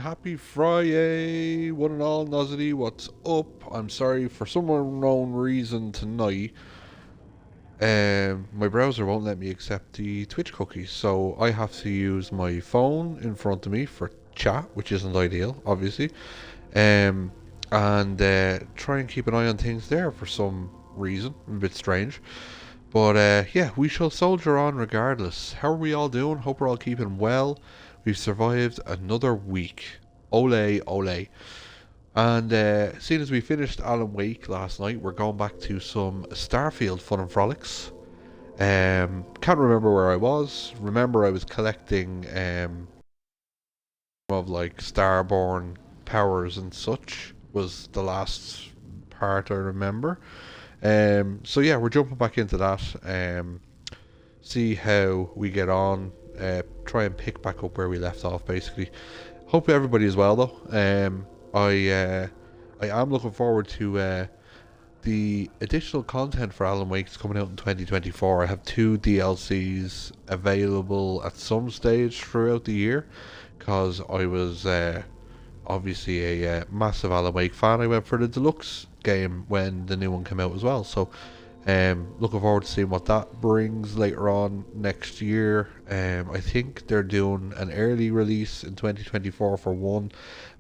happy Fri-yay, one and all Nosity, what's up? I'm sorry, for some unknown reason tonight, my browser won't let me accept the Twitch cookies, so I have to use my phone in front of me for chat, which isn't ideal, obviously, um, and try and keep an eye on things there for some reason, a bit strange. But yeah, we shall soldier on regardless. How are we all doing? Hope we're all keeping well. We've survived another week. Ole, ole. And seeing as we finished Alan Wake last night, we're going back to some Starfield fun and frolics. Can't remember where I was. Remember I was collecting of like Starborn powers and such was the last part I remember. So yeah, we're jumping back into that. See how we get on. Try and pick back up where we left off, basically. Hope everybody is well though. I am looking forward to the additional content for Alan Wake coming out in 2024. I have two DLCs available at some stage throughout the year because I was obviously a massive Alan Wake fan. I went for the deluxe game when the new one came out as well. So looking forward to seeing what that brings later on next year. I think they're doing an early release in 2024 for one,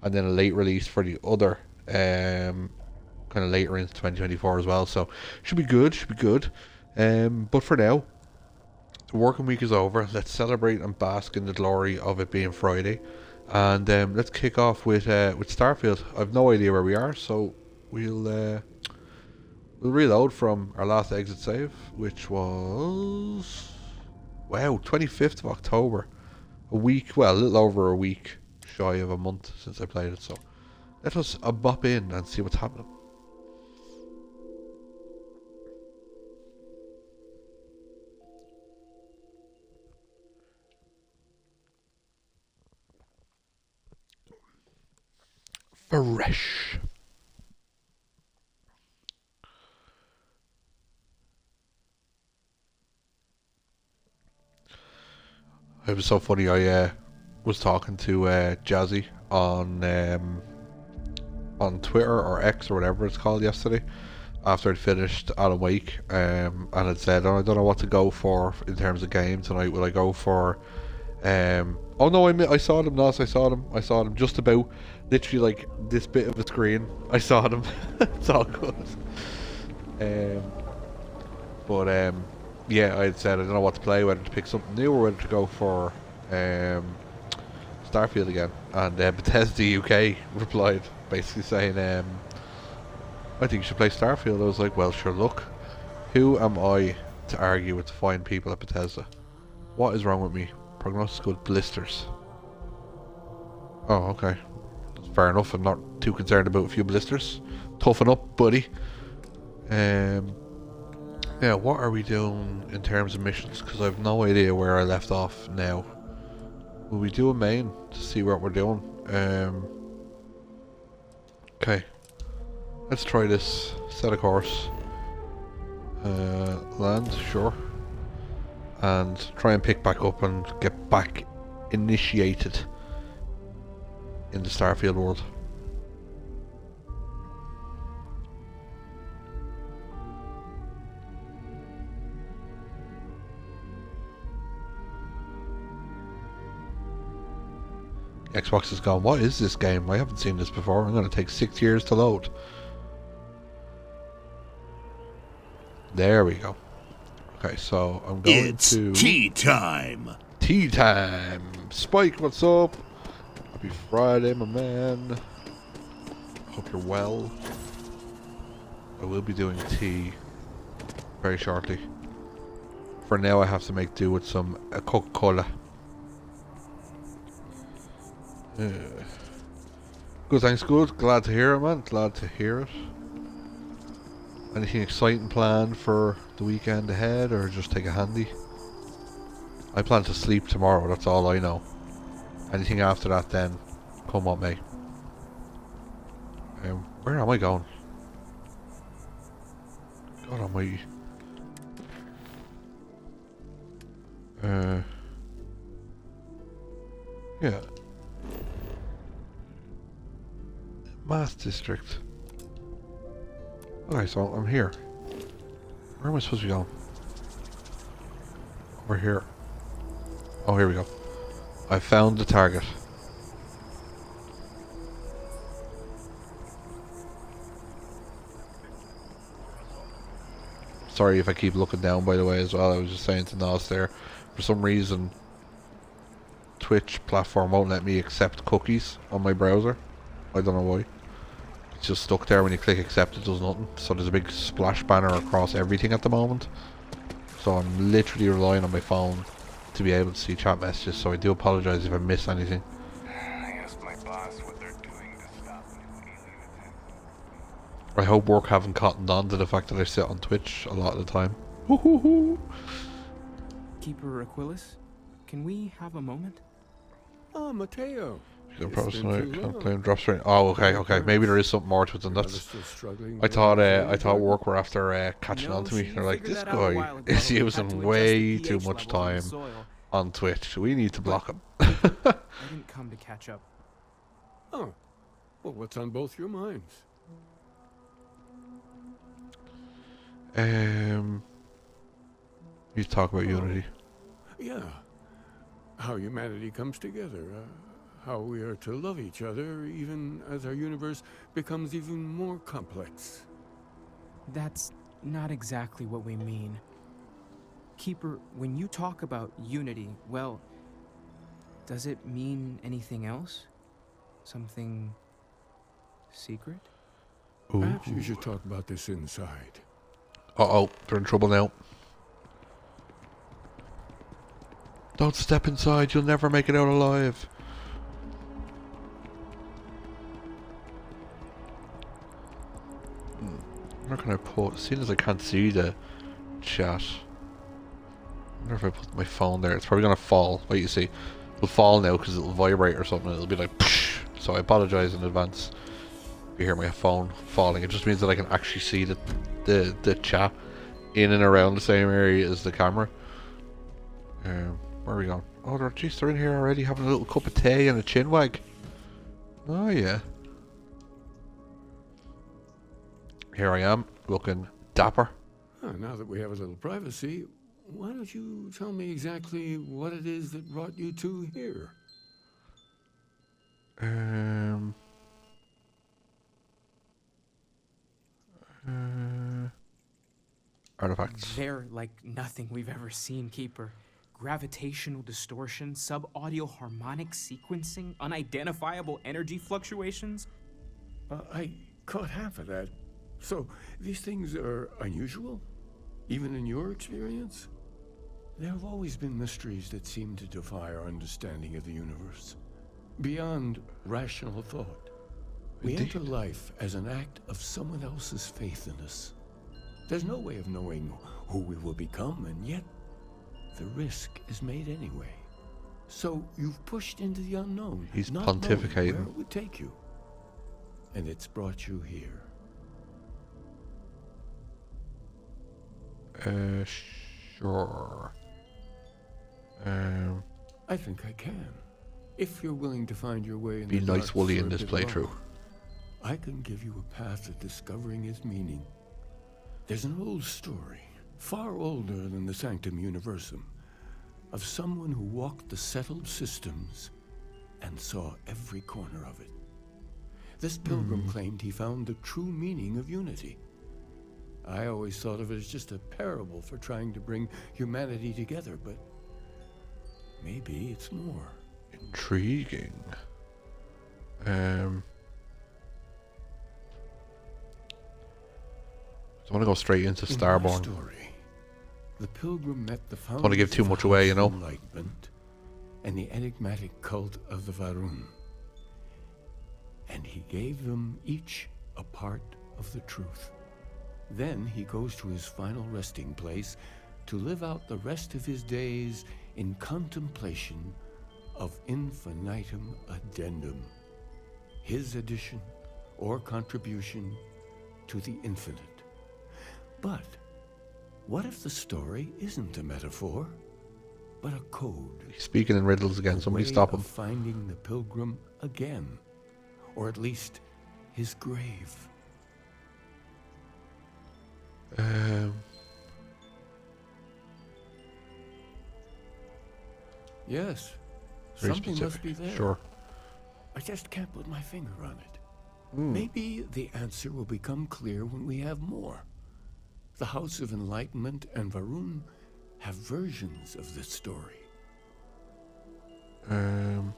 and then a late release for the other, kind of later into 2024 as well. So should be good. Should be good. But for now, the working week is over. Let's celebrate and bask in the glory of it being Friday, and let's kick off with Starfield. I've no idea where we are, so we'll reload from our last exit save, which was, wow, 25th of October. A week, well, a little over a week shy of a month since I played it. So let us bop in and see what's happening. Fresh. It was so funny. I was talking to Jazzy on Twitter or X or whatever it's called yesterday after I'd finished Alan Wake, and it said, "Oh, I don't know what to go for in terms of game tonight. Will I go for oh no, I saw them, Nos. I saw them just about literally like this bit of the screen. I saw them. It's all good. Um, but yeah, I had said I don't know what to play, whether to pick something new or whether to go for Starfield again. And Bethesda UK replied, basically saying, I think you should play Starfield. I was like, well, sure, look, who am I to argue with the fine people at Bethesda? What is wrong with me? Prognosis good, blisters. Oh, okay. That's fair enough. I'm not too concerned about a few blisters. Toughen up, buddy. Yeah, what are we doing in terms of missions? Because I have no idea where I left off now. Will we do a main to see what we're doing? Okay. Let's try this. Set a course. Land, sure. And try and pick back up and get back initiated in the Starfield world. Xbox is gone. What is this game? I haven't seen this before. I'm going to take 6 years to load. There we go. Okay, so I'm going it's to... tea time. Tea time. Spike, what's up? Happy Friday, my man. Hope you're well. I will be doing tea very shortly. For now, I have to make do with some Coca-Cola. Good, thanks, good. Glad to hear it, man. Glad to hear it. Anything exciting planned for the weekend ahead, or just take a handy? I plan to sleep tomorrow, that's all I know. Anything after that then, come what may. Where am I going? God almighty. Yeah. Mass District. Okay, so I'm here. Where am I supposed to be going? Over here. Oh, here we go. I found the target. Sorry if I keep looking down, by the way, as well. I was just saying to Nos there. For some reason, Twitch platform won't let me accept cookies on my browser. I don't know why. It's just stuck there. When you click accept, it does nothing. So there's a big splash banner across everything at the moment. So I'm literally relying on my phone to be able to see chat messages. So I do apologise if I miss anything. I asked my boss what they're doing to stop new alien attacks. I hope work haven't cottoned on to the fact that I sit on Twitch a lot of the time. Woohoo! Keeper Aquilus, can we have a moment? Oh, Mateo. Claim drop straight. Oh, okay. Maybe there is something more to it than that. I thought work were after catching on to me. They're like, this guy is using way too much time on Twitch. We need to block him. I didn't come to catch up. Oh, well, what's on both your minds? You talk about Unity. Yeah. How humanity comes together. How we are to love each other even as our universe becomes even more complex. That's not exactly what we mean. Keeper, when you talk about unity, well, does it mean anything else? Something secret? Ooh. Perhaps you should talk about this inside. Uh-oh, they're in trouble now. Don't step inside, you'll never make it out alive. Where can I put? Seeing as I can't see the chat. I wonder if I put my phone there. It's probably gonna fall. Wait, you see. It'll fall now because it'll vibrate or something. It'll be like psh. So I apologise in advance if you hear my phone falling. It just means that I can actually see the chat in and around the same area as the camera. Where are we going? Oh, they're in here already having a little cup of tea and a chin wag. Oh yeah. Here I am, looking dapper. Now that we have a little privacy, why don't you tell me exactly what it is that brought you two here? Artifacts. They're like nothing we've ever seen, Keeper. Gravitational distortion, sub-audio harmonic sequencing, unidentifiable energy fluctuations. I caught half of that. So, these things are unusual? Even in your experience? There have always been mysteries that seem to defy our understanding of the universe. Beyond rational thought. We enter life as an act of someone else's faith in us. There's no way of knowing who we will become, and yet the risk is made anyway. So you've pushed into the unknown. He's not pontificating. knowing where it would take you. And it's brought you here. Sure. I think I can. If you're willing to find your way in Be the nice, dark Wooly, for in a this bit longer, playthrough. I can give you a path to discovering its meaning. There's an old story, far older than the Sanctum Universum, of someone who walked the settled systems and saw every corner of it. This pilgrim claimed he found the true meaning of unity. I always thought of it as just a parable for trying to bring humanity together, but maybe it's more. Intriguing. I want to go straight into Starborn. Story, the pilgrim met the founders Don't want to give too of much the away, House you of know. Enlightenment and the enigmatic cult of the Varun. And he gave them each a part of the truth. Then he goes to his final resting place to live out the rest of his days in contemplation of infinitum addendum, his addition or contribution to the infinite. But what if the story isn't a metaphor, but a code? He's speaking in riddles again. Somebody Way stop him. of finding the pilgrim again, or at least his grave. Yes, Very something must be specific. there. Sure. I just can't put my finger on it. Maybe the answer will become clear when we have more. The House of Enlightenment and Varun have versions of this story. Fine,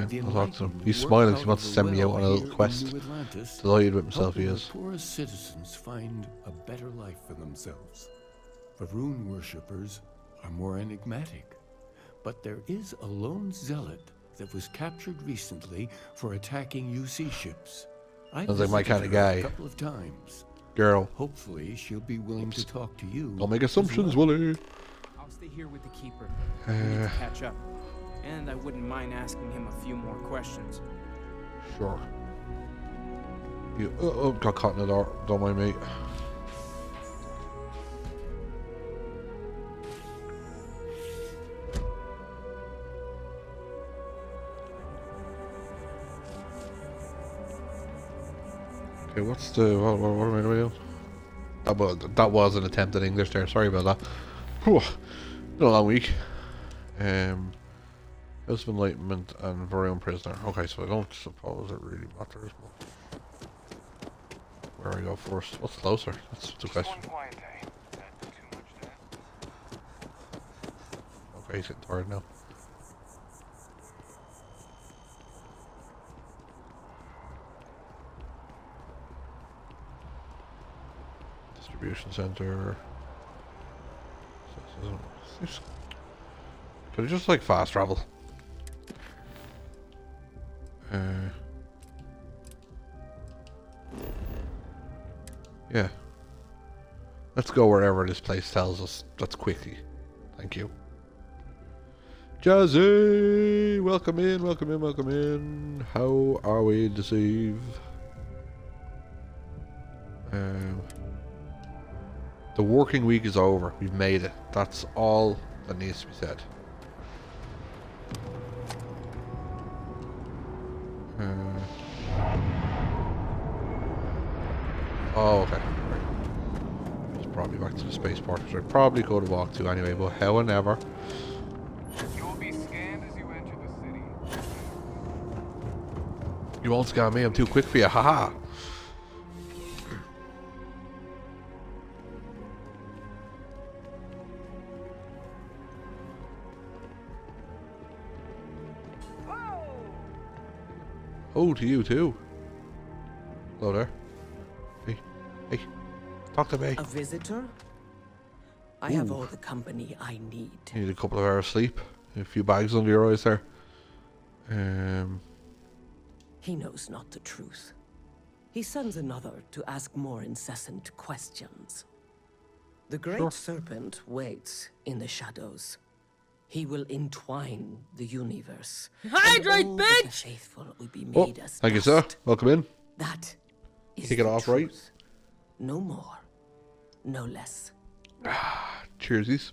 The I'll talk to him. Enlightened He's work smiling, out he wants to of send me out well on a little here in quest. New Atlantis, Delighted with himself he helping is. the poorest citizens find a better life for themselves. Varun worshippers are more enigmatic, but there is a lone zealot that was captured recently for attacking UC ships. I've Sounds like my visited kind of her guy. a couple of times. Girl. Hopefully, she'll be willing to talk to you. Don't make as assumptions, well. Willie. I'll stay here with the Keeper. We need to catch up. And I wouldn't mind asking him a few more questions. Sure. You got caught in the door. Don't mind me. Okay, what's the what am I doing? That was an attempt at English there. Sorry about that. Whew. Been a long week. House of Enlightenment and Varun prisoner. Okay, so I don't suppose it really matters. Where do I go first? What's closer? That's the question. One quiet day. Not too much to ask. Okay, he's getting tired now. Distribution center. Could I just like fast travel? Yeah. Let's go wherever this place tells us. That's quickly. Thank you. Jazzy! Welcome in, welcome in, welcome in. How are we this eve? The working week is over. We've made it. That's all that needs to be said. Oh, okay. Right. Just brought me back to the spaceport, which I probably could have walked to anyway, but however. You'll be scanned as you enter the city. You won't scan me, I'm too quick for you, haha! Oh, to you too. Hello there. Hey, hey, talk to me. A visitor? I have all the company I need. You need a couple of hours sleep, a few bags under your eyes there. He knows not the truth. He sends another to ask more incessant questions. The great Sure. serpent waits in the shadows. He will entwine the universe. Hydrate, and all bitch! The faithful will be Oh, made as thank you, sir. dust. Welcome in. That is Kick it the off, right? truth. No more, no less. Cheersies.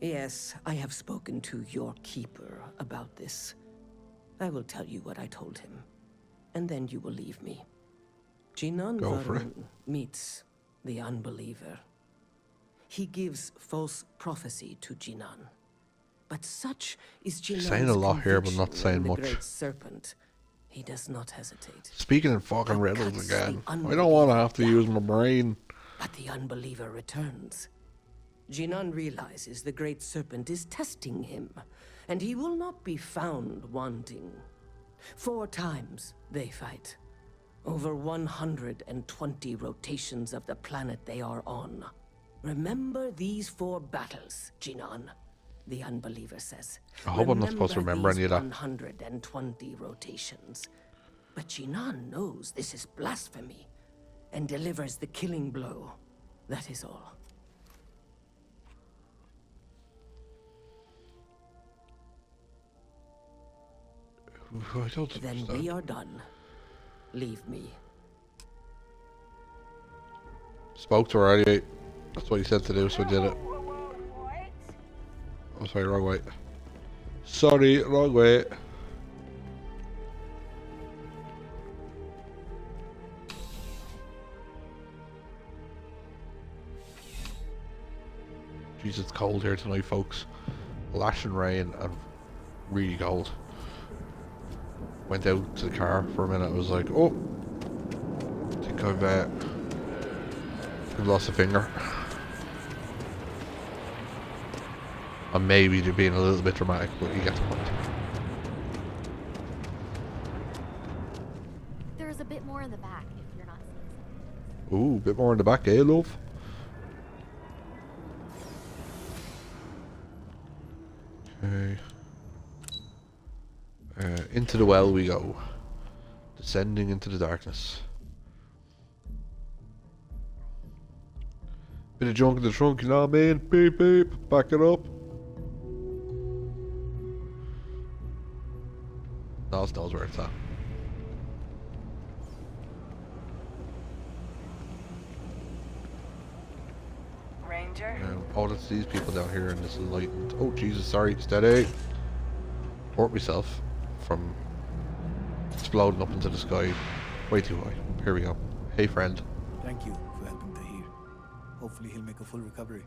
Yes, I have spoken to your keeper about this. I will tell you what I told him, and then you will leave me. Jinan Go for it. Varun meets the unbeliever. He gives false prophecy to Jinan. But such is Jinan's saying a lot here, but not conviction saying in the much. great serpent. He does not hesitate. Speaking in fucking But riddles cuts again. the I don't want to unbeliever have to use my brain. But the unbeliever returns. Jinan realizes the great serpent is testing him, and he will not be found wanting. 4 times they fight. Over 120 rotations of the planet they are on. Remember these 4 battles, Jinan, the unbeliever says. I hope I'm not supposed to remember these any of that. 120 rotations. But Jinan knows this is blasphemy, and delivers the killing blow. That is all. I don't Then understand. we are done. Leave me. Spoke to her already. That's what he said to do, so I did it. Oh, sorry, wrong way. Sorry, wrong way. Jeez, it's cold here tonight, folks. Lashing rain and really cold. Went out to the car for a minute. I was like, oh, I think I've lost a finger. And maybe they're being a little bit dramatic, but you get the point. There's a bit more in the back if you're not seeing something. Ooh, a bit more in the back, eh, love? Okay. Into the well we go. Descending into the darkness. Bit of junk in the trunk, you know what I mean? Beep beep, back it up. Niles knows where it's at. Ranger? Oh, that's these people down here and this is lightened. Oh, Jesus, sorry, steady. Hurt myself from exploding up into the sky. Way too high. Here we go. Hey, friend. Thank you for helping Tahir. Hopefully he'll make a full recovery.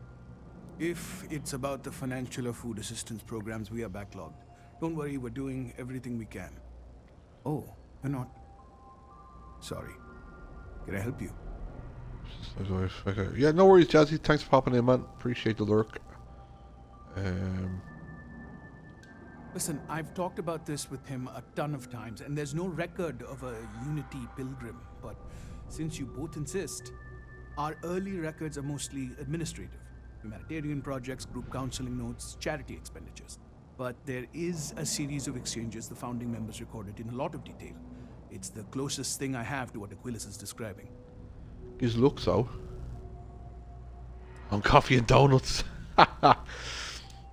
If it's about the financial or food assistance programs, we are backlogged. Don't worry, we're doing everything we can. Oh, you're not? Sorry. Can I help you? Yeah, no worries, Jazzy. Thanks for popping in, man. Appreciate the lurk. Listen, I've talked about this with him a ton of times, and there's no record of a Unity pilgrim. But since you both insist, our early records are mostly administrative. Humanitarian projects, group counseling notes, charity expenditures. But there is a series of exchanges the founding members recorded in a lot of detail. It's the closest thing I have to what Aquilas is describing. His look so. On coffee and donuts.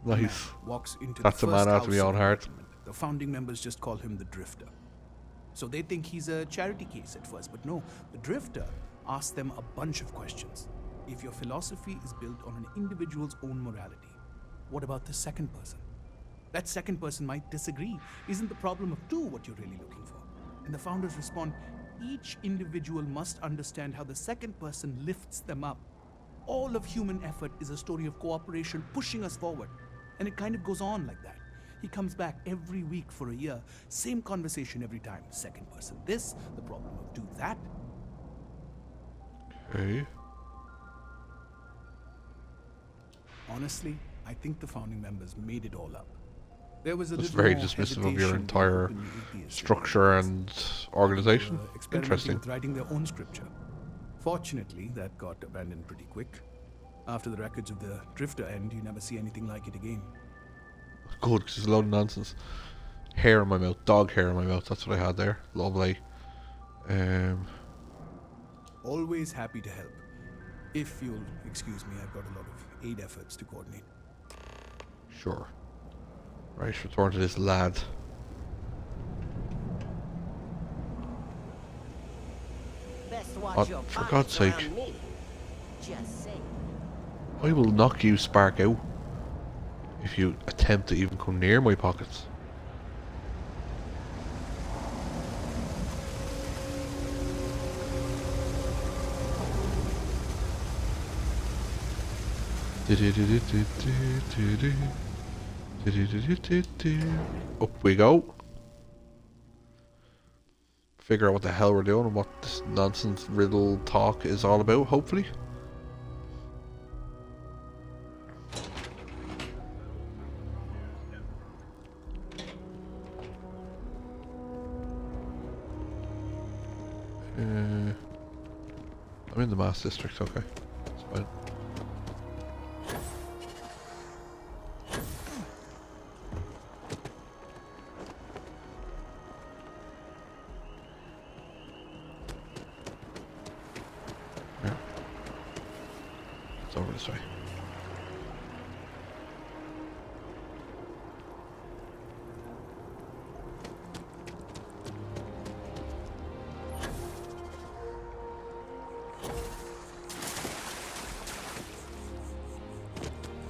Nice. Walks into That's the a first man after house my own in heart. development. The founding members just call him the Drifter. So they think he's a charity case at first, but no, the Drifter asks them a bunch of questions. If your philosophy is built on an individual's own morality, what about the second person? That second person might disagree. Isn't the problem of two what you're really looking for? And the founders respond, each individual must understand how the second person lifts them up. All of human effort is a story of cooperation pushing us forward. And it kind of goes on like that. He comes back every week for a year. Same conversation every time. Second person this, the problem of do that. Okay. Honestly, I think the founding members made it all up. There was a That's little very more dismissive of your hesitation entire than atheist structure and organization. experimenting Interesting. with writing their own scripture. Fortunately, that got abandoned pretty quick. After the records of the Drifter end, you never see anything like it again. Good, because it's a load of nonsense. Hair in my mouth, dog hair in my mouth. That's what I had there. Lovely. Always happy to help. If you'll excuse me, I've got a lot of aid efforts to coordinate. Sure. Right, return to this lad. Best watch your For pockets God's sake. around me. Just saying. I will knock you spark out if you attempt to even come near my pockets. Up we go. Figure out what the hell we're doing and what this nonsense riddle talk is all about, hopefully. I'm in the Mass District, okay. It's fine. Yeah. It's over this way.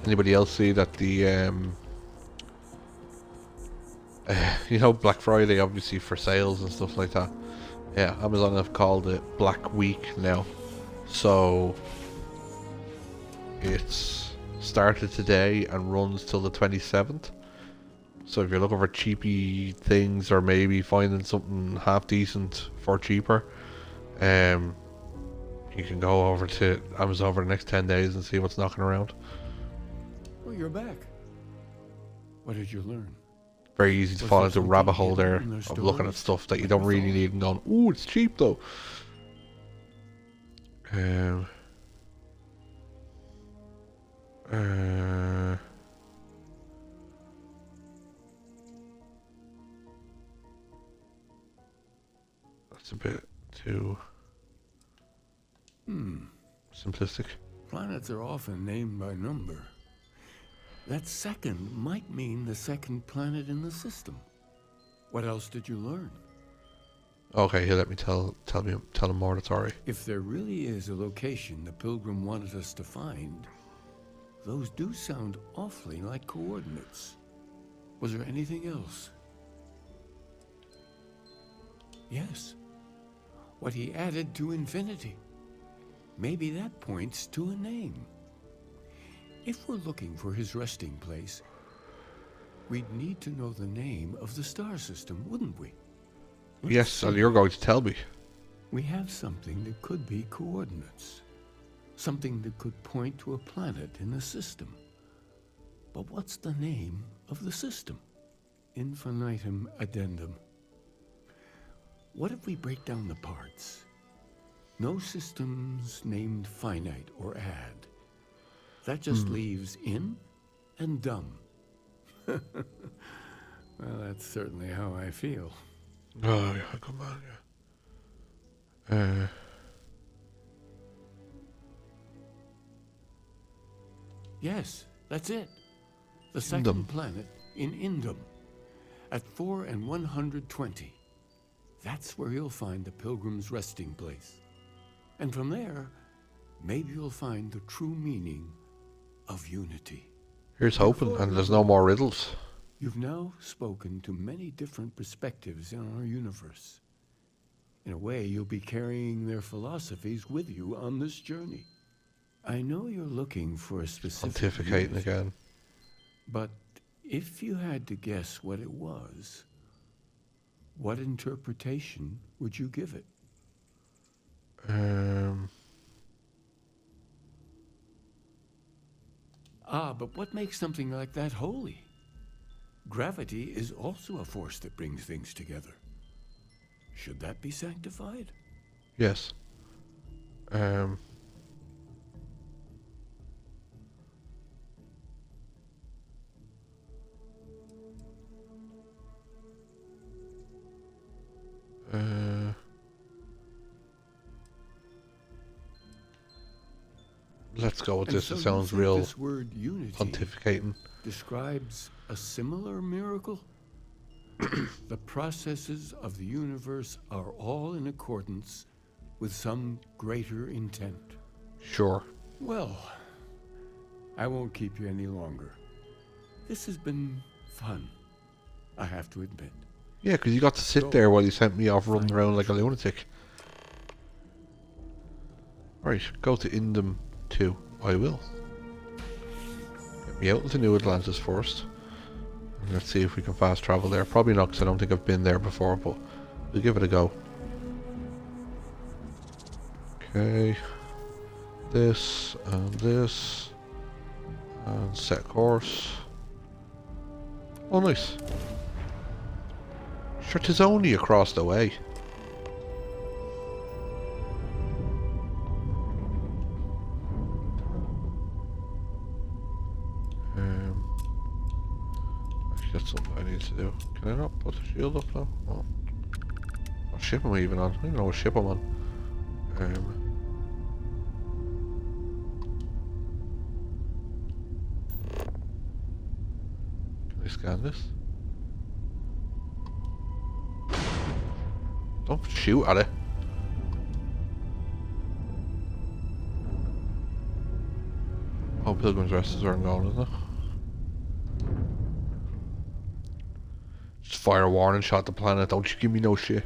Anybody else see that the you know, Black Friday obviously for sales and stuff like that. Yeah, Amazon have called it Black Week now. So it's started today and runs till the 27th. So if you're looking for cheapy things or maybe finding something half decent for cheaper, you can go over to Amazon over the next 10 days and see what's knocking around. Well, you're back. What did you learn? Very easy to Was fall there into a something rabbit hole hidden there in their of looking at stories stuff that you like don't we really thought? need and going, ooh, it's cheap though. That's a bit too simplistic. Planets are often named by number. That second might mean the second planet in the system. What else did you learn? Okay, here, let me tell him more. That's alright. If there really is a location the Pilgrim wanted us to find, those do sound awfully like coordinates. Was there anything else? Yes. What he added to infinity. Maybe that points to a name. If we're looking for his resting place, we'd need to know the name of the star system, wouldn't we? Yes, so you're going to tell me. We have something that could be coordinates. Something that could point to a planet in the system. But what's the name of the system? Infinitum addendum. What if we break down the parts? No systems named finite or add. That just leaves in and dumb. Well, that's certainly how I feel. Oh, yeah, come on, yeah. Yes, that's it. The Indum. second planet in Indum. At 4 and 120. That's where you'll find the Pilgrim's resting place. And from there, maybe you'll find the true meaning of unity. Here's hoping, and there's no more riddles. You've now spoken to many different perspectives in our universe. In a way, you'll be carrying their philosophies with you on this journey. I know you're looking for a specific Pontificating unity, again. but if you had to guess what it was, what interpretation would you give it? But what makes something like that holy? Gravity is also a force that brings things together. Should that be sanctified? Yes. Let's go with And this. so It you sounds think real this word unity pontificating. describes a similar miracle? The processes of the universe are all in accordance with some greater intent. Sure. Well, I won't keep you any longer. This has been fun, I have to admit. Yeah, because you got to sit there while you sent me off running around like a lunatic. Right, go to Indum 2. I will. Get me out into New Atlantis first. And let's see if we can fast travel there. Probably not, because I don't think I've been there before, but we'll give it a go. Okay. This, and this. And set course. Oh, nice. Sure, 'tis only across the way. Actually, that's something I need to do. Can I not put the shield up now? Oh. What ship am I even on? I don't even know what ship I'm on. Can I scan this? Don't shoot at it. Oh, Pilgrim's Rest is where I'm going, isn't it? Just fire a warning shot at the planet. Don't you give me no shit.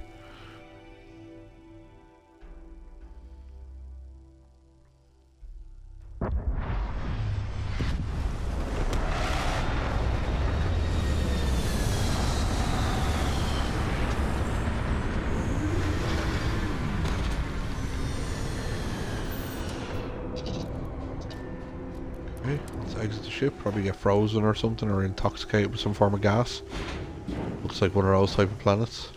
Okay, let's exit the ship. Probably get frozen or something, or intoxicated with some form of gas. Looks like one of those type of planets.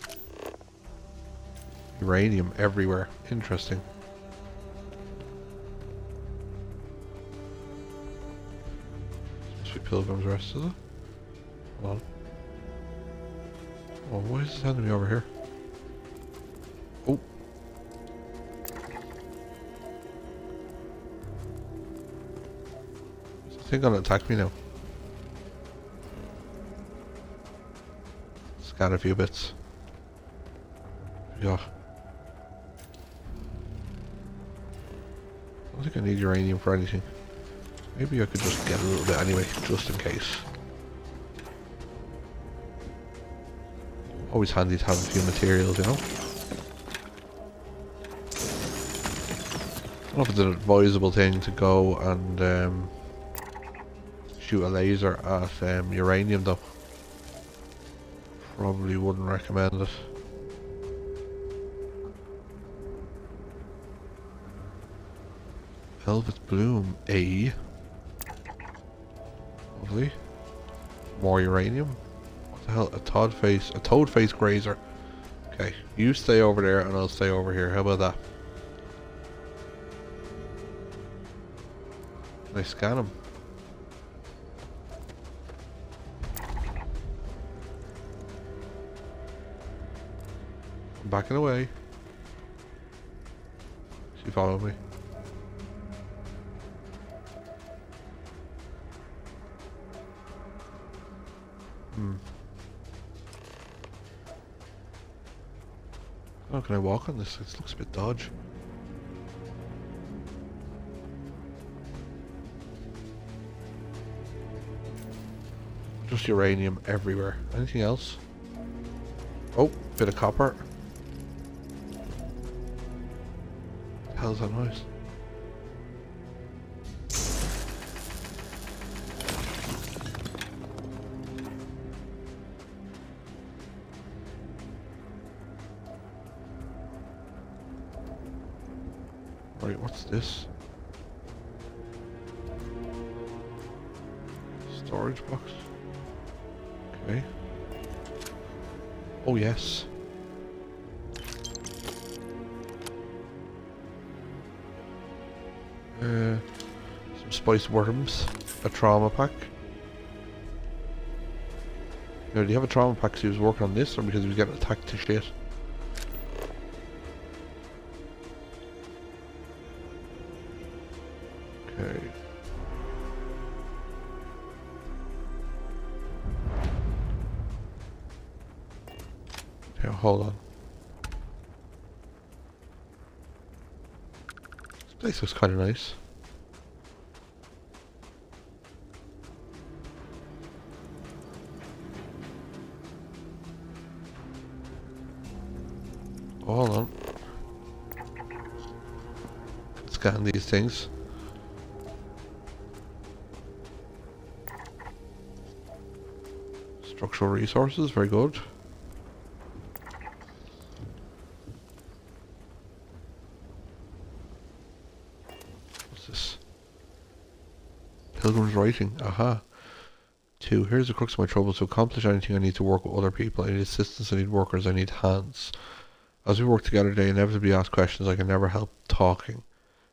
Uranium everywhere. Interesting. Must be Pilgrim's Rest, is it? Hold on. Oh, why is it sending me over here? Oh. Is this thing gonna attack me now? Scan a few bits. Yeah. I don't think I need uranium for anything. Maybe I could just get a little bit anyway, just in case. Always handy to have a few materials, you know? I don't know if it's an advisable thing to go and shoot a laser at uranium though. Probably wouldn't recommend it. Velvet Bloom A. Lovely. More uranium. What the hell? A toad face grazer. Okay, you stay over there and I'll stay over here. How about that? Can I scan him? I'm backing away. Is he following me? Oh, can I walk on this? It looks a bit dodgy. Just uranium everywhere. Anything else? Oh, bit of copper. What the hell's that noise? Right, what's this? Storage box. Okay. Oh yes. Some spiced worms. A trauma pack. Now, do you have a trauma pack because he was working on this or because he was getting attacked to shit? Okay. Okay, hold on. This place looks kind of nice. Oh, hold on. Scan these things. Structural resources, very good. What's this? Pilgrim's Writing, aha. 2. Here's the crux of my trouble. To accomplish anything I need to work with other people. I need assistance, I need workers, I need hands. As we work together they inevitably ask questions I can never help talking.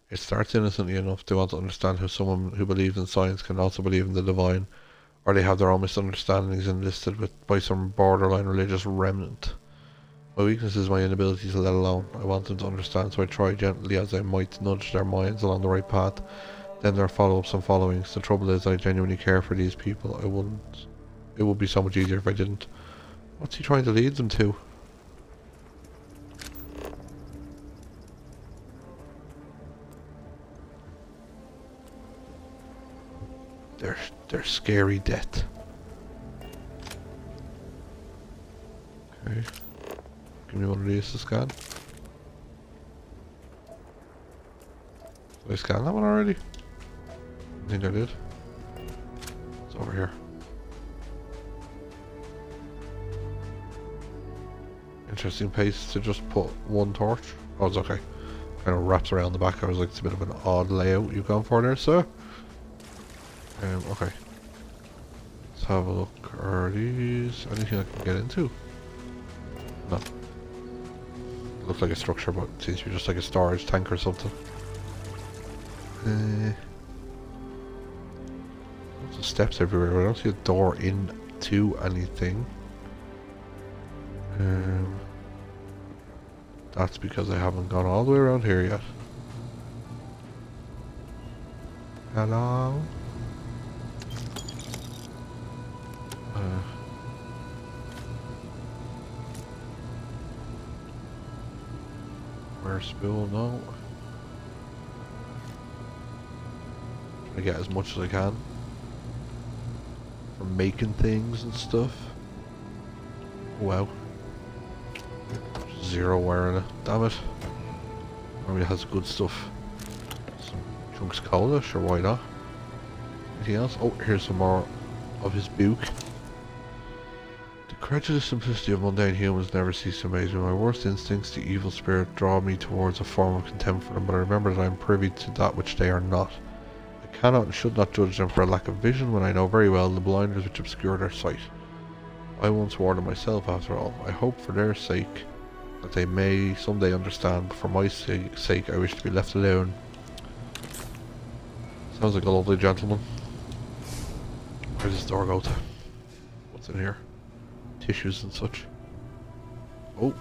It starts innocently enough. They want to understand how someone who believes in science can also believe in the divine. Or they have their own misunderstandings enlisted by some borderline religious remnant. My weakness is my inability to let alone. I want them to understand, so I try gently as I might to nudge their minds along the right path. Then there are follow-ups and followings. The trouble is I genuinely care for these people. It would be so much easier if I didn't. What's he trying to lead them to? Their scary death. Okay. Give me one of these to scan. Did I scan that one already? I think I did. It's over here. Interesting pace to just put one torch. Oh, it's okay. Kind of wraps around the back. I was like, it's a bit of an odd layout you've gone for there, sir. Okay. Let's have a look. Are these anything I can get into? No. It looks like a structure, but it seems to be just like a storage tank or something. Lots of steps everywhere. I don't see a door into anything. That's because I haven't gone all the way around here yet. Hello? Where's spool? No. I get as much as I can from making things and stuff. Wow. Zero wire in it. Damn it. Maybe it has good stuff. Some chunks cola, sure, why not? Anything else? Oh, here's some more of his book. The credulous simplicity of mundane humans never cease to amaze me. My worst instincts, the evil spirit, draw me towards a form of contempt for them, but I remember that I am privy to that which they are not. I cannot and should not judge them for a lack of vision when I know very well the blinders which obscure their sight. I once wore them myself, after all. I hope for their sake that they may someday understand, but for my sake I wish to be left alone. Sounds like a lovely gentleman. Where's this door go to? What's in here? Tissues and such. Oh,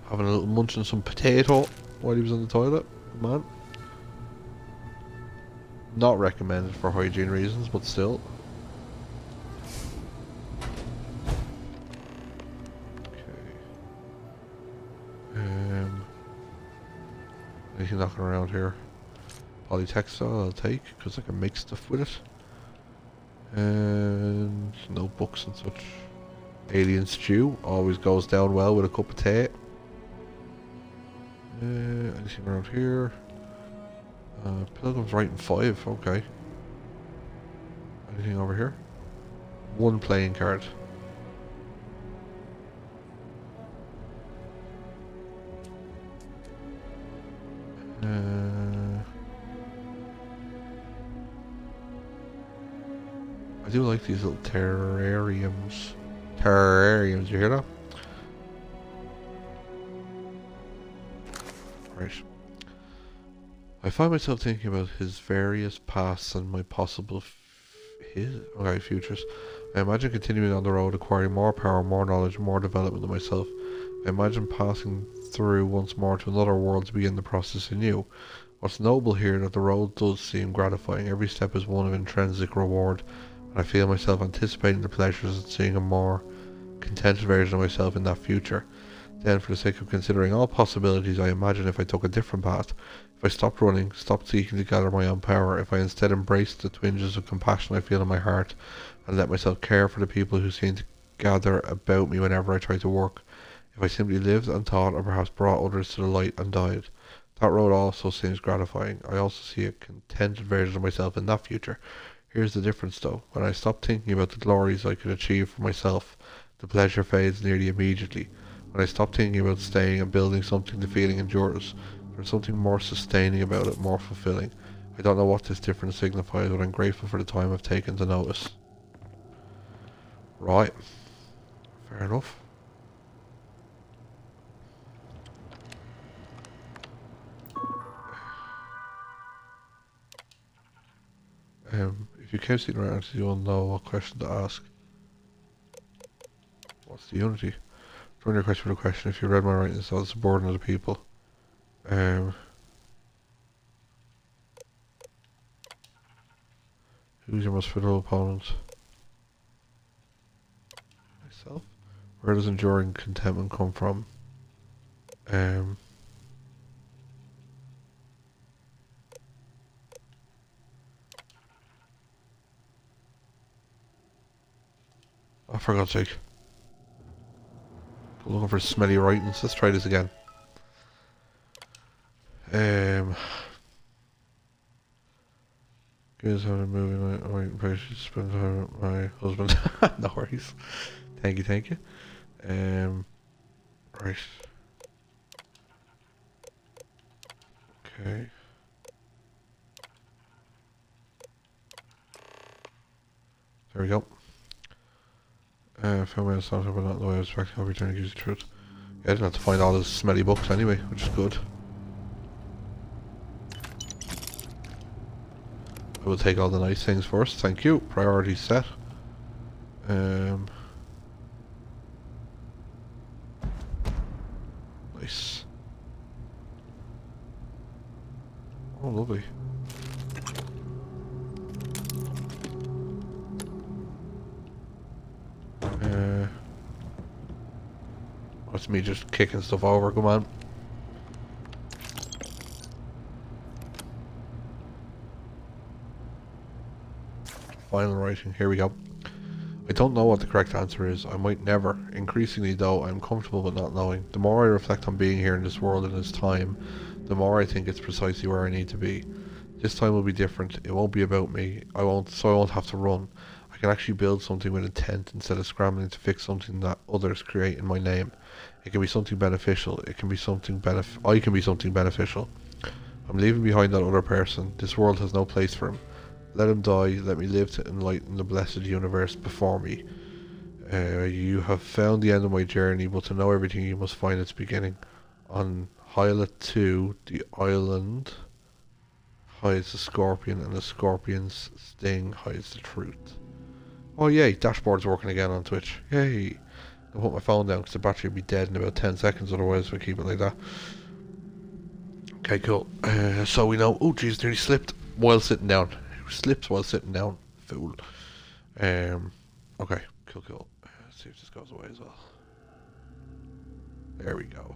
having a little munch on some potato while he was on the toilet. Man. Not recommended for hygiene reasons, but still. Anything knocking around here? Polytextile I'll take, because I can make stuff with it. And no books and such. Alien stew always goes down well with a cup of tea. Anything around here? Pilgrim's writing 5, okay. Anything over here? One playing card. I do like these little terrariums. Terrariums, you hear that? Right. I find myself thinking about his various pasts and my possible futures. I imagine continuing on the road, acquiring more power, more knowledge, more development of myself. I imagine passing through once more to another world to begin the process anew. What's noble here that the road does seem gratifying. Every step is one of intrinsic reward, and I feel myself anticipating the pleasures of seeing a more contented version of myself in that future. Then, for the sake of considering all possibilities, I imagine if I took a different path, if I stopped running, stopped seeking to gather my own power, if I instead embraced the twinges of compassion I feel in my heart, and let myself care for the people who seem to gather about me whenever I try to work, if I simply lived and thought, or perhaps brought others to the light and died. That road also seems gratifying. I also see a contented version of myself in that future. Here's the difference though. When I stop thinking about the glories I could achieve for myself, the pleasure fades nearly immediately. When I stop thinking about staying and building something, the feeling endures. There's something more sustaining about it, more fulfilling. I don't know what this difference signifies, but I'm grateful for the time I've taken to notice. Right. Fair enough. If you keep sitting around, you will know what question to ask. What's the unity? Join your question with a question. If you read my writings, I'll subordinate the people. Who's your most formidable opponent? Myself. Where does enduring contentment come from? Oh, for God's sake. Looking for smelly writings. Let's try this again. Here's how I'm moving my precious spend time with my husband. No worries. Thank you, thank you. Right. Okay. There we go. Found my assumption, but not the way I was expecting. I'll return to use the truth. Yeah, I didn't have to find all those smelly books anyway, which is good. I will take all the nice things first. Thank you. Priority set. Nice. Oh, lovely. That's me just kicking stuff over. Come on. Final writing. Here we go. I don't know what the correct answer is. I might never. Increasingly, though, I'm comfortable with not knowing. The more I reflect on being here in this world and this time, the more I think it's precisely where I need to be. This time will be different. It won't be about me. I won't have to run. I can actually build something with intent instead of scrambling to fix something that others create in my name. It can be something beneficial. It can be something I can be something beneficial. I'm leaving behind that other person. This world has no place for him. Let him die. Let me live to enlighten the blessed universe before me. You have found the end of my journey, but to know everything you must find its beginning. On Hyla 2, the island hides the scorpion, and the scorpion's sting hides the truth. Oh yay, dashboard's working again on Twitch. Yay. I'll put my phone down because the battery will be dead in about 10 seconds otherwise if I keep it like that. Okay, cool. So we know... Oh jeez, nearly slipped while sitting down. Who slips while sitting down? Fool. Okay, cool. Let's see if this goes away as well. There we go.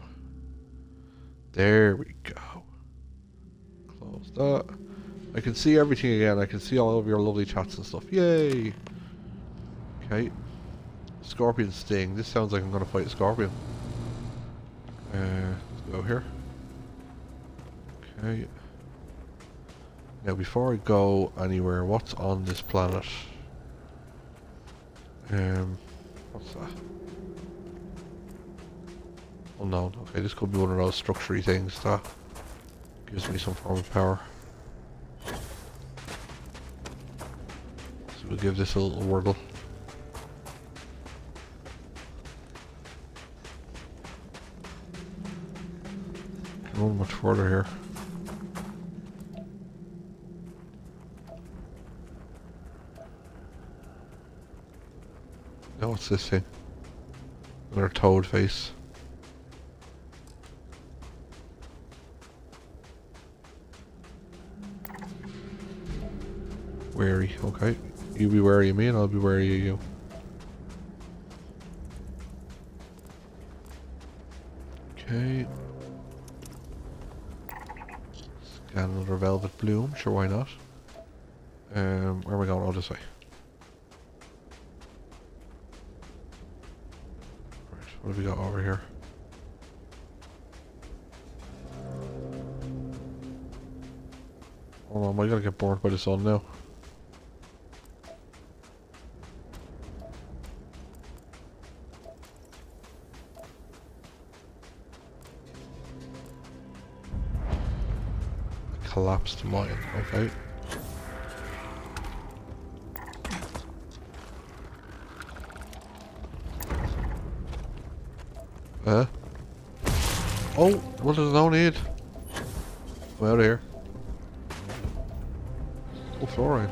Close that. I can see everything again. I can see all of your lovely chats and stuff. Yay! Okay. Scorpion sting. This sounds like I'm going to fight a scorpion. Let's go here. Okay. Now before I go anywhere, what's on this planet? What's that? Oh no, okay, this could be one of those structure-y things that gives me some form of power. So we'll give this a little whirl. Can run much further here. Now what's this thing? Another toad face. Wary, okay. You be wary of me and I'll be wary of you. Okay. Scan another velvet bloom, sure why not. Where am I going? Oh, this way. Right, what have we got over here? Hold on, am I gonna get bored by the sun now? Collapsed mine, okay. Oh, what does no need? I'm out of here. Oh, fluorine.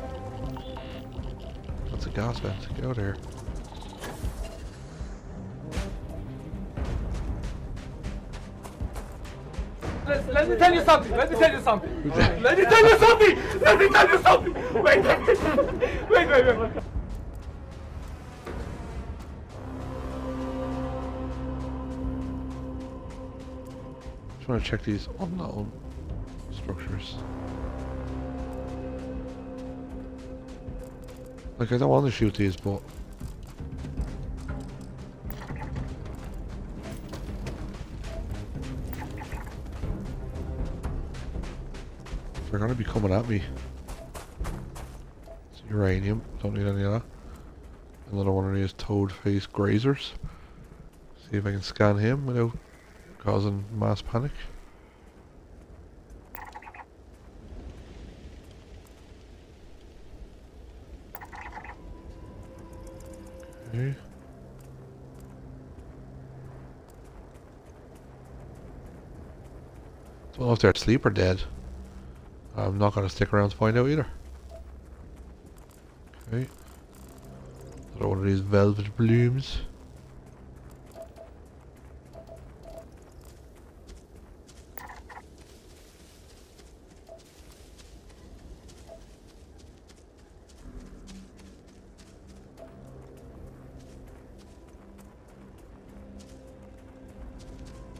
That's a gas vent. Get out of here. Let me tell you something. Let me tell you something. Let me tell you something. Let me tell you something. Wait. Just want to check these unknown structures. Like, I don't want to shoot these, but They're gonna be coming at me. It's uranium. Don't need any of that. Another one of these toad-faced grazers. See if I can scan him without causing mass panic. Okay. Don't know if they're asleep or dead. I'm not going to stick around to find out either. Okay. Another one of these velvet blooms.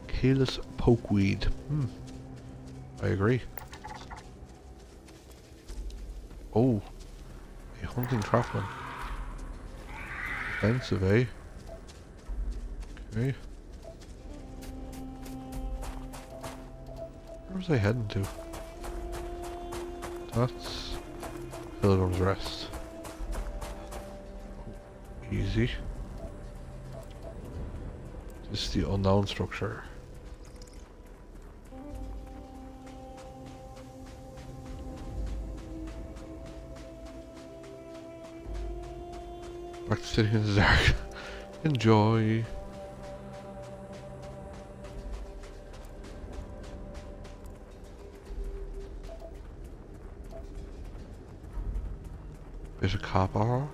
Keyless pokeweed. I agree. Oh, a hunting trapman. Expensive, eh? Okay. Where was I heading to? That's Pilgrim's Rest. Easy. This is the unknown structure. Back to sitting in the dark. Enjoy. Bit of copper.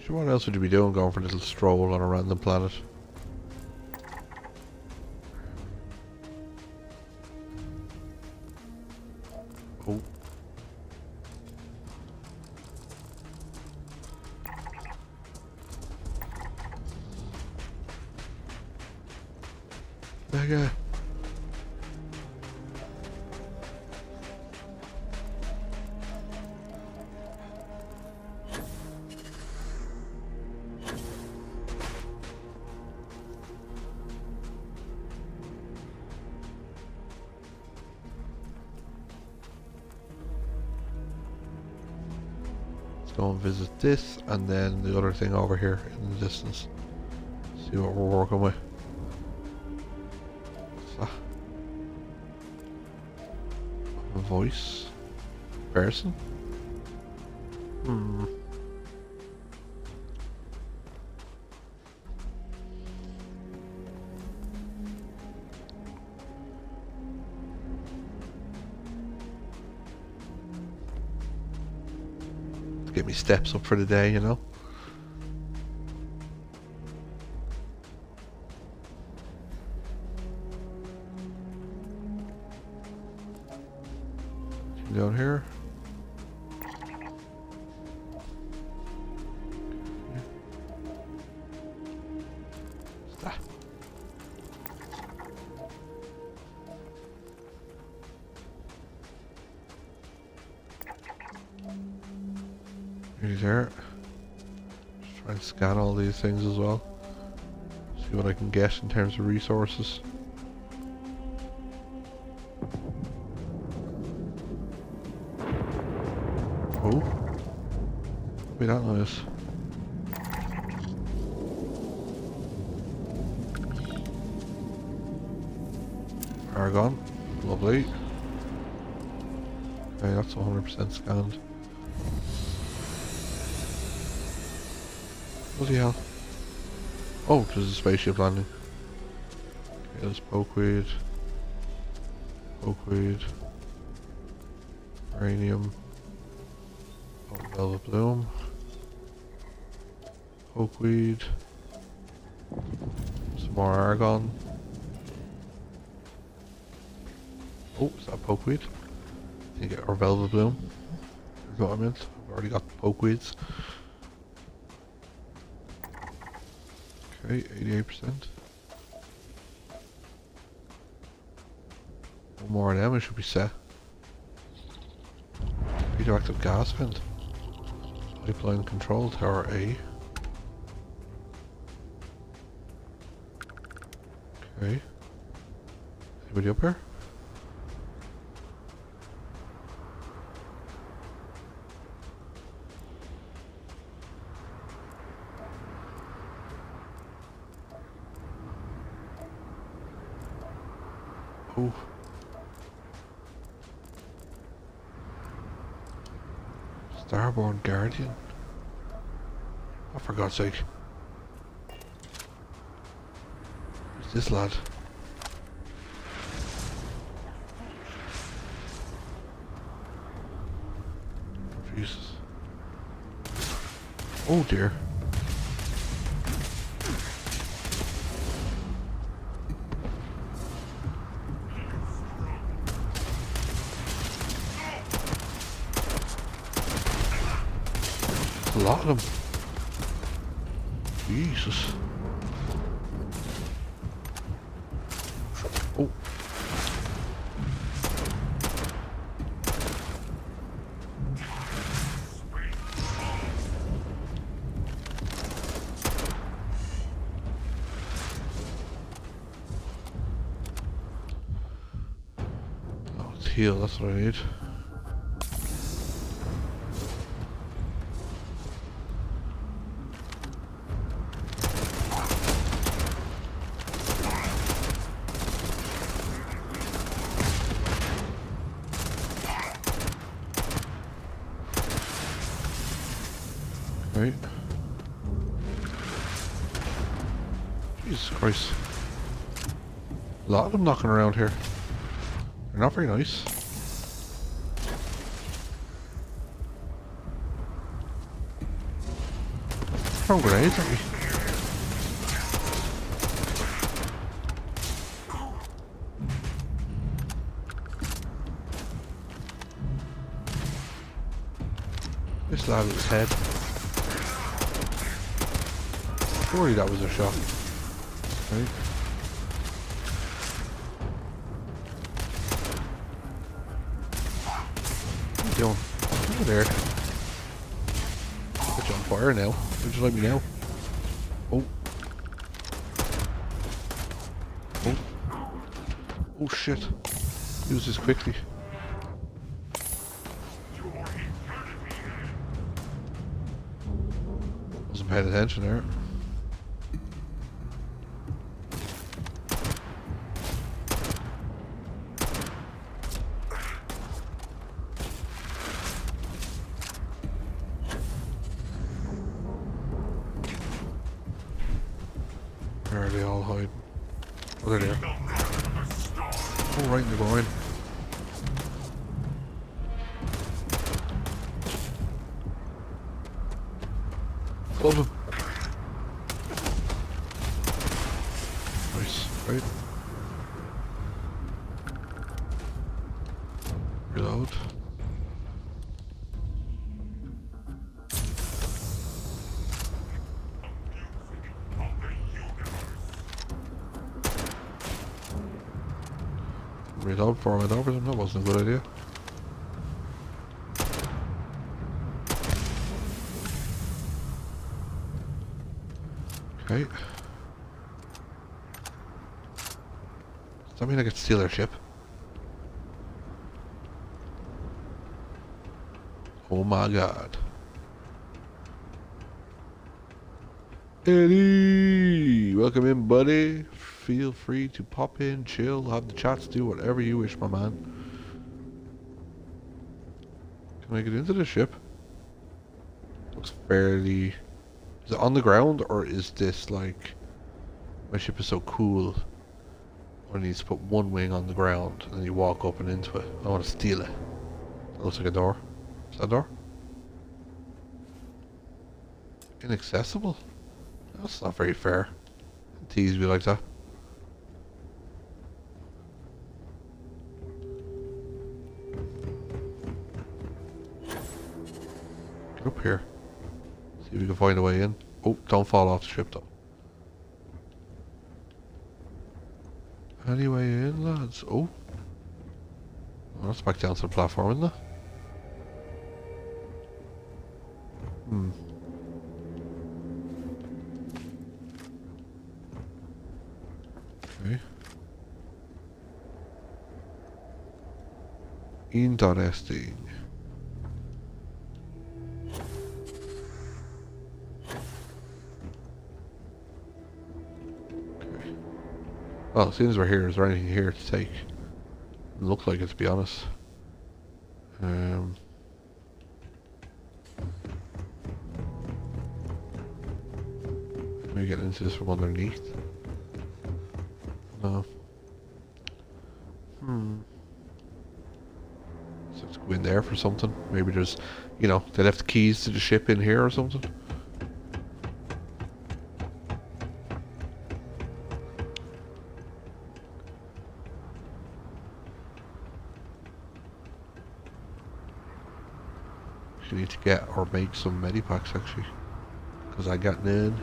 So what else would you be doing going for a little stroll on a random planet? Oh. Mega. Go and visit this, and then the other thing over here in the distance. See what we're working with. What's that? A voice? Person? Get me steps up for the day, you know. Down here. What's that? He's there. Just try and scan all these things as well. See what I can get in terms of resources. Oh. Wait, that noise. Aragon. Lovely. Okay, that's 100% scanned. Bloody hell. Oh, there's a spaceship landing. Okay, there's pokeweed. Pokeweed. Uranium. Oh, velvet bloom. Pokeweed. Some more argon. Oh, is that pokeweed? I think or velvet bloom. Is what I meant. I've already got pokeweeds. Okay, 88%. One more of them, it should be set. Radioactive gas vent. Pipeline control tower A. Okay. Anybody up here? Oh. Starborn Guardian. Oh, for God's sake. Who's this lad? Jesus. Oh dear. A lot of them. Jesus. Oh. Oh, it's heal, that's what I need. Right. Jesus Christ. A lot of them knocking around here. They're not very nice. Throwing grenades at me. This lad with his head. Surely that was a shot. Right. What are you doing? Over there. Put you on fire now. Would you like me now? Oh. Oh. Oh shit. Use this quickly. Wasn't paying attention there. Where are they all hiding? Oh, they're there. Oh, right in the groin. Love him. Nice, right? Reload. Reload for my over them, that wasn't a good idea. Okay. Does that mean I get to steal their ship? Oh my god. Eddie! Welcome in, buddy. Feel free to pop in, chill, have the chats, do whatever you wish, my man. Can I get into the ship? Looks fairly... Is it on the ground, or is this like... My ship is so cool. I need to put one wing on the ground, and then you walk up and into it. I want to steal it. That looks like a door. Is that a door? Inaccessible? That's not very fair. Tease me like that. Get up here. See if we can find a way in. Oh, don't fall off the ship though. Any way in, lads? Oh. Oh, that's back down to the platform, isn't it? Hmm. Okay. In.sd. Okay. Well, as soon as we're here, is there anything here to take? Doesn't look like it, to be honest. Maybe get into this from underneath. No. So let's go in there for something. Maybe there's, you know, they left the keys to the ship in here or something. We need to get or make some medipacks actually, because I got none.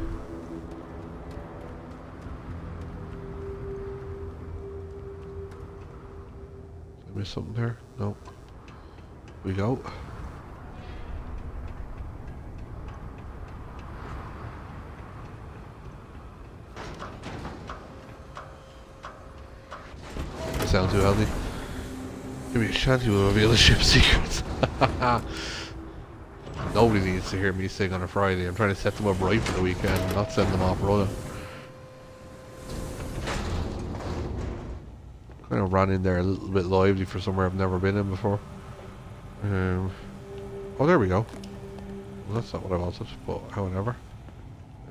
Did I miss something there? No. We go. That sounds too healthy. Give me a shanty will reveal the ship's secrets. Nobody needs to hear me sing on a Friday. I'm trying to set them up right for the weekend and not send them off running. Kind of ran in there a little bit lively for somewhere I've never been in before. Oh, there we go. Well, that's not what I wanted, but however.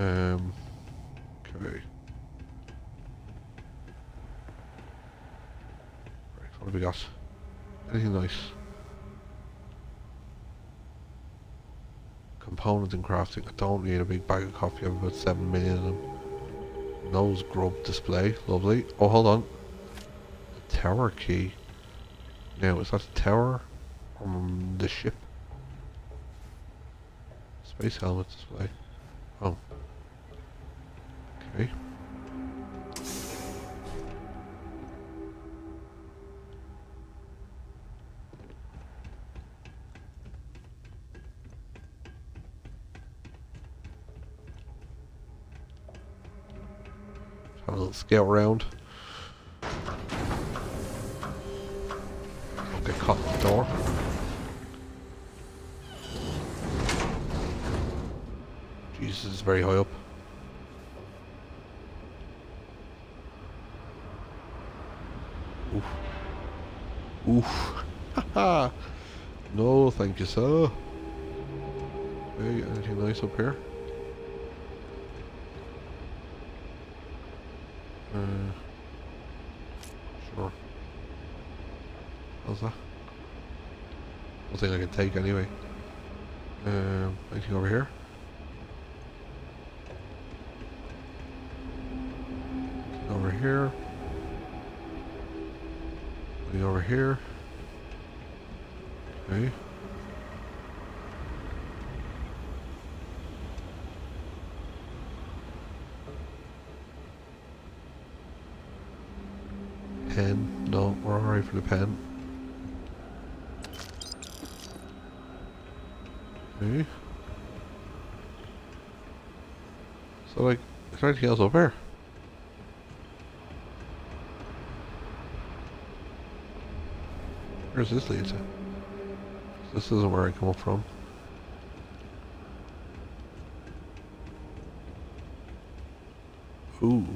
Okay. Right, what have we got? Anything nice? Components and crafting. I don't need a big bag of coffee. I have about 7 million of them. Nose grub display. Lovely. Oh, hold on. The tower key. Now, is that the tower? Or the ship? Space helmet display. Oh. Okay. Have a little scout around. Don't get caught in the door. Jesus, it's very high up. Oof. Oof. Haha. No, thank you, sir. Okay, anything nice up here? Sure. How's that? Nothing I can take anyway. Anything over here? Anything over here? Anything over here? Okay. Pen. No, we're alright for the pen. Okay. So, like, is there anything else up here? Where's this lead to? This isn't where I come up from. Ooh.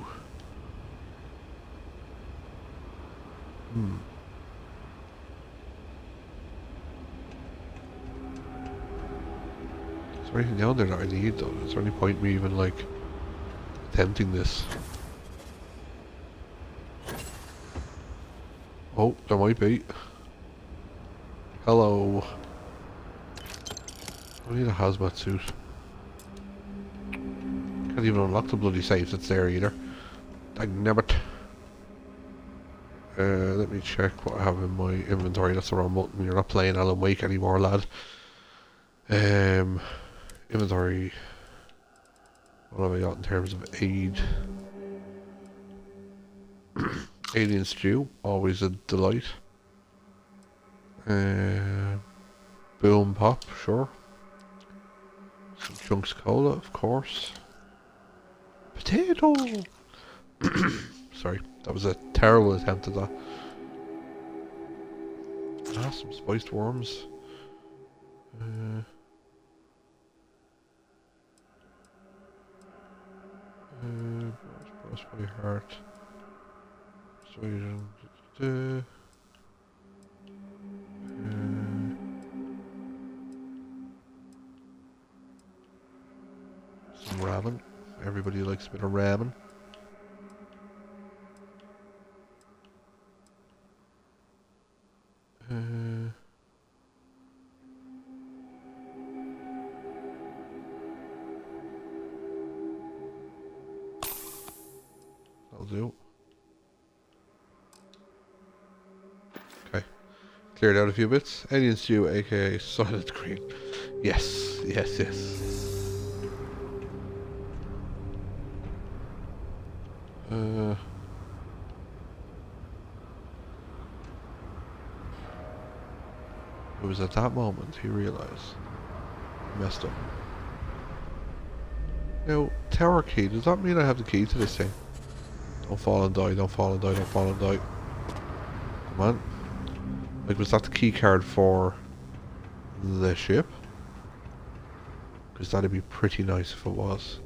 Is there anything down there that I need though? Is there any point me even like attempting this? Oh, there might be. Hello. I need a hazmat suit. Can't even unlock the bloody safe that's there either. Dagnabbit. Let me check what I have in my inventory. That's the wrong button. You're not playing Alan Wake anymore, lad. Inventory. What have I got in terms of aid? Alien stew, always a delight. Boom pop, sure. Some chunks cola, of course. Potato! Sorry, that was a terrible attempt at that. Ah, some spiced worms. Brush by heart. Some ramen. Everybody likes a bit of ramen. That'll do. Okay. Cleared out a few bits. Alien stew, aka Silent Green. Yes, yes, yes. It was at that moment he realised he messed up. Now, tower key, does that mean I have the key to this thing? Don't fall and die, don't fall and die, don't fall and die. Come on. Like, was that the key card for the ship? Because that'd be pretty nice if it was.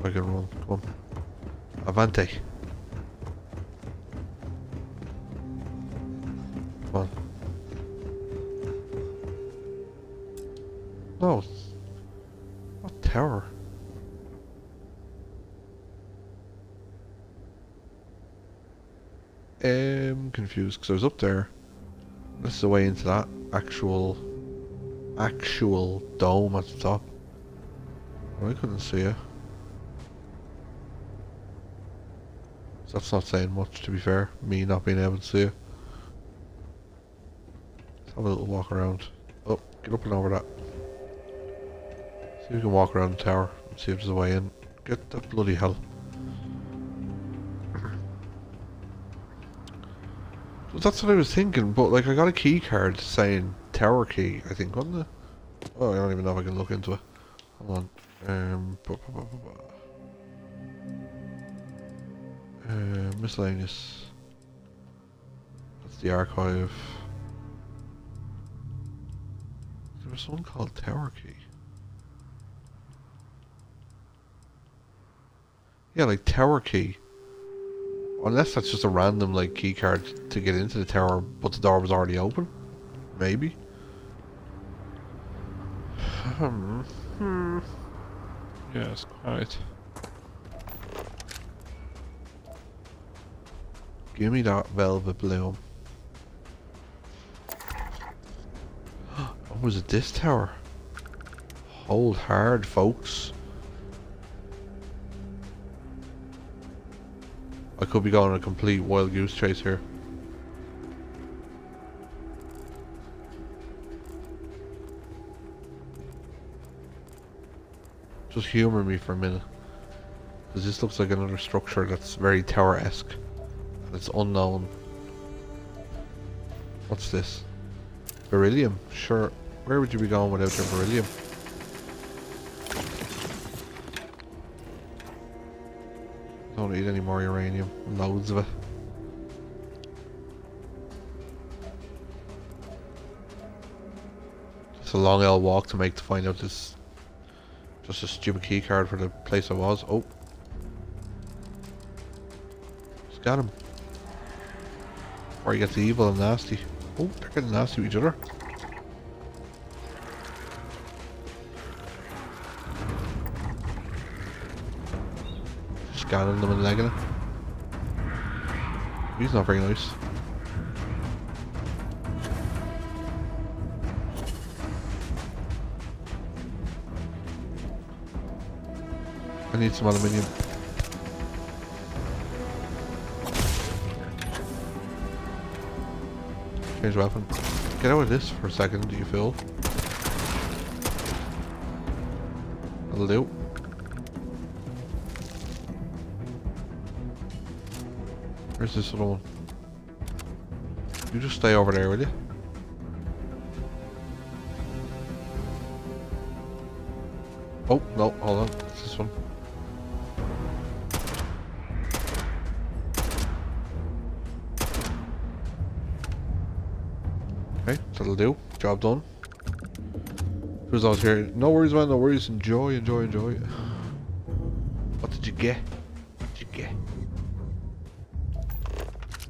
I can run, come on. Avante. Come on. No. What tower? Confused because I was up there. This is the way into that actual dome at the top. I couldn't see it. So that's not saying much, to be fair. Me not being able to see it. Let's have a little walk around. Oh, get up and over that. See if we can walk around the tower and see if there's a way in. Get the bloody hell. So that's what I was thinking, but like I got a key card saying tower key, I think, wasn't it? Oh, I don't even know if I can look into it. Hold on. Miscellaneous. That's the archive. There was one called tower key. Yeah, like tower key. Unless that's just a random like key card to get into the tower, but the door was already open. Maybe. Yes, quite. Give me that velvet bloom. What was it, this tower? Hold hard, folks. I could be going on a complete wild goose chase here. Just humour me for a minute. Because this looks like another structure that's very tower-esque. And it's unknown. What's this? Beryllium? Sure. Where would you be going without your beryllium? Don't need any more uranium. Loads of it. It's a long old walk to make to find out this. Just a stupid key card for the place I was. Oh. Just got him. Before he gets evil and nasty. Oh, they're getting nasty with each other. Scanning them and legging it. He's not very nice. I need some aluminium. Change weapon. Get out of this for a second, do you feel? That'll do. Where's this other one? You just stay over there, will you? Oh, no, hold on. It's this one. Okay, that'll do. Job done. Who's out here? No worries, man, no worries. Enjoy, enjoy, enjoy. What did you get? What did you get?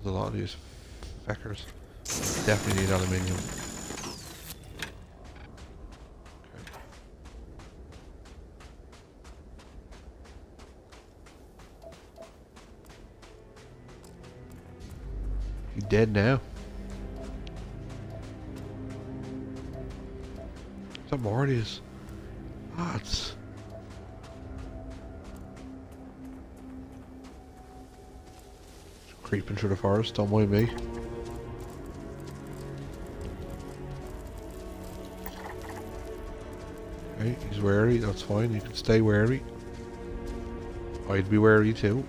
There's a lot of these feckers. Definitely need aluminium. You dead now? Is that more of these? Ah, it's... creeping through the forest, don't mind me. Okay, he's wary, that's fine, you can stay wary. I'd be wary too.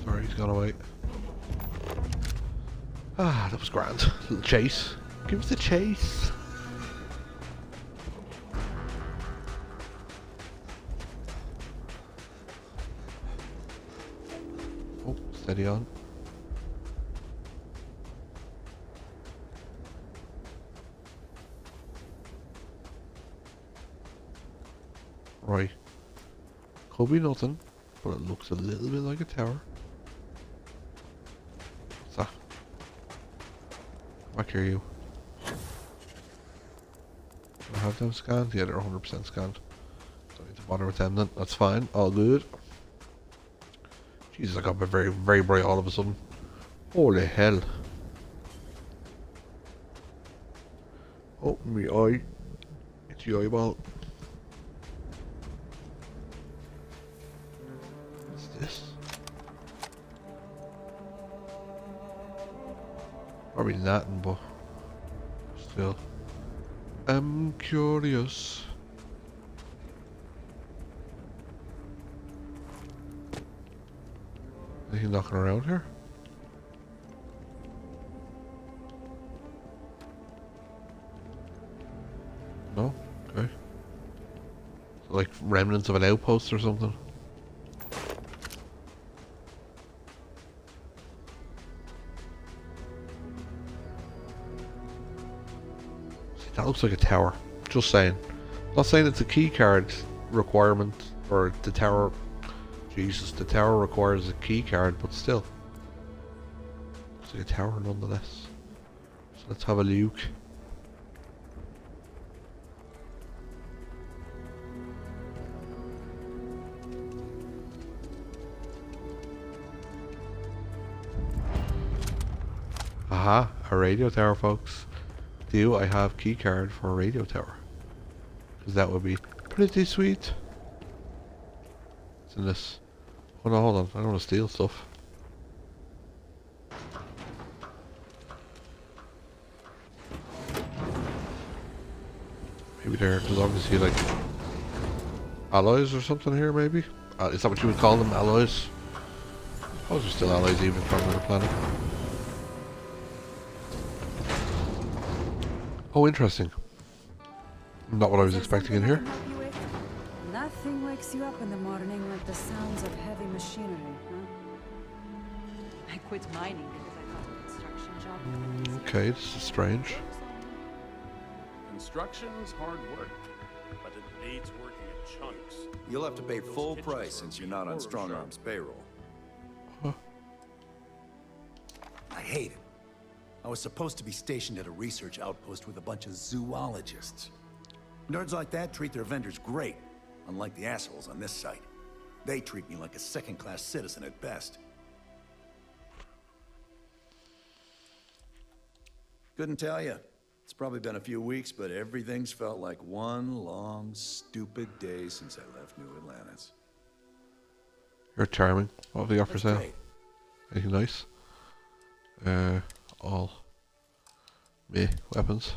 Sorry, he's gone away. Ah, that was grand. Little chase. Give us the chase. Oh, steady on. Right. Could be nothing, but it looks a little bit like a tower. What's that? Come back here, you. Do I have them scanned? Yeah, they're 100% scanned. Don't need to bother with them then. That's fine. All good. Jesus, I got very, very bright all of a sudden. Holy hell. Oh, me eye. It's the eyeball. What's this? Probably nothing, but still. I'm curious. Anything knocking around here? No? Okay. Like remnants of an outpost or something? That looks like a tower. Just saying. Not saying it's a key card requirement or the tower. Jesus, the tower requires a key card, but still. Looks like a tower nonetheless. So let's have a look. Aha, a radio tower, folks. Do I have key card for a radio tower? Because that would be pretty sweet. What's in this? Oh no, hold on. I don't want to steal stuff. Maybe there's obviously like alloys or something here, maybe? Is that what you would call them? Alloys? Oh, they're still alloys even from another planet. Oh, interesting. Not what I was expecting in here. Nothing wakes you up in the morning like the sounds of heavy machinery, huh? I quit mining because I thought a construction job would be Okay, this is strange. Construction's hard work, but it needs working in chunks. You'll have to pay full price since you're not on Strong Arm's payroll. Huh. I hate it. I was supposed to be stationed at a research outpost with a bunch of zoologists. Nerds like that treat their vendors great, unlike the assholes on this site. They treat me like a second-class citizen at best. Couldn't tell you. It's probably been a few weeks, but everything's felt like one long, stupid day since I left New Atlantis. You're charming. What have they got for That's sale? great. Anything nice? All meh weapons.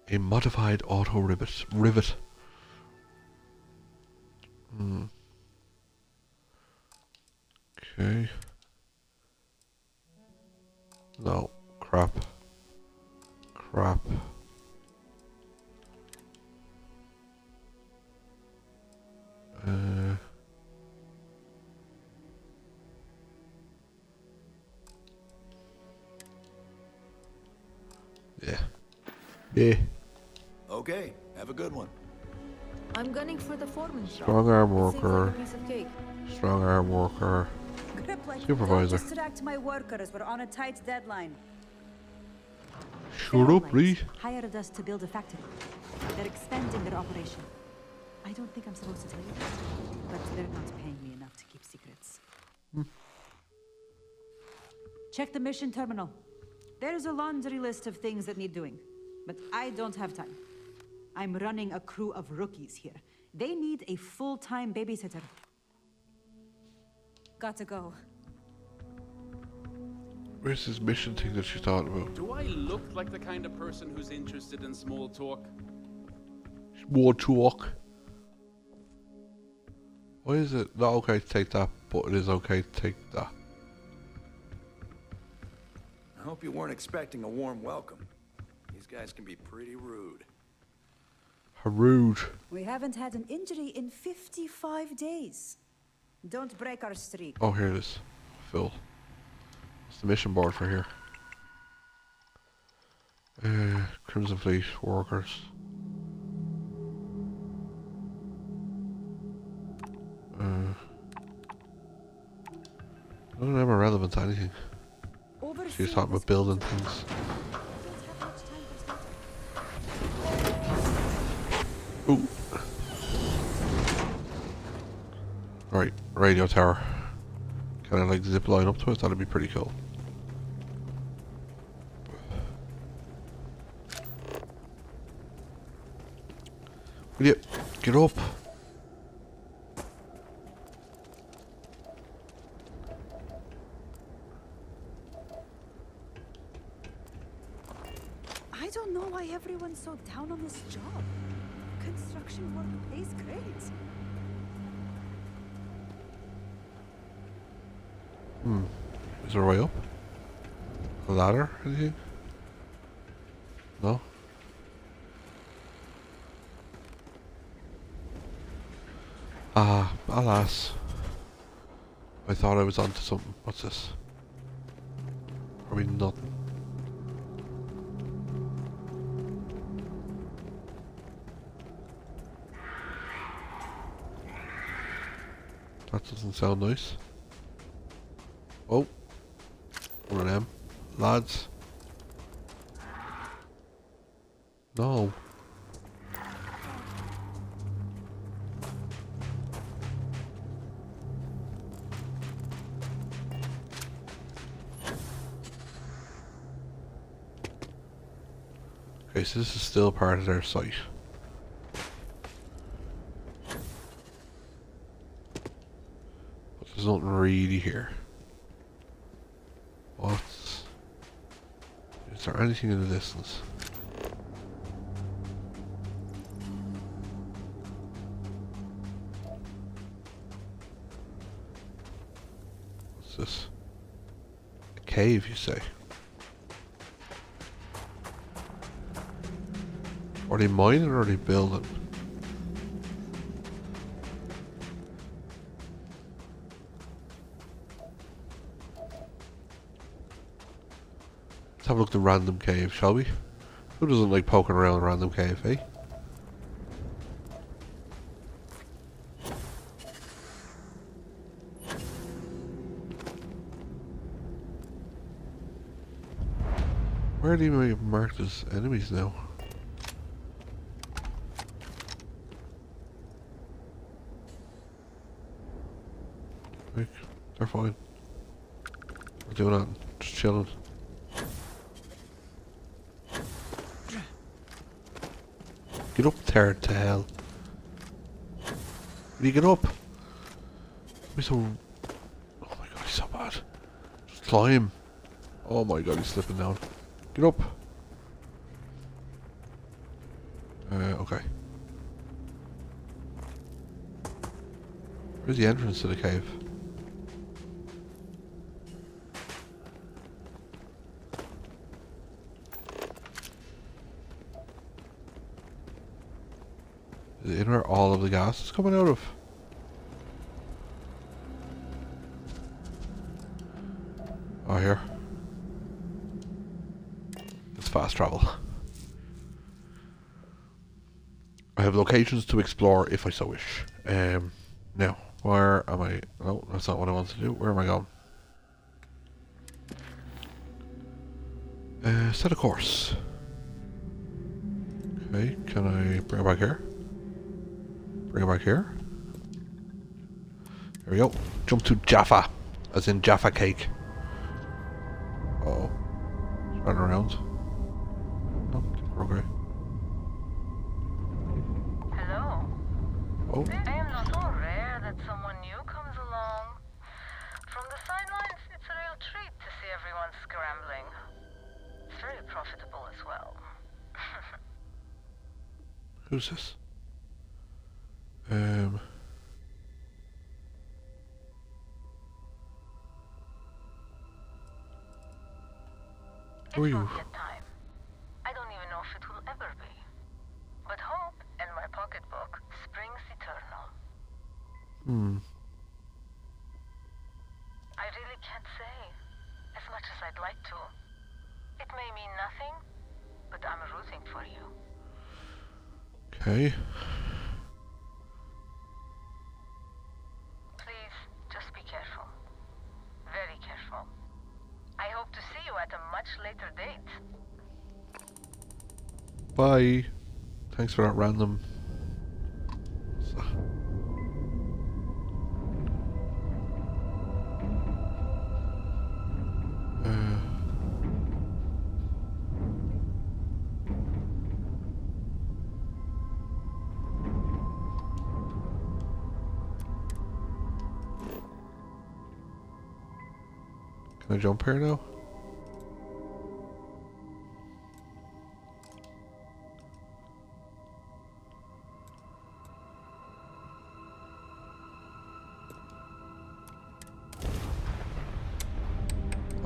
A modified auto rivet. Okay. No. Crap. Yeah. Okay, have a good one. I'm gunning for the foreman shop. Strong arm It seems worker. like a piece of cake. Strong arm worker. Grip like Supervisor. Don't distract my workers. We're on a tight deadline. Shut up, Lee. Hired us to build a factory. They're expanding their operation. I don't think I'm supposed to tell you that, but they're not paying me enough to keep secrets. Check the mission terminal. There's a laundry list of things that need doing, but I don't have time. I'm running a crew of rookies here. They need a full-time babysitter. Got to go. Where's this mission thing that she's talking about? Do I look like the kind of person who's interested in small talk? More talk. Why is it not okay to take that, but it is okay to take that? I hope you weren't expecting a warm welcome. These guys can be pretty rude. Rude. We haven't had an injury in 55 days. Don't break our streak. Oh, here it is. Phil. What's the mission board for here? Crimson Fleet workers. None of them are relevant to anything. She's talking about building things. Ooh. Right, radio tower. Can I like zip line up to it? That'd be pretty cool. Will you get up? I don't know why everyone's so down on this job. Construction work pays great. Is there a way up? A ladder? Anything? No? Ah, alas. I thought I was onto something. What's this? Probably nothing. That doesn't sound nice. Oh. One of them. Lads. No. Okay, so this is still part of their site. But there's nothing really here. What's... Is there anything in the distance? What's this? A cave, you say? Are they mining or are they building? Let's have a look at the random cave, shall we? Who doesn't like poking around a random cave, eh? Where are they marked as enemies now? They're fine. Not doing nothing. Just chilling. Get up there to hell. Will you get up? He's so... Oh my god, he's so bad. Just climb. Oh my god, he's slipping down. Get up. Okay. Where's the entrance to the cave? Is it in where all of the gas is coming out of? Oh, here. It's fast travel. I have locations to explore if I so wish. Now, where am I? Oh, that's not what I want to do. Where am I going? Set a course. Okay, can I bring it back here? Bring it back here. There we go. Jump to Jaffa, as in Jaffa cake. Uh-oh. It's running around. Oh, we're okay. Hello. Oh. I am not so rare that someone new comes along. From the sidelines, it's a real treat to see everyone scrambling. It's very profitable as well. Who's this? Who are you? Time. I don't even know if it will ever be. But hope and my pocketbook springs eternal. I really can't say, as much as I'd like to. It may mean nothing, but I'm rooting for you. Okay. Please, just be careful. Very careful. I hope to see you at a much later date. Bye. Thanks for that random. Can I jump here now?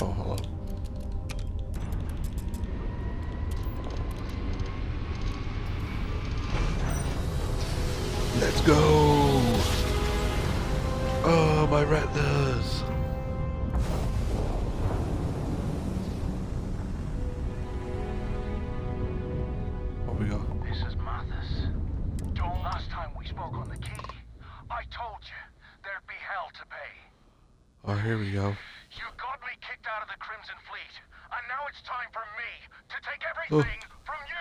Oh, hello. Let's go! Oh, my retinas! What we got? This is Mathis. Last time we spoke on the key, I told you there'd be hell to pay. Oh, here we go. You got me kicked out of the Crimson Fleet, and now it's time for me to take everything from you.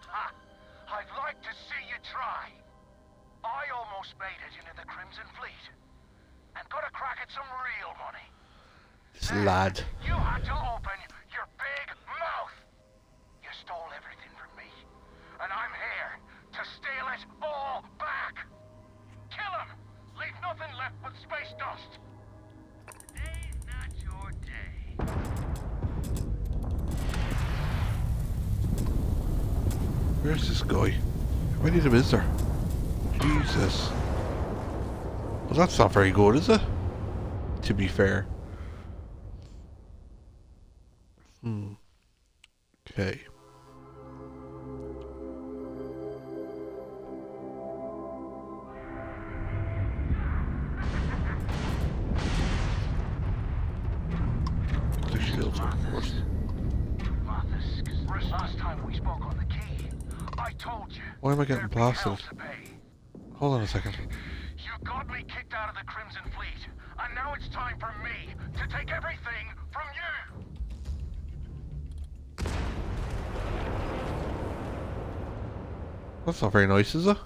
Ha! I'd like to see you try. I almost made it into the Crimson Fleet, and got a crack at some real money. This lad. You had to open your big mouth. You stole everything from me, and I'm here to steal it all back. Kill him. Leave nothing left but space dust. Today's not your day. Where's this guy? How many of them is there? Jesus. Well, that's not very good, is it? To be fair. Okay. The shields, of course. Last time we spoke on the key, I told you. Why am I getting blasted? Hold on a second. You got me kicked out of the Crimson Fleet, and now it's time for me to take everything from you. That's not very nice, is it?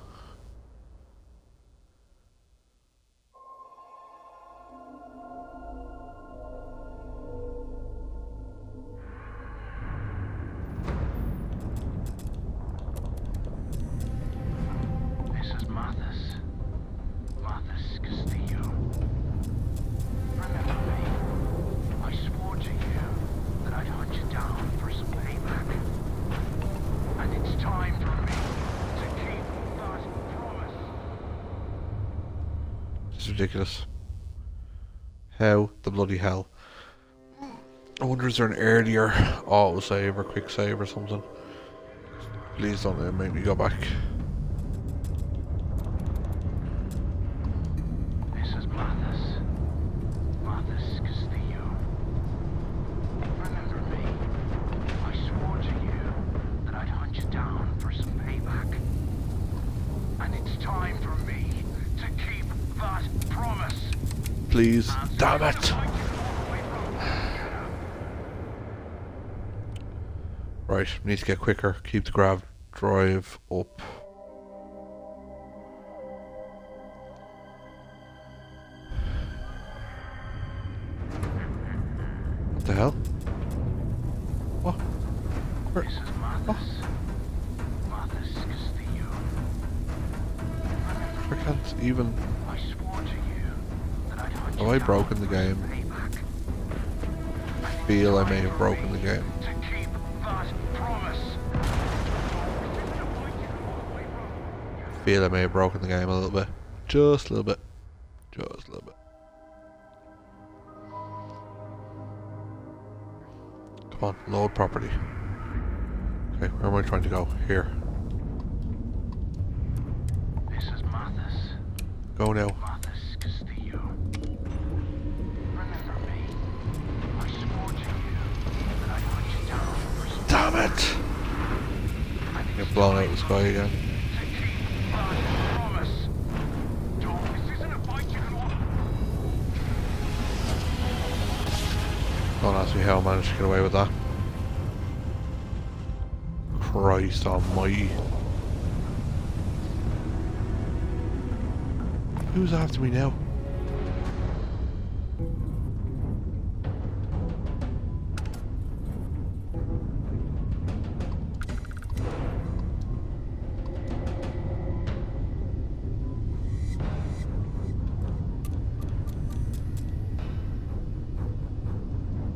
it's time for me to keep that promise. This is ridiculous. How the bloody hell? I wonder, is there an earlier auto save or quick save or something? Please don't make me go back. This is Mathis. Mathis Castillo. Remember me? I swore to you that I'd hunt you down for some payback. And it's time for me to keep that promise. Please. Damn it! Right, need to get quicker. Keep the grav drive up. What the hell? What? Where? This is Mathis. Mathis Castillo. I can't even. I swore to you that I'd hunt Have I broken the game? I feel I may have broken the game. to keep that promise. I feel I may have broken the game a little bit. Just a little bit. Just a little bit. Come on, load property. Okay, where am I trying to go? Here. This is Mathis. Go now. Mathis Castillo. Remember me? I swore to you that I'd hunt you down for some Damn it! Get blown out of the sky again. to keep that promise. Don't, this isn't a fight you can win. Don't ask me how I managed to get away with that. Christ almighty. Who's after me now?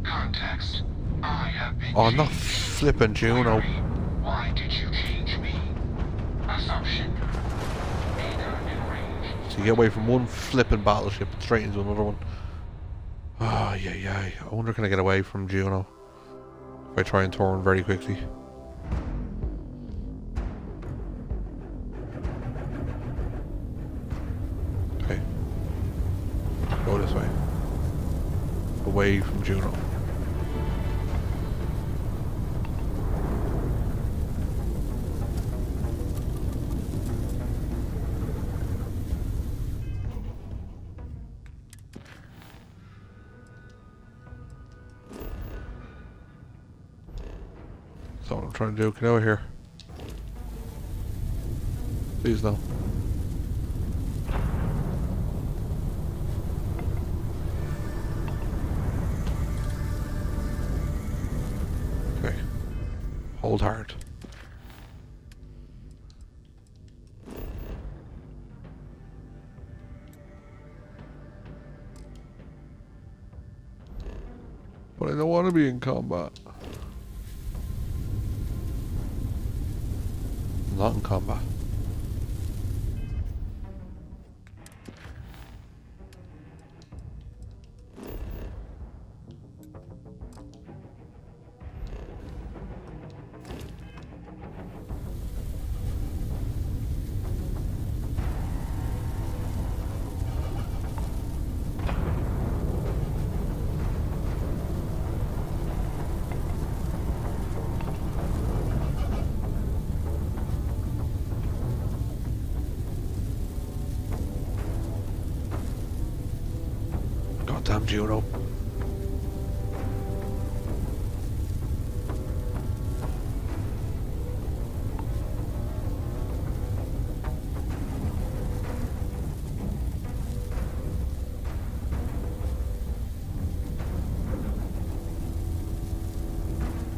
Context. I have been Oh, not flipping Juno. Why did you change me? Assumption. Anger and rage. So you get away from one flipping battleship and straight into another one. Oh, yeah. I wonder, can I get away from Juno if I try and turn very quickly? Okay. Go this way. Away from Juno. That's what I'm trying to do. Get over here. Please no. Okay. Hold hard. But I don't want to be in combat. Not in combat. Goddamn Juno.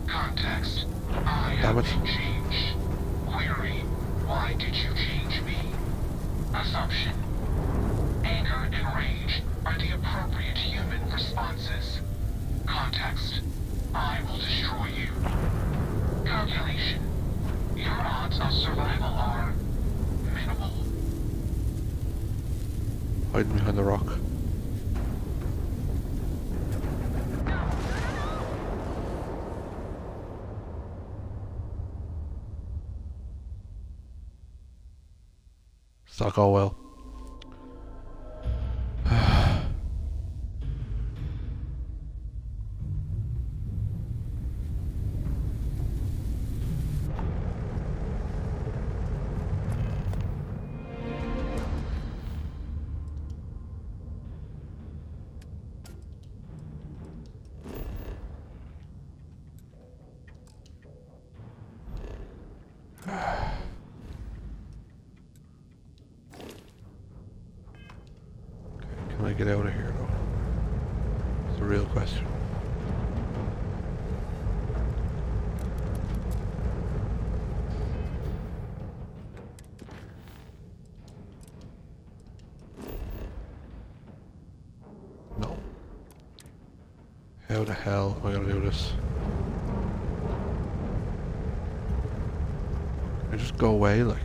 Context. I Damn have it. been changed. Query. Why did you change me? Assumption. Anger and rage are the appropriate human responses. Context. I will destroy you. Calculation. Your Hiding behind the rock. It's not going well. Can I get out of here though? It's a real question. No. How the hell am I gonna do this? Can I just go away like?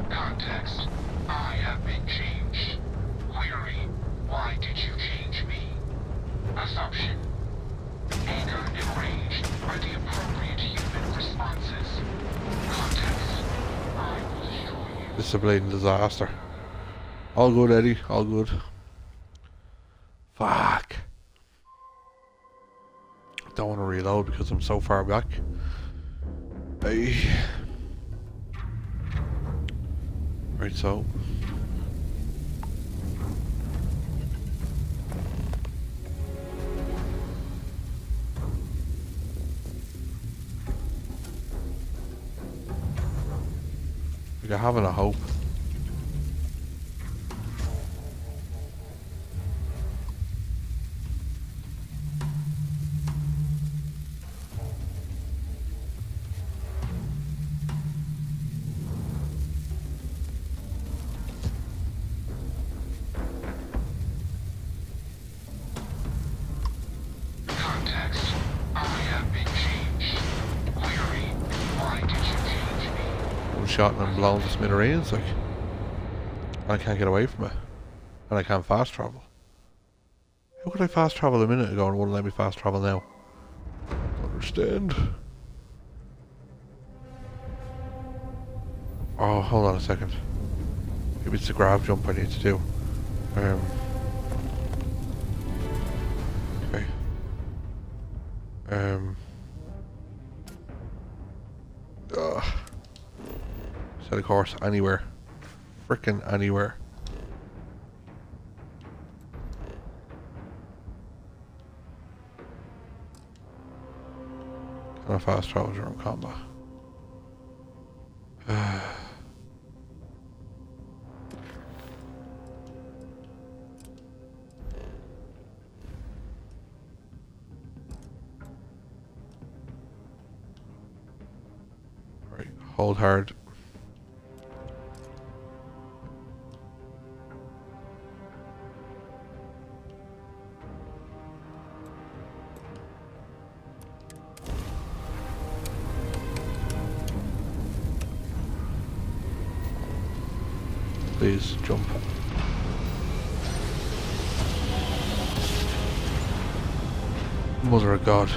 Context. I have been changed. Query. Why did you change me? Assumption. Anger and rage are the appropriate human responses. Context. I will destroy you. This is a blatant disaster. All good, Eddie. All good. Fuck. I don't want to reload because I'm so far back. Hey. Right, so. You're having a hope. Shot and I'm blown to smithereens, like, and I can't get away from it, and I can't fast travel. How could I fast travel a minute ago and wouldn't let me fast travel now? Don't understand. Oh, hold on a second. Maybe it's the grab jump I need to do. Okay. Set a course anywhere. Frickin' anywhere. Can I fast travel during combat? Right, hold hard. Please jump. Mother of God.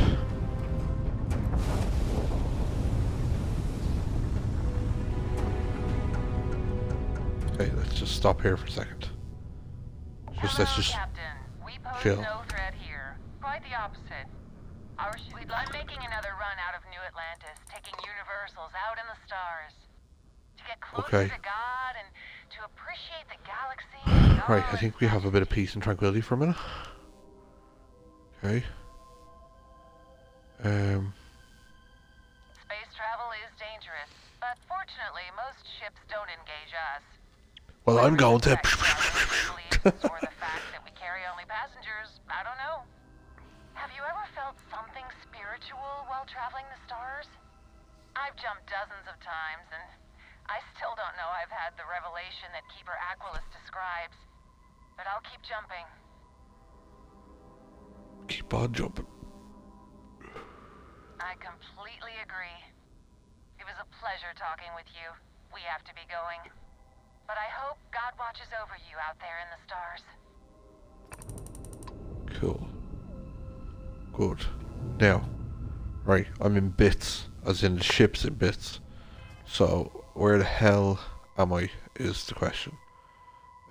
Okay, let's just stop here for a second. Let's just Captain. We pose chill. no threat here. Quite the opposite. We'd like making another run out of New Atlantis, taking universals out in the stars. To get closer to God and to appreciate the galaxy. Right, I think we have a bit of peace and tranquility for a minute. Okay. Space travel is dangerous, but fortunately Unfortunately, most ships don't engage us. Well, I'm going to. Or the fact that we carry only passengers, I don't know. Have you ever felt something spiritual while traveling the stars? I've jumped dozens of times, and I still don't know I've had the revelation that Keeper Aquilus describes. But I'll keep jumping. Keep on jumping. I completely agree. It was a pleasure talking with you. We have to be going. But I hope God watches over you out there in the stars. Cool. Good. Now, right, I'm in bits, as in the ship's in bits. So, where the hell am I, is the question.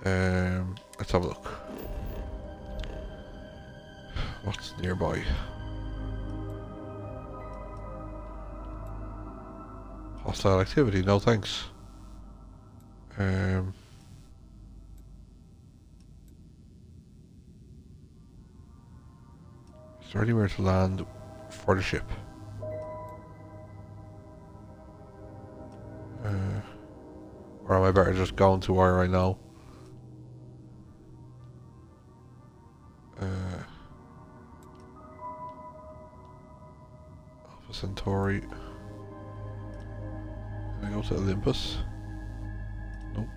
Let's have a look. What's nearby? Hostile activity, no thanks. Is there anywhere to land for the ship? Or am I better just going to where I know? Alpha Centauri. Can I go to Olympus? Nope.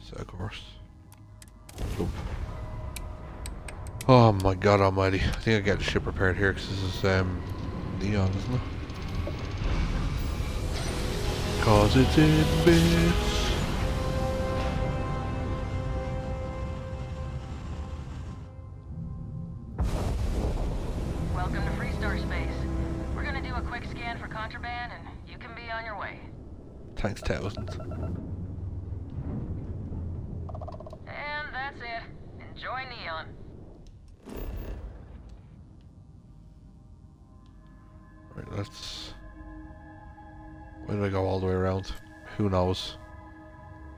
Set a course. Jump. Oh my god almighty. I think I get the ship repaired here because this is neon, isn't it? Cause it's in bits. Welcome to Freestar Space. We're gonna do a quick scan for contraband, and you can be on your way. Thanks, thousand. And that's it. Enjoy Neon. Right, let's... Why did I go all the way around? Who knows?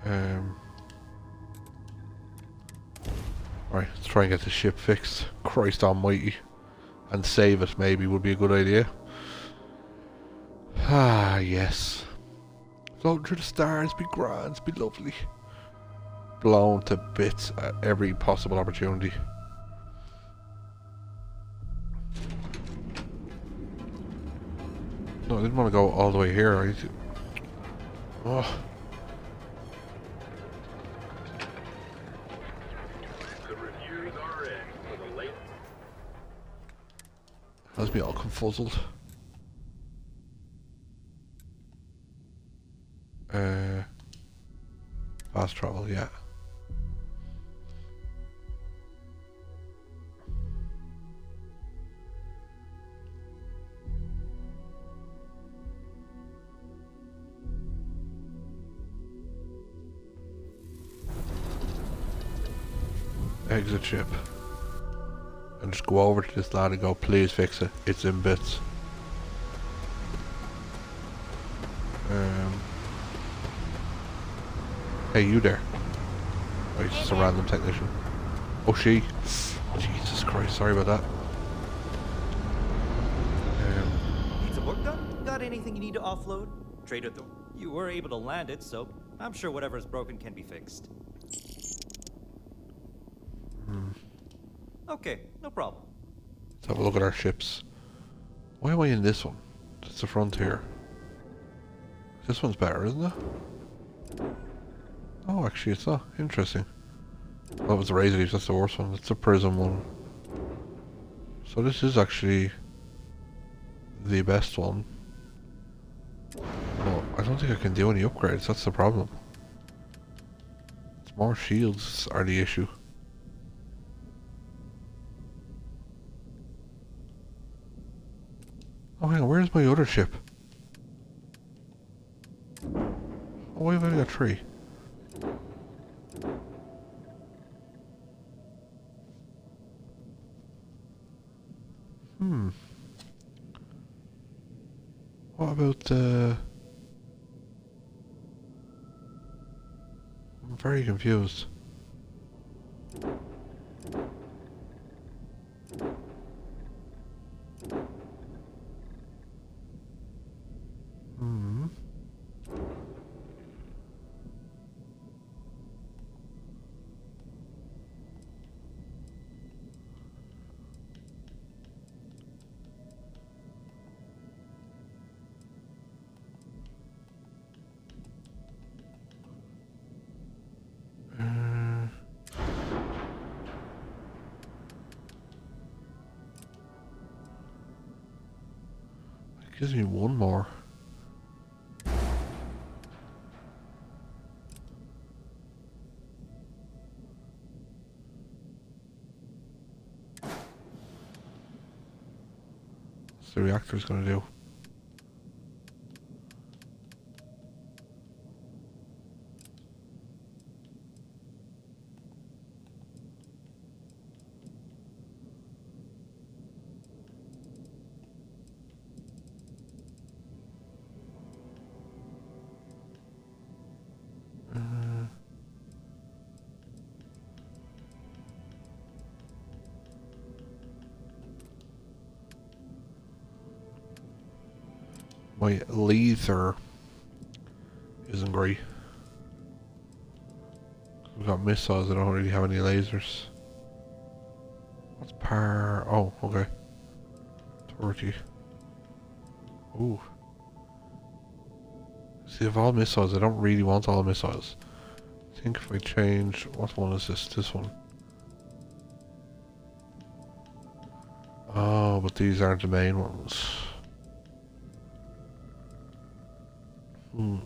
Right, let's try and get the ship fixed. Christ almighty. And save it, maybe, would be a good idea. Ah, yes. Floating through the stars, be grand, be lovely. Blown to bits at every possible opportunity. No, I didn't want to go all the way here. I need to... Oh. The reviews are in for the late. Has me all confuzzled. Fast travel, yeah. Exit ship. And just go over to this lad and go, please fix it. It's in bits. Hey, you there? Oh, he's just a random technician. Oh, she. Jesus Christ, sorry about that. Needs a work done? Got anything you need to offload? Trader, you were able to land it, so I'm sure whatever's broken can be fixed. Okay, no problem. Let's have a look at our ships. Why am I in this one? It's the Frontier. This one's better, isn't it? Oh, actually, it's not. Interesting. That was the Razor Leaf, that's the worst one. It's the Prism one. So this is actually the best one. Oh, I don't think I can do any upgrades, that's the problem. It's more shields are the issue. Oh, hang on, where's my other ship? Oh, why have I only got 3? What about I'm very confused. Gives me one more. What's the reactor's gonna do? My laser isn't great. We've got missiles, I don't really have any lasers. What's par... Oh, okay. 30. Ooh. See, if all missiles, I don't really want all missiles. I think if I change... What one is this? This one. Oh, but these aren't the main ones. Hmm.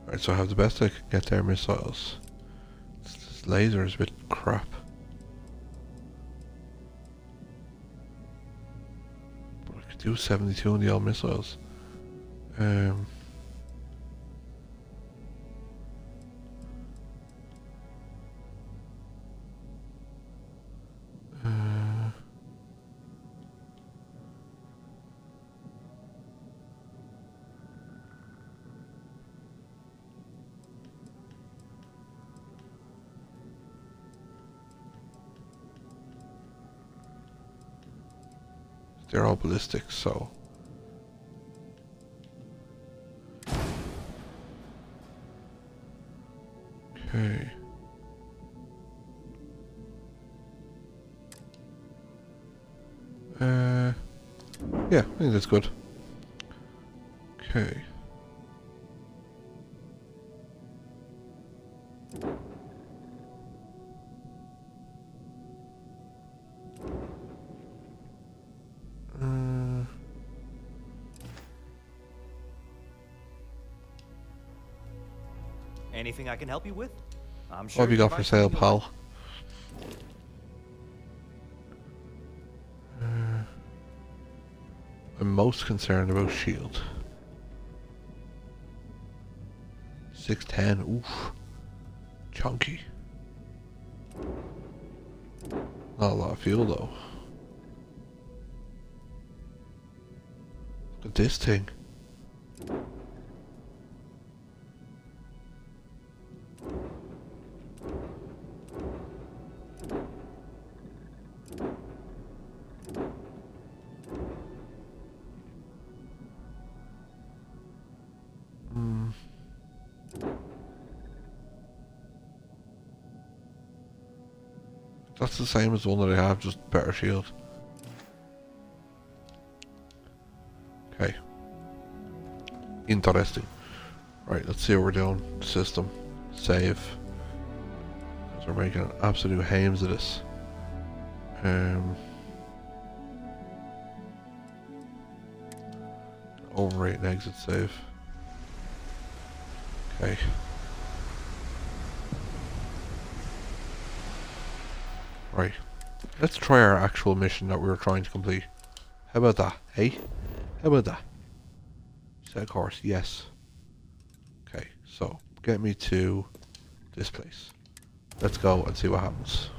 Right, so I have the best I can get there missiles. This laser is a bit crap. But I could do 72 on the old missiles. They're all ballistic, so... Okay. Yeah, I think that's good. Okay. Anything I can help you with? I'm sure. What have you got for sale, pal? I'm most concerned about shield. 610, oof. Chunky. Not a lot of fuel though. Look at this thing. That's the same as the one that I have, just better shield. Okay. Interesting. Right, let's see what we're doing. System. Save. Because we're making an absolute hames of this. Overwrite and exit save. Okay. Right. Let's try our actual mission that we were trying to complete. How about that, hey? How about that? Set course, yes. Okay, so get me to this place. Let's go and see what happens.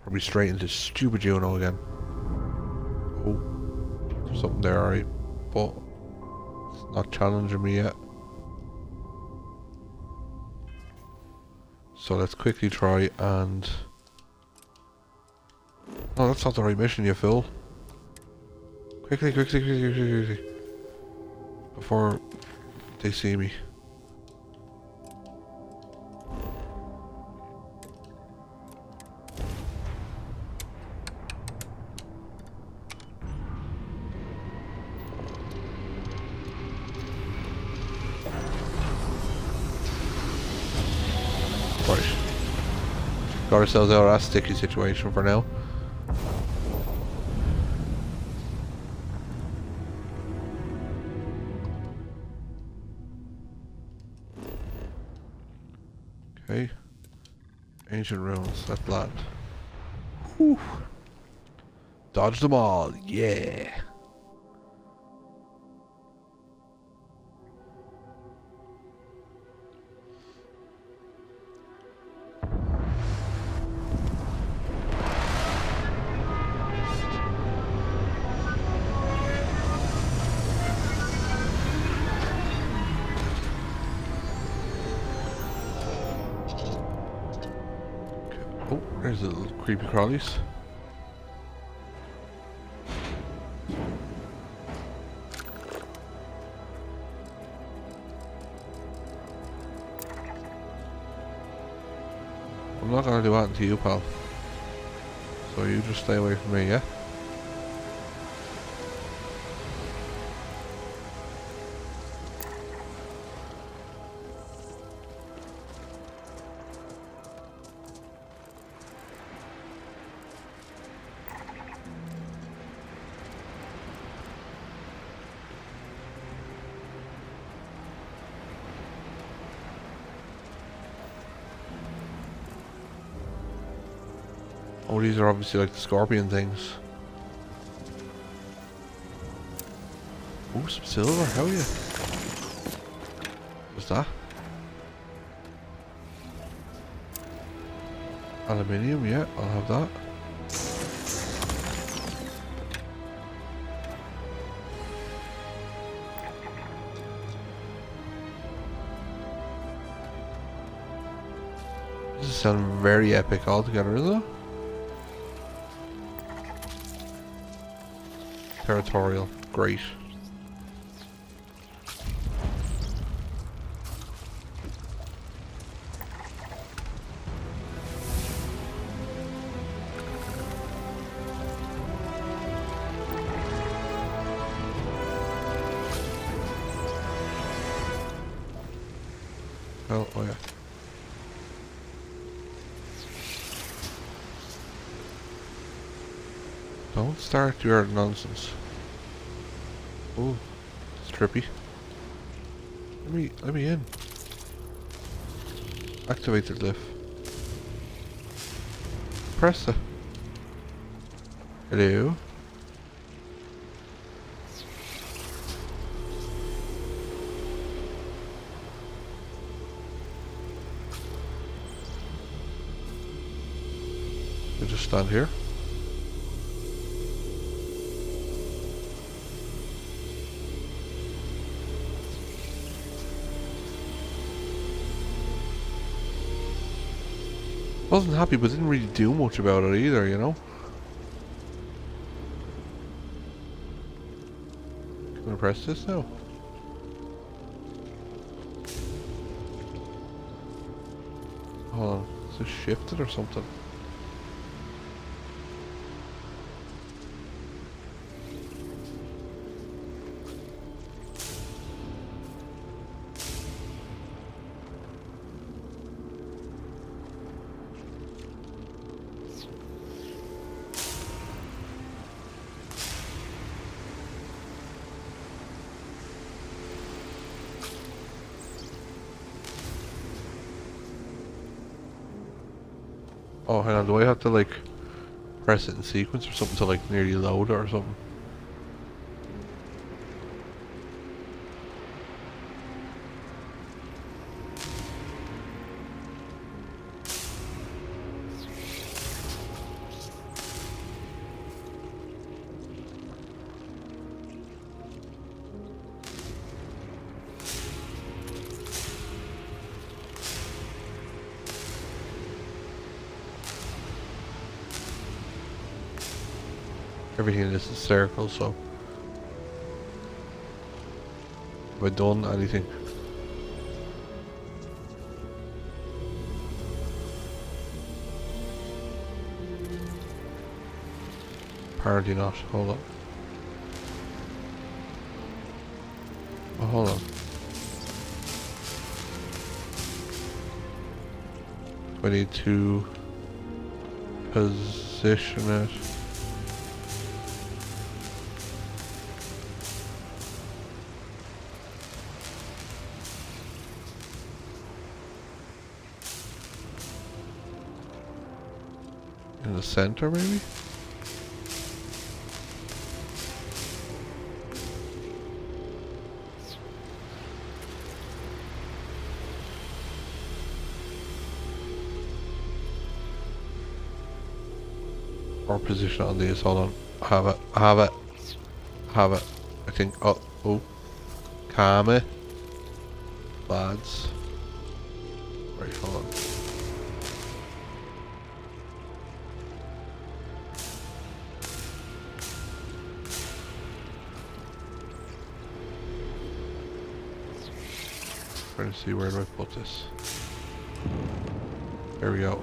Probably straight into stupid Juno again. Oh, there's something there, alright. But it's not challenging me yet. So let's quickly try and... No, that's not the right mission, you fool. Quickly. Before they see me. Got ourselves out of that sticky situation for now. Okay. Ancient ruins, that land. Whew. Dodge them all, yeah. Oh, there's the little creepy crawlies. I'm not gonna do that to you, pal. So you just stay away from me, yeah? Oh, these are obviously like the scorpion things. Oh, some silver, hell yeah. What's that? Aluminium, yeah, I'll have that. This is sounding very epic altogether, isn't it? Territorial, great. Oh yeah. Don't start your nonsense. Oh, it's trippy. Let me in. Activate the glyph. Press the. Hello. You just stand here. Wasn't happy, but didn't really do much about it either, you know? Can I press this now? Hold on, is this shifted or something? Oh, hang on, do I have to like press it in sequence or something to like nearly load it or something? Everything in this is circle, so have I done anything? Apparently not. Hold on. Oh, hold on. 22. Position it. In the center, maybe? Or position on these, hold on. I have it, I have it. I have it. I think, oh. Calm it. Lads. Right, hold on. Trying to see where do I put this. There we go.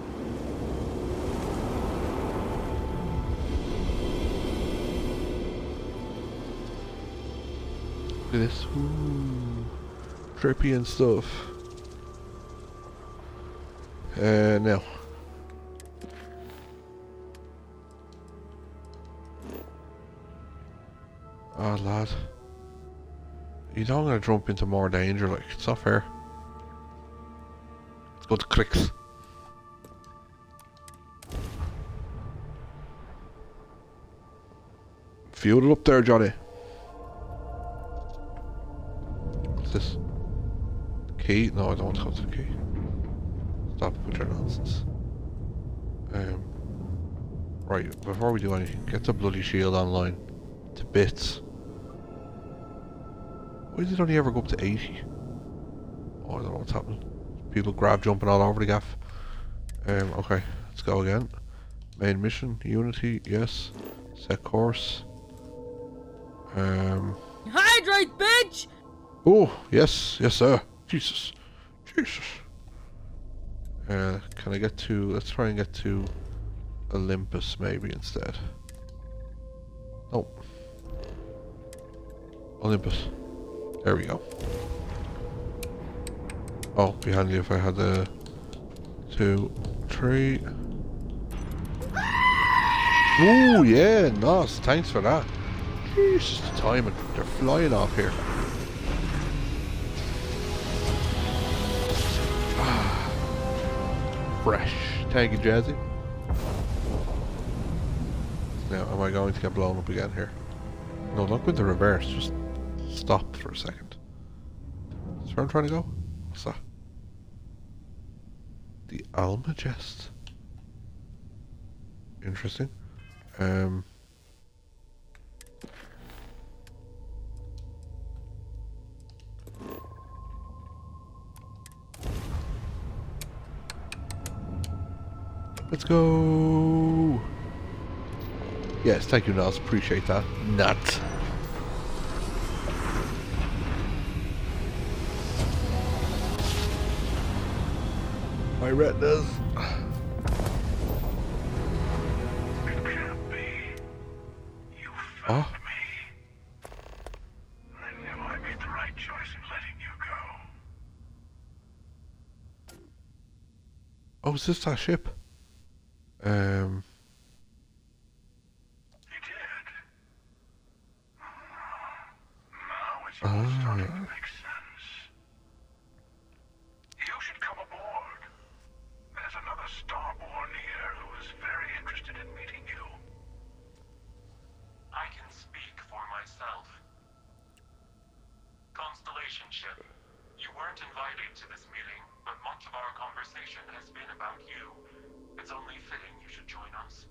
Look at this. Ooh, trippy and stuff. Now. Oh, lad. You don't want to jump into more danger, like, it's not fair. Let's go to clicks. Fuel it up there, Johnny. What's this? Key? No, I don't want to go to the key. Stop with your nonsense. Right, before we do anything, get the bloody shield online. To bits. Why did it only ever go up to 80? Oh, I don't know what's happening. People grab jumping all over the gaff. Okay, let's go again. Main mission, Unity, yes. Set course. Hydrate, bitch! Oh, yes, yes sir. Jesus. Jesus. Can I get to, let's try and get to Olympus maybe instead. Oh. Olympus. There we go. Oh, be handy if I had the 2, 3. Ooh, yeah, nice. Thanks for that. Jesus, the timing. They're flying off here. Fresh. Thank you, Jazzy. Now, am I going to get blown up again here? No, not with the reverse. Just stop for a second. That's where I'm trying to go. What's that? The Alma chest. Interesting. Let's go. Yes, thank you, Nels. Appreciate that. Nut. My retinas. It can't be. You Oh. found me. I knew I made the right choice in letting you go. Oh, is this that ship? You did. Now it's all starting to make sense. You should come aboard. There's another Starborn here who is very interested in meeting you. I can speak for myself. Constellation ship, you weren't invited to this meeting, but much of our conversation has been about you. It's only fitting you should join us.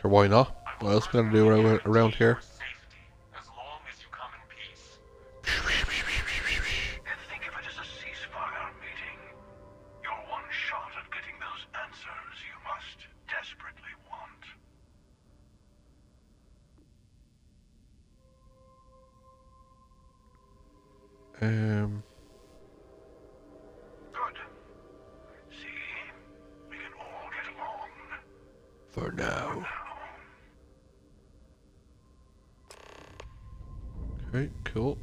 Sure, why not? What else can I do around here? As long as you come in peace. Think of it as a ceasefire meeting. Your one shot at getting those answers you must desperately want. Good. See, we can all get along. For now. Okay, cool.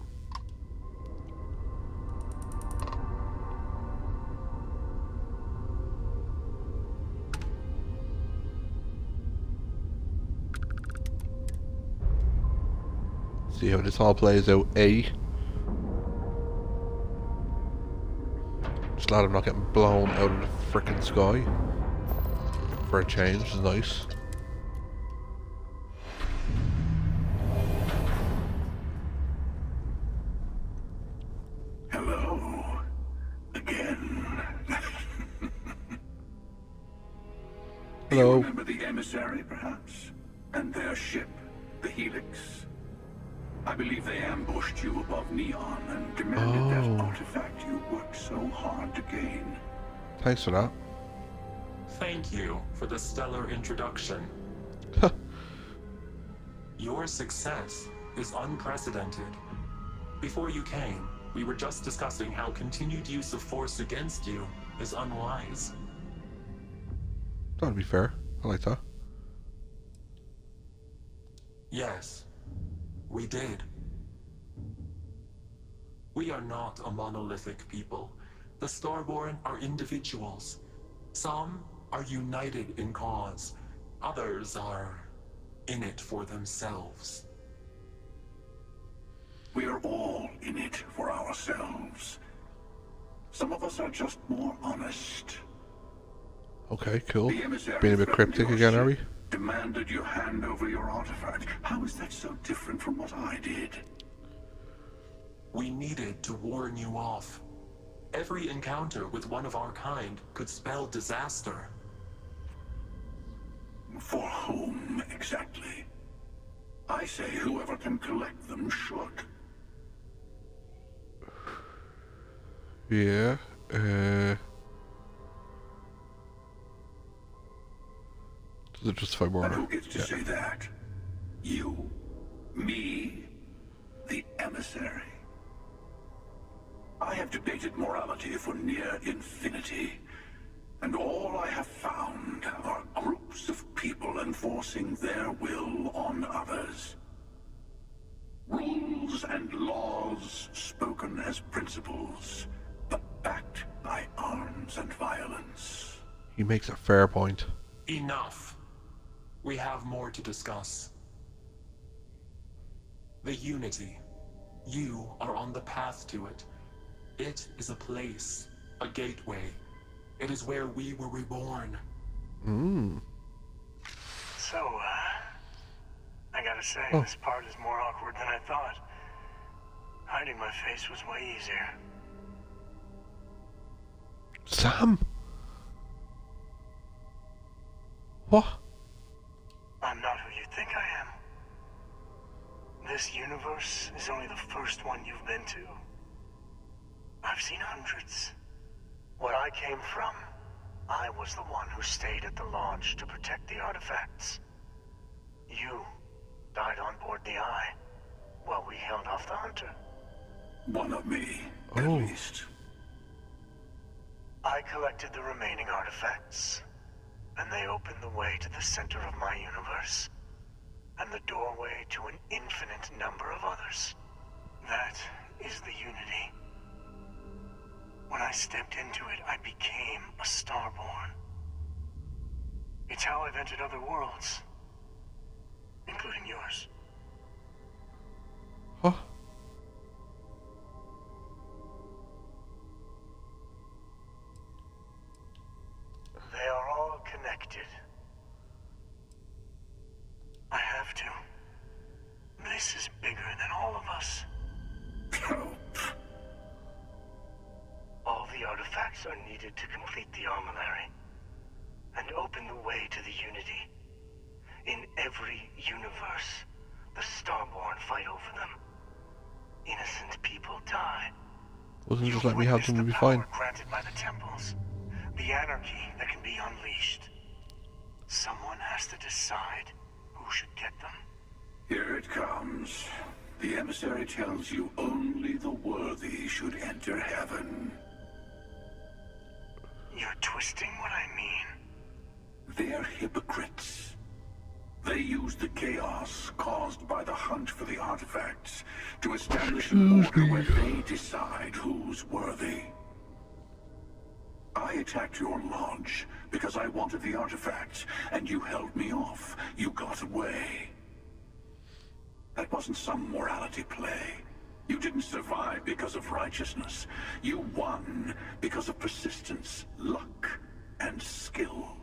See how this all plays out. Just glad I'm not getting blown out of the frickin' sky. For a change, it's nice. Hello. Again. Hello. Do you remember the emissary, perhaps? And their ship, the Helix? I believe they ambushed you above Neon and demanded that artifact you worked so hard to gain. Thanks for that. Thank you for the stellar introduction. Your success is unprecedented. Before you came, we were just discussing how continued use of force against you is unwise. That'd be fair. I like that. Yes, we did. We are not a monolithic people. The Starborn are individuals. Some are united in cause. Others are in it for themselves. We are all in it for ourselves. Some of us are just more honest. Okay, cool. The emissary Being a bit cryptic again, are we? demanded you hand over your artifact. How is that so different from what I did? We needed to warn you off. Every encounter with one of our kind could spell disaster. For whom, exactly? I say whoever can collect them should. Yeah, does it justify more? And who gets to say that? You? Me? The emissary? I have debated morality for near infinity, and all I have found are groups of people enforcing their will on others. Rules and laws spoken as principles, but backed by arms and violence. He makes a fair point. Enough. We have more to discuss. The Unity. You are on the path to it. It is a place, a gateway. It is where we were reborn. So, I gotta say, this part is more awkward than I thought. Hiding my face was way easier. Sam? What? I'm not who you think I am. This universe is only the first one you've been to. I've seen hundreds. Where I came from, I was the one who stayed at the lodge to protect the artifacts. You died on board the Eye, while we held off the Hunter. One of me, at least. I collected the remaining artifacts, and they opened the way to the center of my universe, and the doorway to an infinite number of others. That is the Unity. When I stepped into it, I became a Starborn. It's how I've entered other worlds, including yours. Huh? They are all connected. I have to. This is bigger than all of us. All the artifacts are needed to complete the armillary and open the way to the Unity. In every universe, the Starborn fight over them. Innocent people die. Wasn't just let me have them and be fine. Granted by the temples, the anarchy that can be unleashed. Someone has to decide who should get them. Here it comes. The emissary tells you only the worthy should enter heaven. You're twisting what I mean. They're hypocrites. They use the chaos caused by the hunt for the artifacts to establish an order where they decide who's worthy. I attacked your lodge because I wanted the artifacts, and you held me off. You got away. That It wasn't some morality play. You didn't survive because of righteousness. You won because of persistence, luck, and skill.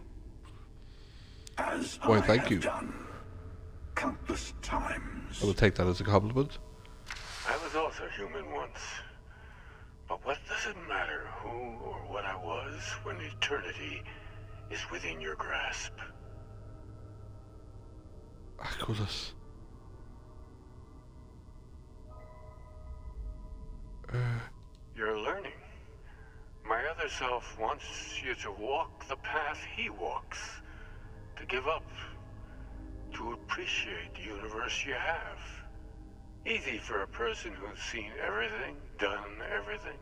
As Why, I thank have you. done countless times. I will take that as a compliment. I was also human once. But what does it matter who or what I was when eternity is within your grasp? Goodness. You're learning. My other self wants you to walk the path he walks. To give up. To appreciate the universe you have. Easy for a person who's seen everything, done everything.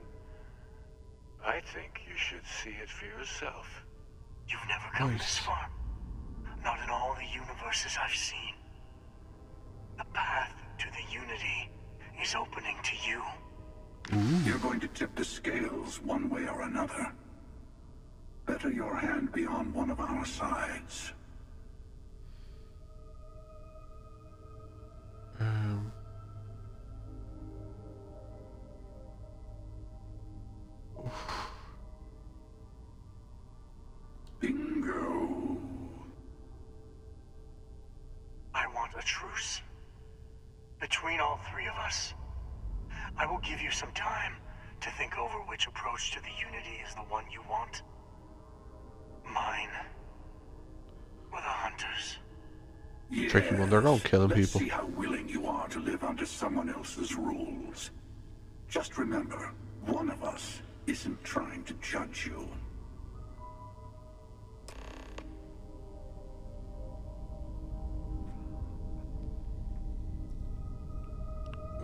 I think you should see it for yourself. You've never come this far. Not in all the universes I've seen. The path to the unity is opening to you. You're going to tip the scales one way or another. Better your hand be on one of our sides. Bingo. I want a truce. Between all three of us. I will give you some time to think over which approach to the unity is the one you want. Mine. Or the Hunters. Tricky one, they're all killing Let's people. see how willing you are to live under someone else's rules. Just remember, one of us isn't trying to judge you.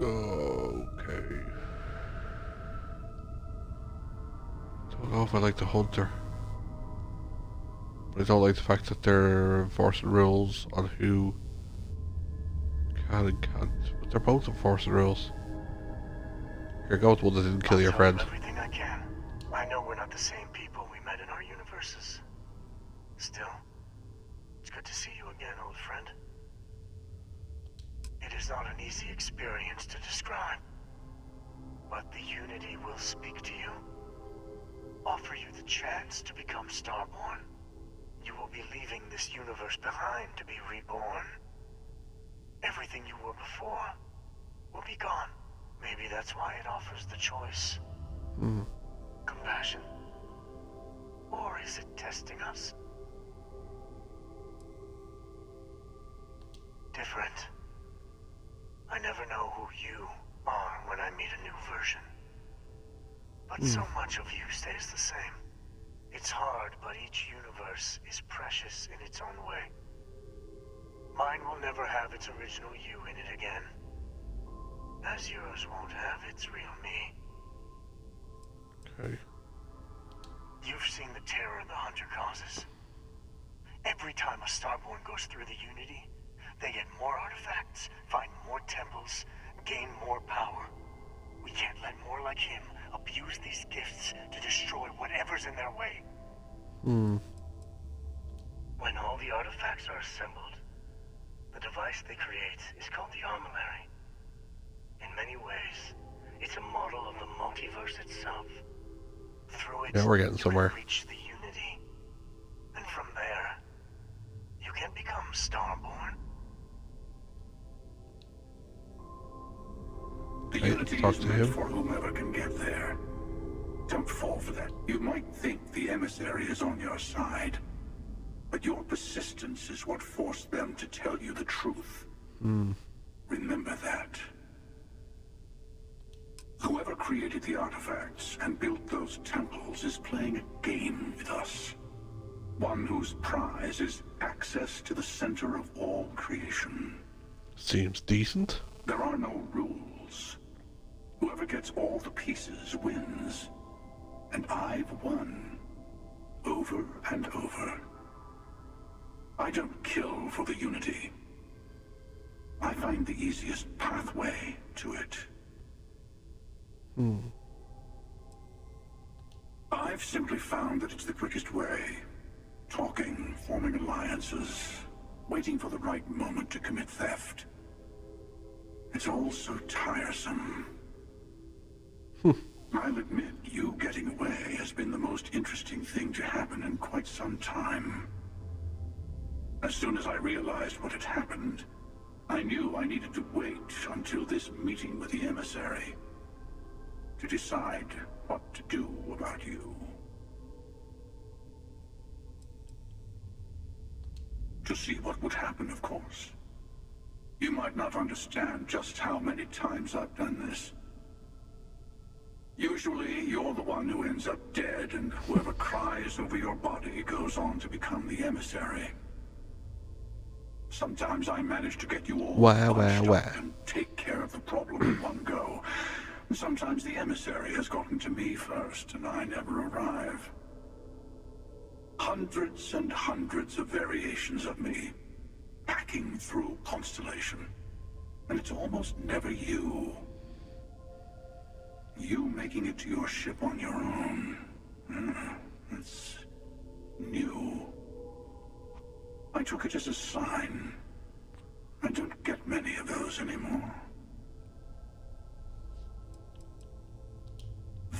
Okay. Don't know if I like the Hunter. But I don't like the fact that they're enforcing rules on who can and can't. But they're both enforcing rules. Here, go with one that didn't kill your friend. Everything I can. I know we're not the same people we met in our universes. Still, it's good to see you again, old friend. It is not an easy experience to describe, but the unity will speak to you, offer you the chance to become Starborn. You will be leaving this universe behind to be reborn. Everything you were before will be gone. Maybe that's why it offers the choice. Compassion? Or is it testing us? Different. I never know who you are when I meet a new version. But so much of you stays the same. It's hard, but each universe is precious in its own way. Mine will never have its original you in it again. As yours won't have its real me. Okay. You've seen the terror the Hunter causes. Every time a Starborn goes through the Unity, they get more artifacts, find more temples, gain more power. We can't let more like him abuse these gifts to destroy whatever's in their way. When all the artifacts are assembled, the device they create is called the Armillary. In many ways, it's a model of the multiverse itself. Through it, Yeah, we're getting somewhere. you reach the unity. And from there, you can become Starborn. The Hey, unity talk is to meant him. for whomever can get there. Don't fall for that. You might think the emissary is on your side, but your persistence is what forced them to tell you the truth. Remember that. Whoever created the artifacts and built those temples is playing a game with us. One whose prize is access to the center of all creation. Seems decent. There are no rules. Whoever gets all the pieces wins. And I've won. Over and over. I don't kill for the unity. I find the easiest pathway to it. I've simply found that it's the quickest way. Talking, forming alliances, waiting for the right moment to commit theft. It's all so tiresome. I'll admit, you getting away has been the most interesting thing to happen in quite some time. As soon as I realized what had happened, I knew I needed to wait until this meeting with the emissary to decide what to do about you. To see what would happen, of course. You might not understand just how many times I've done this. Usually, you're the one who ends up dead, and whoever cries over your body goes on to become the emissary. Sometimes I manage to get you all bunched up and take care of the problem in one go. Sometimes the emissary has gotten to me first, and I never arrive. Hundreds and hundreds of variations of me, packing through Constellation. And it's almost never you. You making it to your ship on your own. It's new. I took it as a sign. I don't get many of those anymore.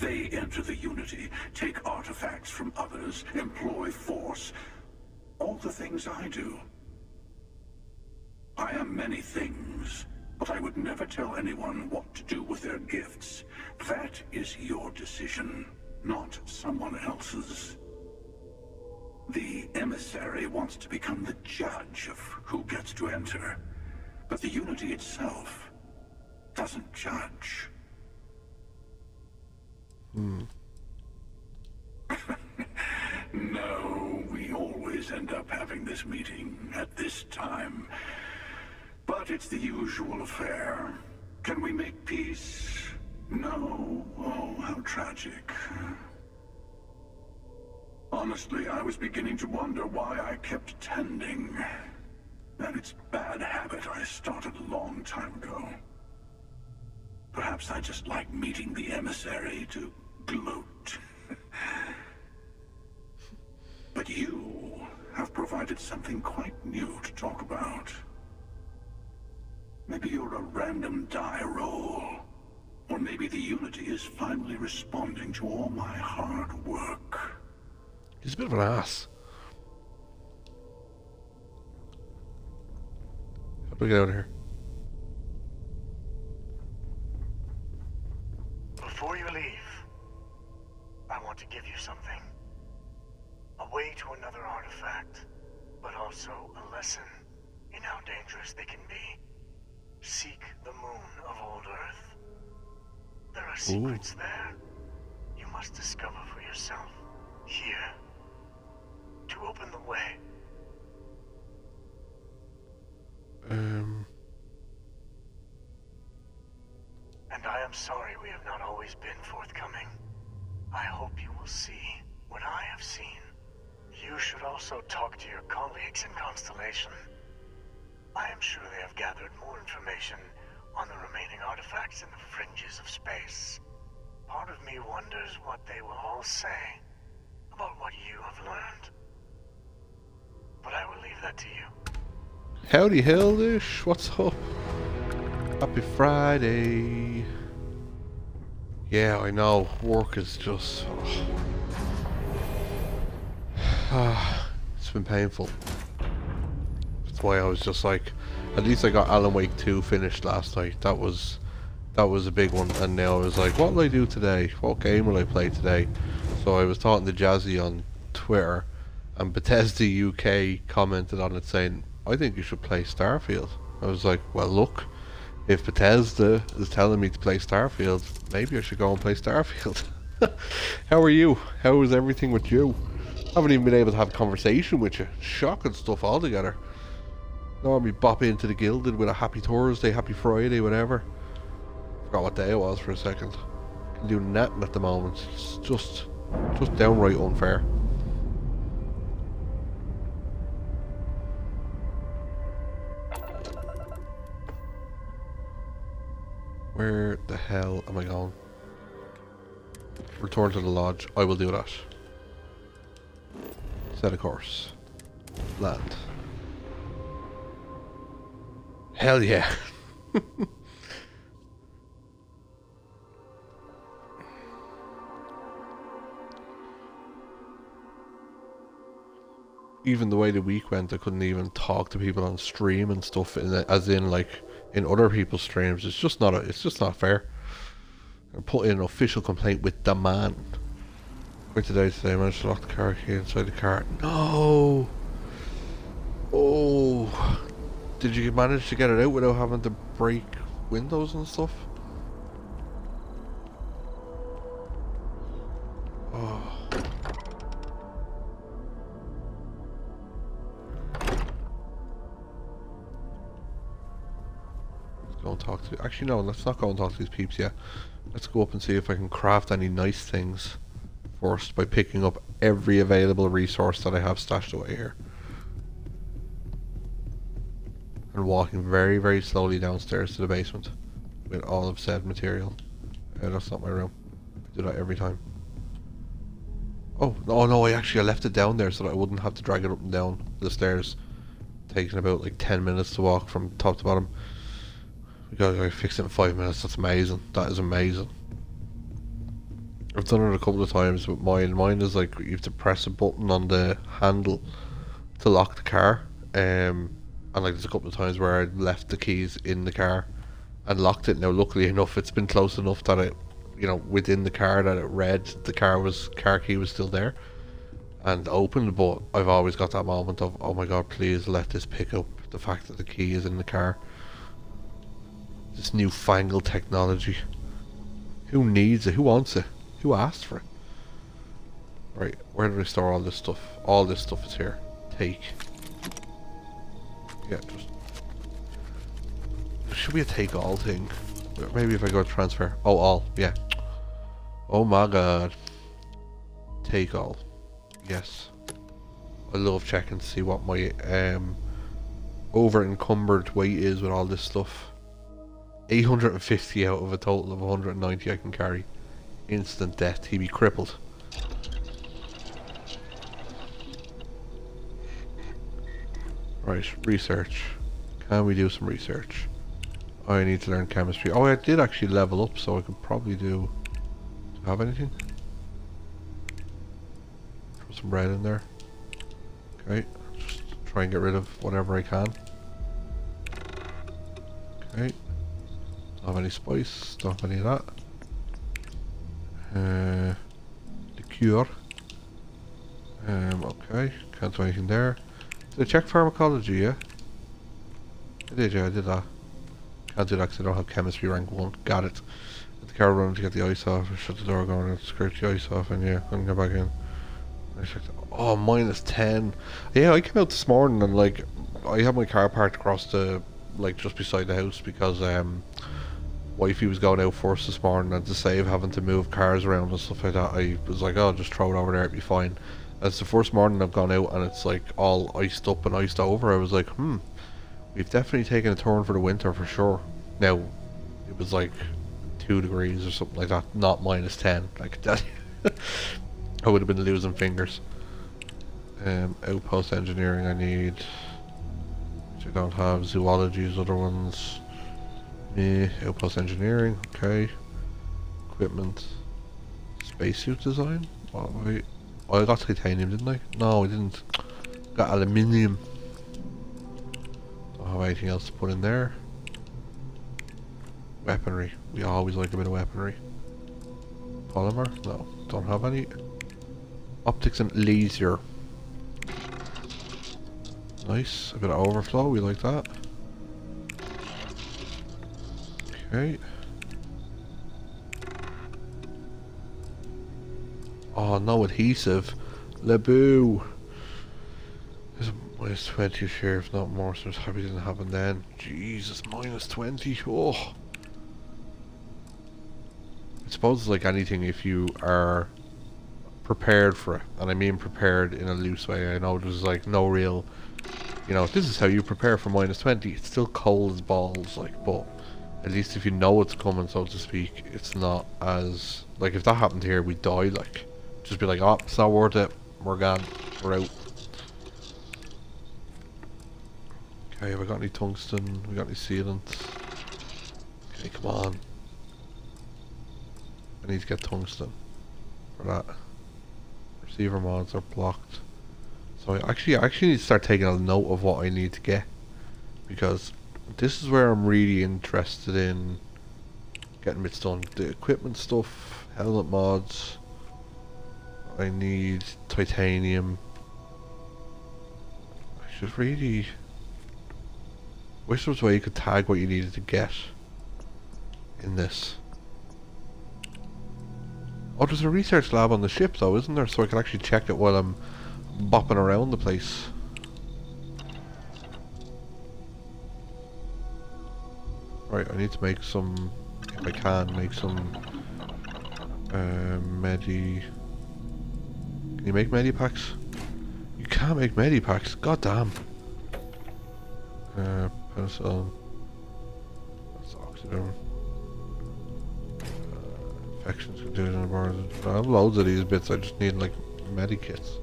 They enter the Unity, take artifacts from others, employ force. All the things I do. I am many things, but I would never tell anyone what to do with their gifts. That is your decision, not someone else's. The emissary wants to become the judge of who gets to enter, but the Unity itself doesn't judge. No, we always end up having this meeting at this time. But it's the usual affair. Can we make peace? No. Oh, how tragic. Honestly, I was beginning to wonder why I kept attending. And it's a bad habit I started a long time ago. Perhaps I just like meeting the emissary to gloat. But you have provided something quite new to talk about. Maybe you're a random die roll. Or maybe the Unity is finally responding to all my hard work. He's a bit of an ass. How do we get out of here? Before you leave, I want to give you something. A way to another artifact, but also a lesson in how dangerous they can be. Seek the moon of old Earth. There are secrets there you must discover for yourself here to open the way. And I am sorry we have not always been forthcoming. I hope you will see what I have seen. You should also talk to your colleagues in Constellation. I am sure they have gathered more information on the remaining artifacts in the fringes of space. Part of me wonders what they will all say about what you have learned. But I will leave that to you. Howdy Heldish, what's up? Happy Friday. Yeah, I know, work is just... it's been painful. That's why I was just like, at least I got Alan Wake 2 finished last night. That was a big one, and now I was like, what will I do today? What game will I play today? So I was talking to Jazzy on Twitter, and Bethesda UK commented on it saying, I think you should play Starfield. I was like, well look, if Bethesda is telling me to play Starfield, maybe I should go and play Starfield. How are you? How is everything with you? Haven't even been able to have a conversation with you. Shocking stuff altogether. Normally bop into the Gilded with a happy Thursday, happy Friday, whatever. Forgot what day it was for a second. Can do nothing at the moment. It's just downright unfair. Where the hell am I going? Return to the lodge. I will do that. Set a course. Land. Hell yeah. even the way the week went, I couldn't even talk to people on stream and stuff, as in like in other people's streams. It's just not fair. I put in an official complaint with the man. Quite today, I managed to lock the car key inside the car. No! Oh! Did you manage to get it out without having to break windows and stuff? Oh. Let's go and talk to... Actually, no, let's not go and talk to these peeps yet. Let's go up and see if I can craft any nice things first by picking up every available resource that I have stashed away here. And walking very, very slowly downstairs to the basement with all of said material. That's not my room. I do that every time. Oh no, I left it down there so that I wouldn't have to drag it up and down the stairs. Taking about like 10 minutes to walk from top to bottom. We gotta fix it in 5 minutes. That's amazing. That is amazing. I've done it a couple of times with mine. Mine is like you have to press a button on the handle to lock the car. And like there's a couple of times where I left the keys in the car and locked it. Now luckily enough it's been close enough that it, you know, within the car that it read the car key was still there and opened, but I've always got that moment of, oh my god, please let this pick up the fact that the key is in the car. This newfangled technology. Who needs it? Who wants it? Who asked for it? Right, where did I store all this stuff? All this stuff is here. Take. Yeah, just... There should be a take all thing. Maybe if I go to transfer. Oh, all. Yeah. Oh my god. Take all. Yes. I love checking to see what my over encumbered weight is with all this stuff. 850 out of a total of 190 I can carry. Instant death. He'd be crippled. Right, research. Can we do some research? I need to learn chemistry. Oh, I did actually level up, so I could probably do... Do I have anything? Throw some bread in there. Okay, just try and get rid of whatever I can. Okay. Don't have any spice, don't have any of that. Liqueur. Okay, can't do anything there. Did I check pharmacology, yeah? I did, yeah, I did that. Can't do that because I don't have chemistry rank 1. Got it. Let the car run to get the ice off. Shut the door going and scrape the ice off, and yeah, I can go back in. Oh, -10. Yeah, I came out this morning and like, I had my car parked across the, like just beside the house because wifey was going out first this morning, and to save having to move cars around and stuff like that, I was like, oh, just throw it over there, it'll be fine. That's the first morning I've gone out and it's like all iced up and iced over. I was like, we've definitely taken a turn for the winter for sure. Now, it was like 2 degrees or something like that, not -10. I could tell you. I would have been losing fingers. Outpost engineering I need. Which I don't have. Zoology's other ones. Outpost engineering, okay. Equipment. Spacesuit design? Oh, wait. Oh, I got titanium, didn't I? No, I didn't. Got aluminium. Don't have anything else to put in there. Weaponry. We always like a bit of weaponry. Polymer? No, don't have any. Optics and laser. Nice. A bit of overflow, we like that. Okay. Oh, no adhesive. Laboo. There's a -20 share, if not more, so I was happy it didn't happen then. Jesus, -20. Oh. I suppose like anything, if you are prepared for it, and I mean prepared in a loose way. I know there's like no real, you know, this is how you prepare for -20. It's still cold as balls, like, but at least if you know it's coming, so to speak, it's not as, like, if that happened here, we'd die, like, just be like, oh, it's not worth it, we're gone, we're out. Okay, have I got any tungsten? We got any sealants? Okay, come on. I need to get tungsten for that. Receiver mods are blocked. So I actually need to start taking a note of what I need to get, because this is where I'm really interested in getting bits done. The equipment stuff, helmet mods. I need titanium. I should really wish there was a way you could tag what you needed to get in this. Oh, there's a research lab on the ship though, isn't there? So I can actually check it while I'm bopping around the place. Right, I need to make some, if I can, make some medi... Can you make medipacks? You can't make medipacks, god damn. Penicillin. That's oxygen. Infections contusion bars. I have loads of these bits, I just need like medikits.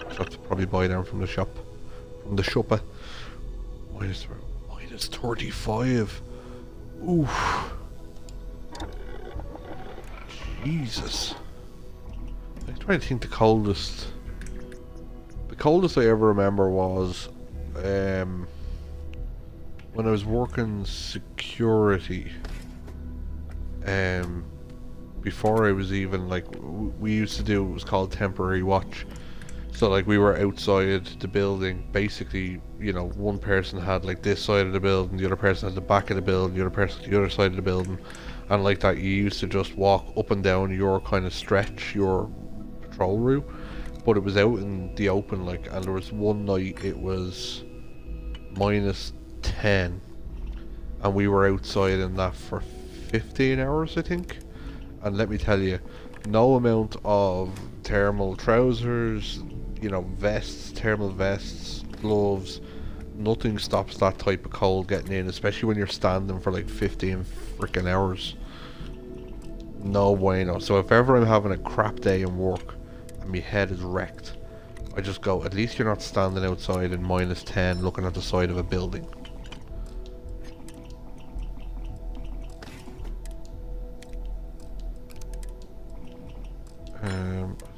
I have to probably buy them from the shop. From the shopper. Minus 35. Oof. Jesus. I'm trying to think the coldest I ever remember was when I was working security. Before I was even like, we used to do, it was called temporary watch. So like we were outside the building, basically, you know, one person had like this side of the building, the other person had the back of the building, the other person the other side of the building, and like that you used to just walk up and down your kind of stretch, your patrol route, but it was out in the open, like, and there was one night it was -10 and we were outside in that for 15 hours I think, and let me tell you, no amount of thermal trousers, you know, vests, thermal vests, gloves, nothing stops that type of cold getting in, especially when you're standing for like 15 freaking hours. No bueno. So if ever I'm having a crap day in work and my head is wrecked, I just go, at least you're not standing outside in -10 looking at the side of a building.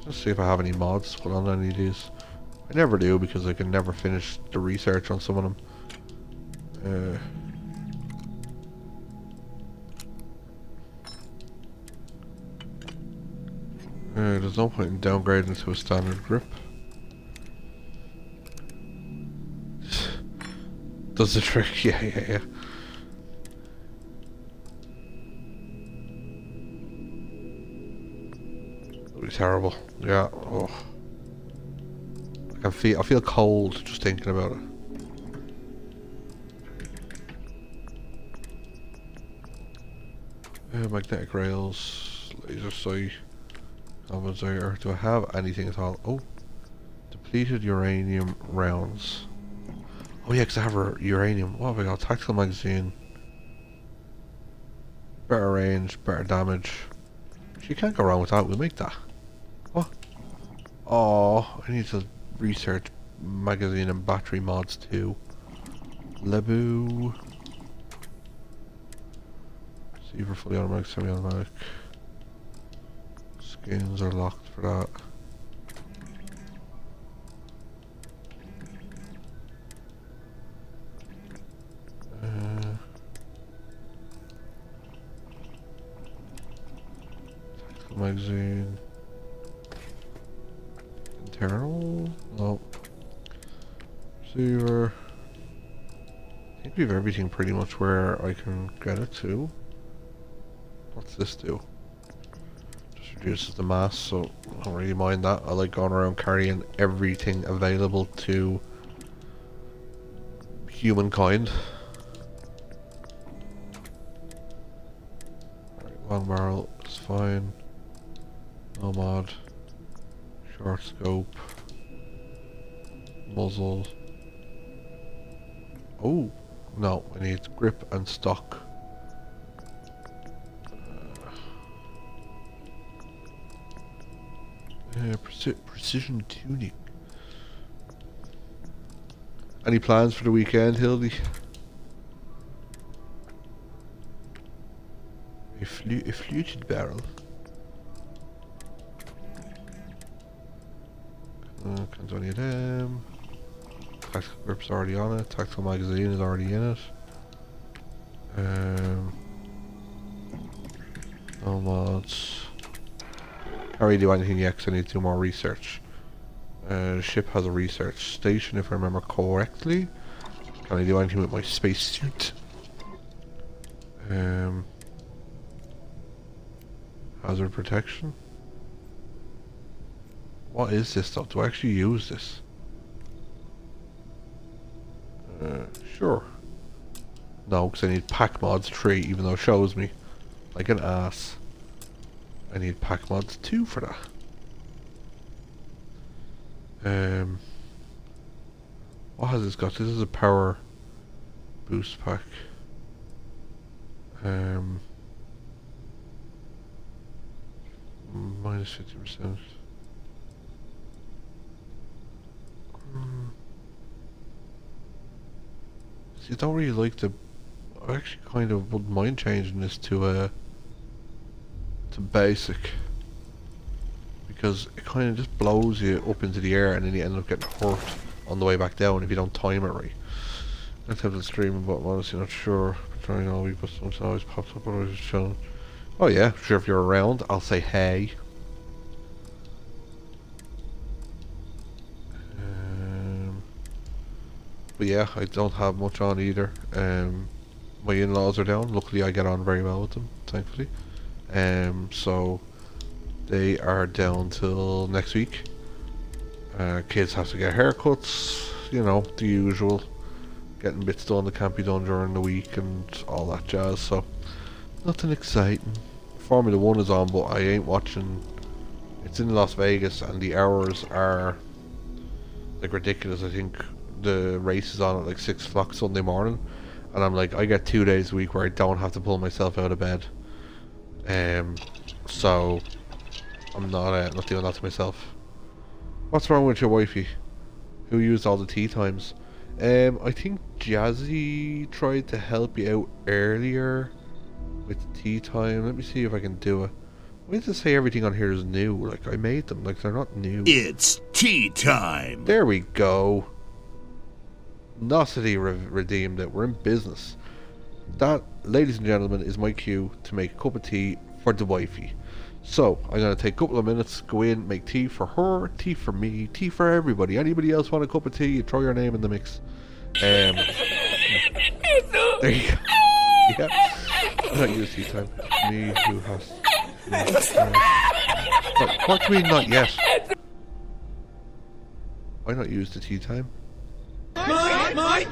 Let's see if I have any mods put on any of these. I never do because I can never finish the research on some of them. There's no point in downgrading to a standard grip. Does the trick? Yeah. It'll be terrible. Yeah. Oh. I feel cold just thinking about it. Magnetic rails, laser sight, compensator. Do I have anything at all? Oh, depleted uranium rounds. Oh yeah, because I have uranium. What have I got? Tactical magazine. Better range, better damage. You can't go wrong with that. We'll make that. What? Oh, I need to research magazine and battery mods too. Lebu. Receiver fully automatic, semi-automatic. Skins are locked for that. Tactical magazine. Internal? No. Receiver. I think we have everything pretty much where I can get it to. What's this do? Just reduces the mass, so I don't really mind that. I like going around carrying everything available to humankind. Right, long barrel is fine. No mod. Short scope. Muzzle. Oh, no, I need grip and stock. Precision tuning. Any plans for the weekend, Hildy? A fluted barrel. Can't do any of them. Tactical grip's already on it. Tactical magazine is already in it. No mods. Can't really do anything yet because I need to do more research. The ship has a research station if I remember correctly. Can I do anything with my spacesuit? Hazard protection. What is this stuff? Do I actually use this? Sure. No, because I need pack mods 3, even though it shows me like an ass. I need pack mods 2 for that. What has this got? This is a power boost pack. Minus 50%. See, I don't really like the. I actually kind of wouldn't mind changing this to basic, because it kind of just blows you up into the air and then you end up getting hurt on the way back down if you don't time it right. Let's have the streaming, but I'm honestly not sure. Trying all week, but something always pops up when I was chilling. Oh yeah, sure. If you're around, I'll say hey. But yeah, I don't have much on either. My in-laws are down. Luckily, I get on very well with them, thankfully. So they are down till next week. Kids have to get haircuts, you know, the usual. Getting bits done that can't be done during the week and all that jazz. So nothing exciting. Formula 1 is on, but I ain't watching. It's in Las Vegas and the hours are like ridiculous. I think the race is on at like 6 o'clock Sunday morning, and I'm like, I get 2 days a week where I don't have to pull myself out of bed. So I'm not doing that to myself. What's wrong with your wifey? Who used all the tea times? I think Jazzy tried to help you out earlier with tea time. Let me see if I can do it. Why does it say everything on here is new? Like, I made them. Like, they're not new. It's tea time. There we go. Nosity redeemed it. We're in business. That, ladies and gentlemen, is my cue to make a cup of tea for the wifey. So, I'm going to take a couple of minutes, go in, make tea for her, tea for me, tea for everybody. Anybody else want a cup of tea, you throw your name in the mix. There you go. Yeah. I don't use tea time. Me who has... what do you mean not yet? Why not use the tea time? So I'll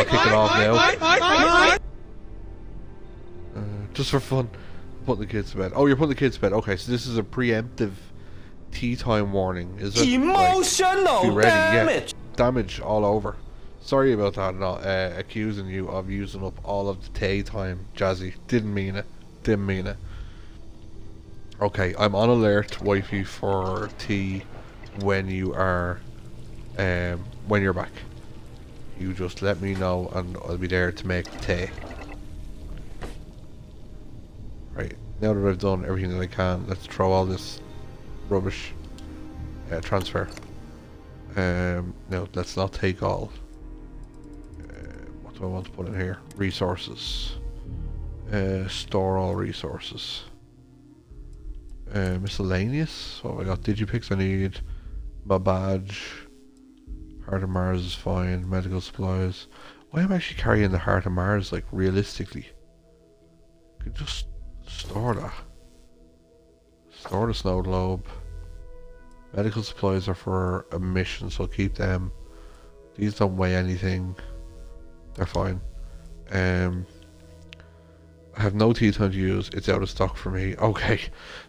kick it off now. Just for fun. Putting the kids to bed. Oh, you're putting the kids to bed. Okay, so this is a preemptive tea time warning, is it? Emotional be ready. damage. Yeah, damage all over. Sorry about that. Not accusing you of using up all of the tea time, Jazzy. Didn't mean it. Didn't mean it. Okay, I'm on alert, wifey, for tea when you are, when you're back. You just let me know, and I'll be there to make the tea. Right, now that I've done everything that I can, let's throw all this rubbish. Transfer. No, let's not take all. What do I want to put in here? Resources. Store all resources. Miscellaneous. What have I got? Digipix I need. My badge. Heart of Mars is fine. Medical supplies. Why am I actually carrying the Heart of Mars, like, realistically? Could just store that. Store the snow globe. Medical supplies are for a mission, so keep them. These don't weigh anything. They're fine. I have no tea time to use. It's out of stock for me. Okay,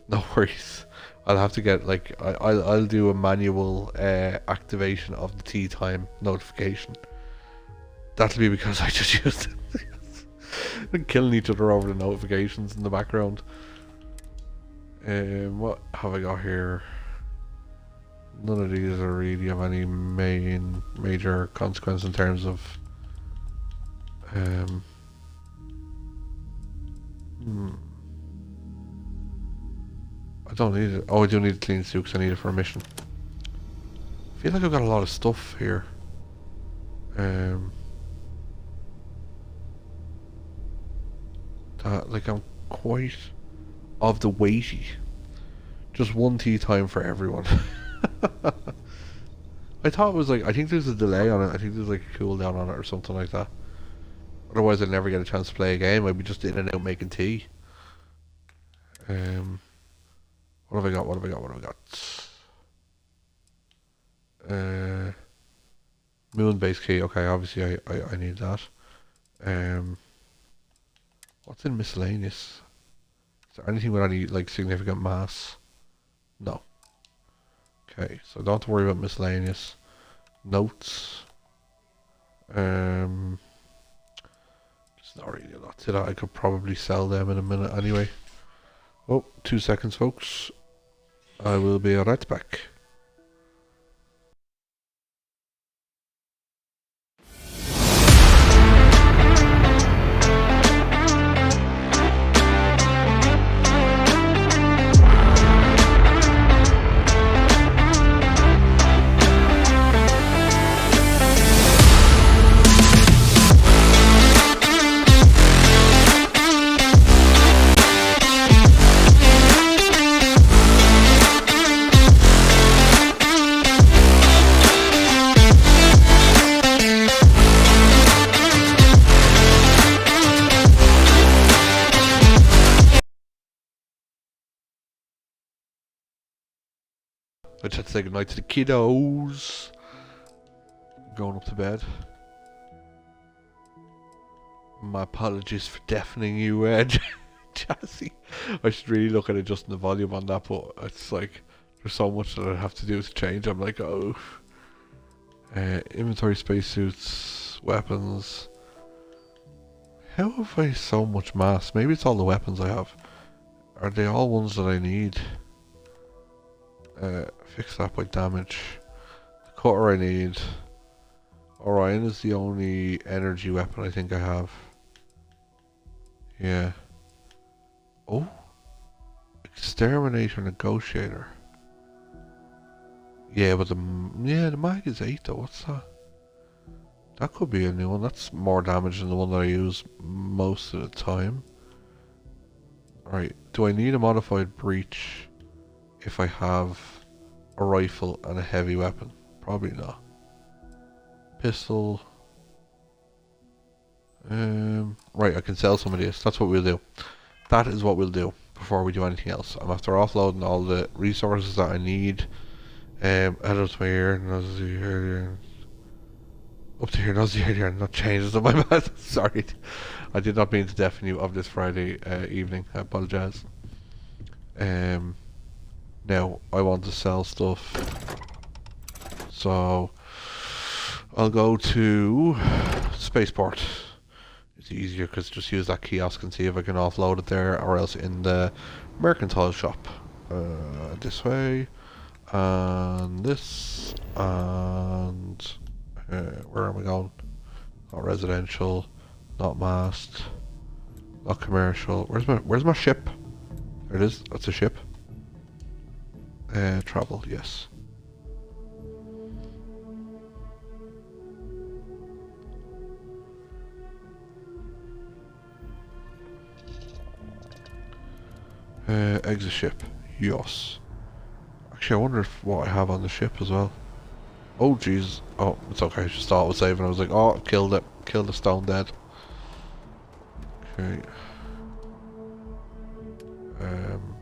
no worries. I'll have to get, like, I'll do a manual activation of the tea time notification. That'll be because I just used it. We're killing each other over the notifications in the background. What have I got here? None of these are really of any major consequence in terms of I don't need it. Oh, I do need a clean suit because I need it for a mission. I feel like I've got a lot of stuff here. Like I'm quite of the weighty. Just one tea time for everyone. I thought it was like, I think there's a delay on it. I think there's like a cooldown on it or something like that. Otherwise I'd never get a chance to play a game. I'd be just in and out making tea. What have I got? What have I got? What have I got? Moon base key. Okay, obviously I need that. What's in miscellaneous? Is there anything with any like significant mass? No. Okay, so I don't have to worry about miscellaneous. Notes. There's not really a lot to that. I could probably sell them in a minute anyway. Oh, 2 seconds, folks. I will be right back. I just had to say goodnight to the kiddos. Going up to bed. My apologies for deafening you, Jazzy. I should really look at adjusting the volume on that, but it's like there's so much that I have to do to change. I'm like, oh. Inventory, spacesuits, weapons. How have I so much mass? Maybe it's all the weapons I have. Are they all ones that I need? Fix that by damage. The cutter I need. Orion is the only energy weapon I think I have. Yeah. Oh. Exterminator Negotiator. Yeah, but the mag is 8 though. What's that? That could be a new one. That's more damage than the one that I use most of the time. Right. Do I need a modified breach if I have a rifle and a heavy weapon? Probably not. Pistol. Right, I can sell some of this. That's what we'll do. That is what we'll do before we do anything else. I'm after offloading all the resources that I need. Add up to my ear, up to here, not changes on my bad. Sorry, I did not mean to deafen you of this Friday evening. I apologize. Now I want to sell stuff, so I'll go to Spaceport. It's easier because just use that kiosk and see if I can offload it there, or else in the mercantile shop. This way, and this, and where am I going? Not residential, not mast, not commercial. Where's my ship? There it is. That's a ship. Travel, yes. Exit ship, yes. Actually, I wonder if what I have on the ship as well. Oh jeez. Oh, it's okay. I just thought it was saving. I was like, oh, killed it. Killed the stone dead. Okay.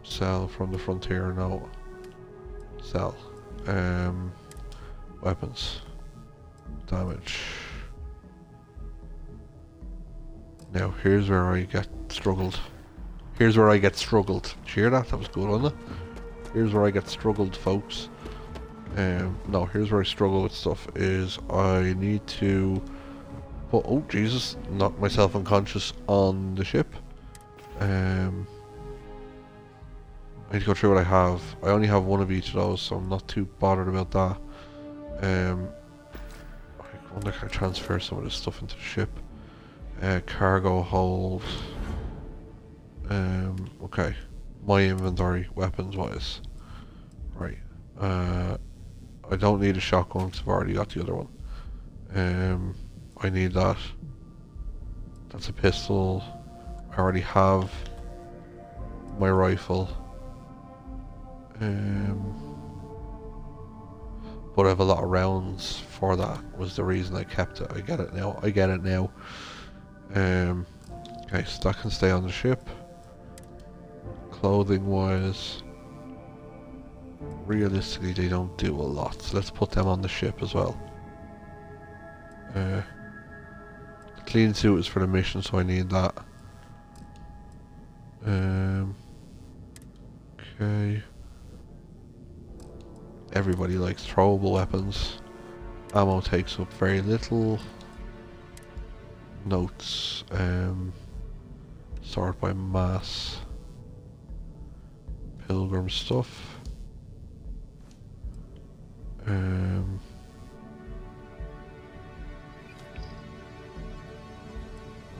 Sell from the frontier. No. Sell. Weapons. Damage. Now here's where I get struggled. Here's where I get struggled. Did you hear that? That was good, wasn't it? Here's where I get struggled, folks. No, here's where I struggle with stuff is I need to put, oh Jesus, knock myself unconscious on the ship. I need to go through what I have. I only have one of each of those, so I'm not too bothered about that. I wonder can I transfer some of this stuff into the ship. Cargo hold. Okay. My inventory, weapons-wise. Right. I don't need a shotgun because I've already got the other one. I need that. That's a pistol. I already have my rifle. But I have a lot of rounds for that, was the reason I kept it. I get it now. Okay, so that can stay on the ship. Clothing wise, realistically they don't do a lot, so let's put them on the ship as well. The clean suit is for the mission, so I need that. Okay. Everybody likes throwable weapons. Ammo takes up very little. Notes. Sort by mass. Pilgrim stuff.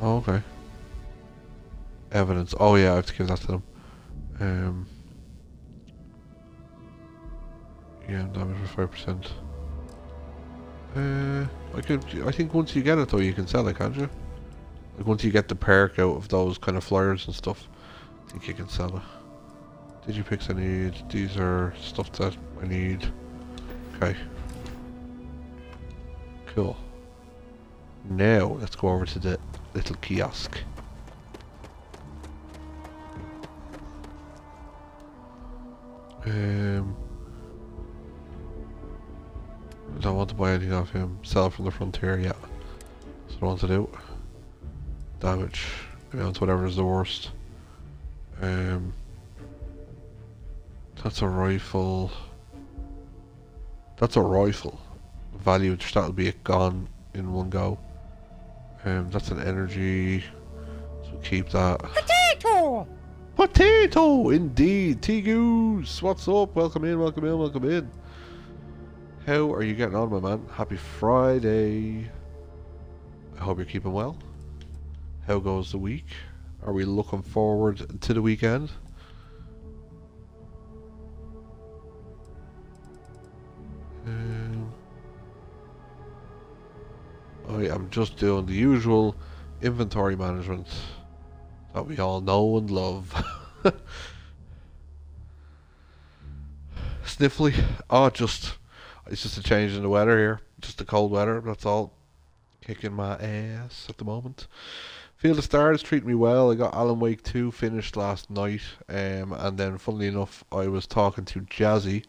Okay. Evidence. Oh yeah, I have to give that to them. Yeah, damage for 5%. I think once you get it though, you can sell it, can't you? Like once you get the perk out of those kind of flyers and stuff, I think you can sell it. Digipicks I need. These are stuff that I need. Okay. Cool. Now let's go over to the little kiosk. I don't want to buy anything off him. Sell from the frontier, yeah. That's what I want to do. Damage. Go down to whatever is the worst. That's a rifle. That's a rifle. Value, that'll be gone in one go. That's an energy. So keep that. Potato! Potato! Indeed! T-Goose! What's up? Welcome in, welcome in, welcome in. How are you getting on, my man? Happy Friday. I hope you're keeping well. How goes the week? Are we looking forward to the weekend? I am just doing the usual inventory management that we all know and love. Sniffly. Oh, it's just a change in the weather here. Just the cold weather, that's all. Kicking my ass at the moment. Field of Stars treating me well. I got Alan Wake 2 finished last night. And then funnily enough, I was talking to Jazzy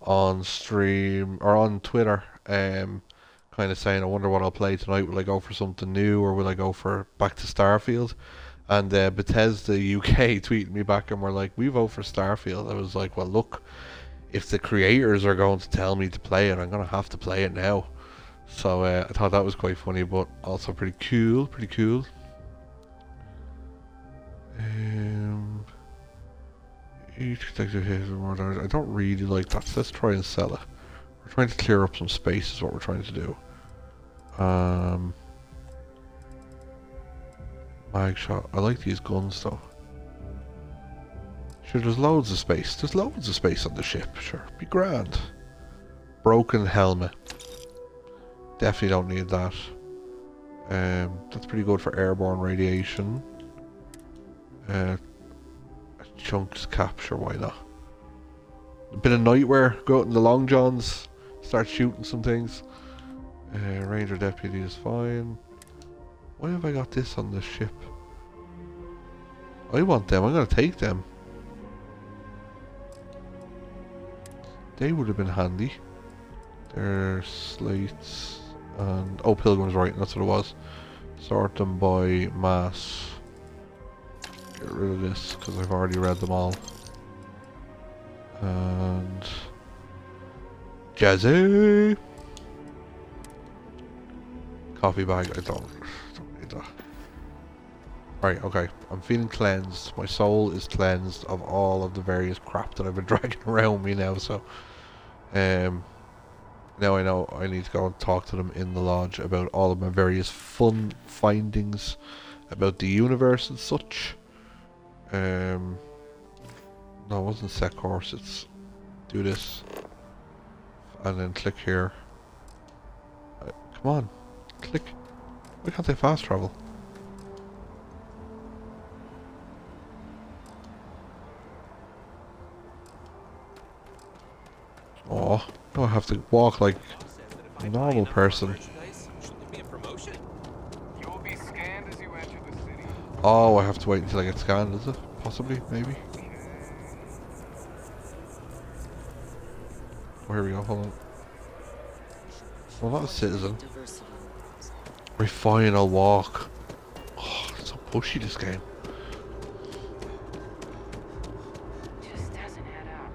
on stream, or on Twitter, kind of saying, I wonder what I'll play tonight. Will I go for something new, or will I go for back to Starfield? And Bethesda UK tweeted me back and were like, we vote for Starfield. I was like, well look, if the creators are going to tell me to play it, I'm going to have to play it now. So I thought that was quite funny, but also pretty cool, Each detective has more damage. I don't really like that, so let's try and sell it. We're trying to clear up some space is what we're trying to do. Mag shot. I like these guns though. Sure, there's loads of space. There's loads of space on the ship. Sure, be grand. Broken helmet. Definitely don't need that. That's pretty good for airborne radiation. Chunks capture, why not? A bit of nightwear, go out in the long johns, start shooting some things. Ranger deputy is fine. Why have I got this on the ship? I want them, I'm gonna take them. They would have been handy. They're slates and... oh, Pilgrim's right, that's what it was. Sort them by mass. Get rid of this because I've already read them all. And Jazzy coffee bag. I don't need that. Right, okay. I'm feeling cleansed. My soul is cleansed of all of the various crap that I've been dragging around me now. So, now I know I need to go and talk to them in the lodge about all of my various fun findings about the universe and such. No, it wasn't set course. It's do this. And then click here. Come on. Click. Why can't they fast travel? Oh, now I have to walk like a normal person. Oh, I have to wait until I get scanned, is it? Possibly, maybe. Oh, here we go, hold on. Well, not a citizen. Refine, I'll walk. Oh, it's so pushy, this game. Just doesn't add up.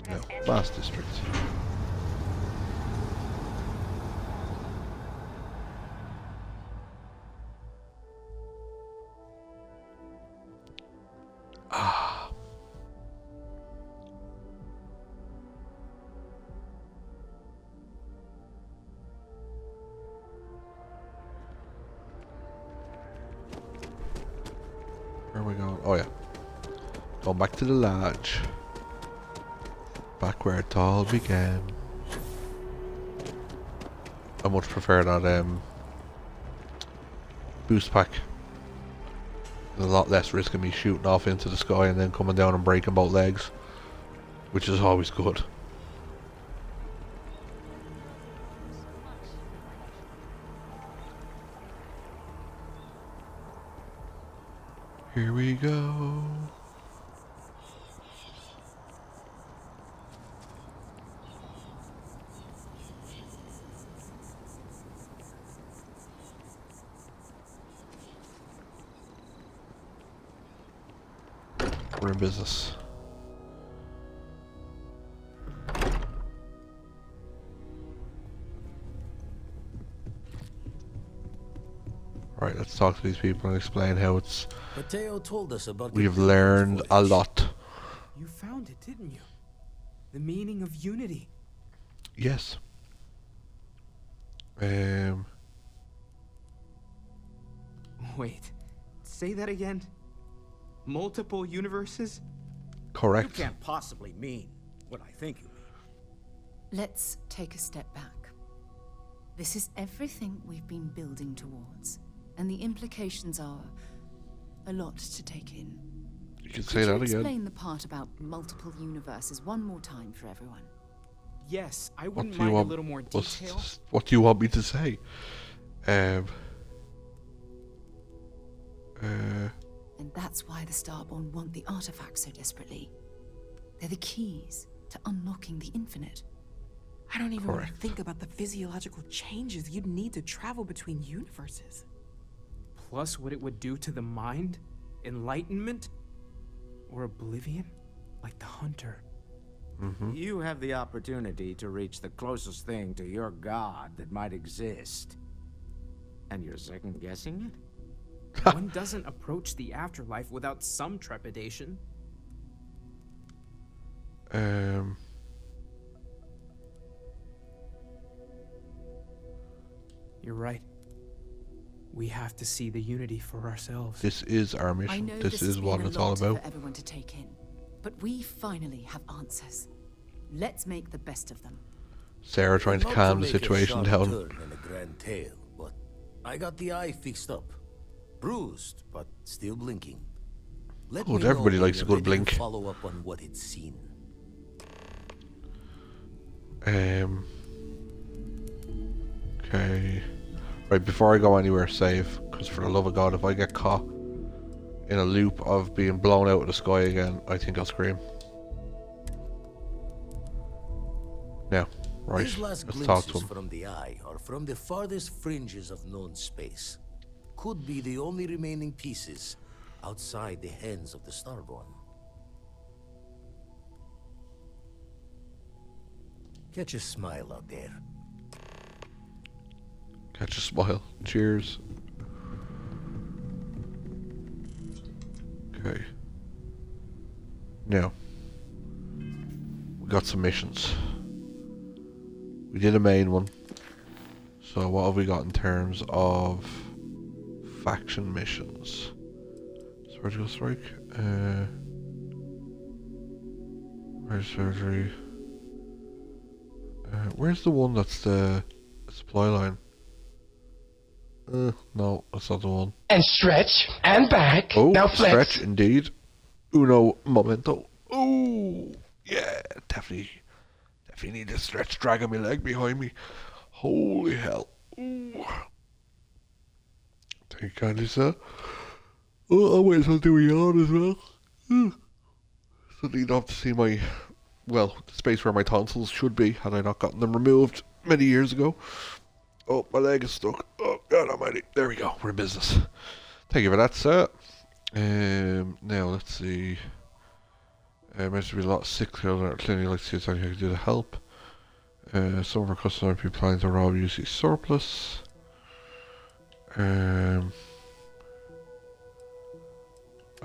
No, Mass District. Ah. Where are we going? Oh yeah. Going back to the lodge. Back where it all began. I much prefer that boost pack. There's a lot less risk of me shooting off into the sky and then coming down and breaking both legs, which is always good. Here we go. We're in business. Right, let's talk to these people and explain how it's... Mateo told us about We've learned a lot. You found it, didn't you? The meaning of unity. Yes. Wait, say that again? Multiple universes? Correct. You can't possibly mean what I think you mean. Let's take a step back. This is everything we've been building towards, and the implications are a lot to take in. You can say that again. Explain the part about multiple universes one more time for everyone. Yes, I wouldn't mind a little more detail. What do you want me to say? And that's why the Starborn want the artifacts so desperately. They're the keys to unlocking the infinite. I don't even want to think about the physiological changes you'd need to travel between universes. Plus what it would do to the mind? Enlightenment? Or oblivion? Like the Hunter. You have the opportunity to reach the closest thing to your god that might exist. And you're second guessing it? One doesn't approach the afterlife without some trepidation. You're right. We have to see the unity for ourselves. This is our mission. This is what it's all about. For everyone to take in, but we finally have answers. Let's make the best of them. Sarah trying to calm the situation down. In a grand tale, but I got the eye fixed up. Bruised, but still blinking. Good, everybody likes a good blink. Follow up on what it's seen. Okay. Right, before I go anywhere, save. Because for the love of God, if I get caught in a loop of being blown out of the sky again, I think I'll scream. Now, right, These last let's talk to glimpses him. from the eye are from the farthest fringes of known space. Could be the only remaining pieces outside the hands of the Starborn. Catch a smile out there. Catch a smile. Cheers. Okay. Now, we got some missions. We did a main one. So what have we got in terms of faction missions? Surgical strike. Where's surgery? Where's the one that's the supply line? No, that's not the one. And stretch and back. Oh, Now flex. stretch indeed. Uno momento. Oh, yeah, definitely need to stretch, dragging my leg behind me. Holy hell. Ooh. Thank you kindly, sir. Oh, I might as well do a yawn as well. So you don't have to see my, well, the space where my tonsils should be, had I not gotten them removed many years ago. Oh, my leg is stuck. Oh, God almighty. There we go. We're in business. Thank you for that, sir. Now, let's see. There should be a lot of sick clearly like to see if I can do to help. Some of our customers might be planning to rob UC surplus. I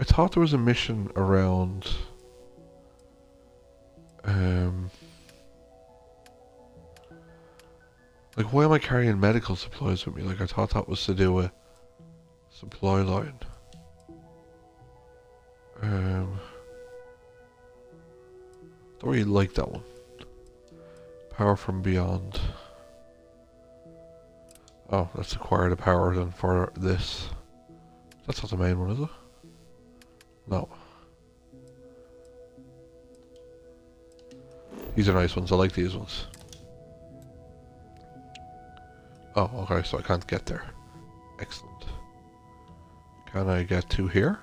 thought there was a mission around like, why am I carrying medical supplies with me? Like, I thought that was to do with supply line. Don't really like that one. Power from beyond. Oh, let's acquire the power then for this. That's not the main one, is it? No. These are nice ones. I like these ones. Oh, okay, so I can't get there. Excellent. Can I get to here?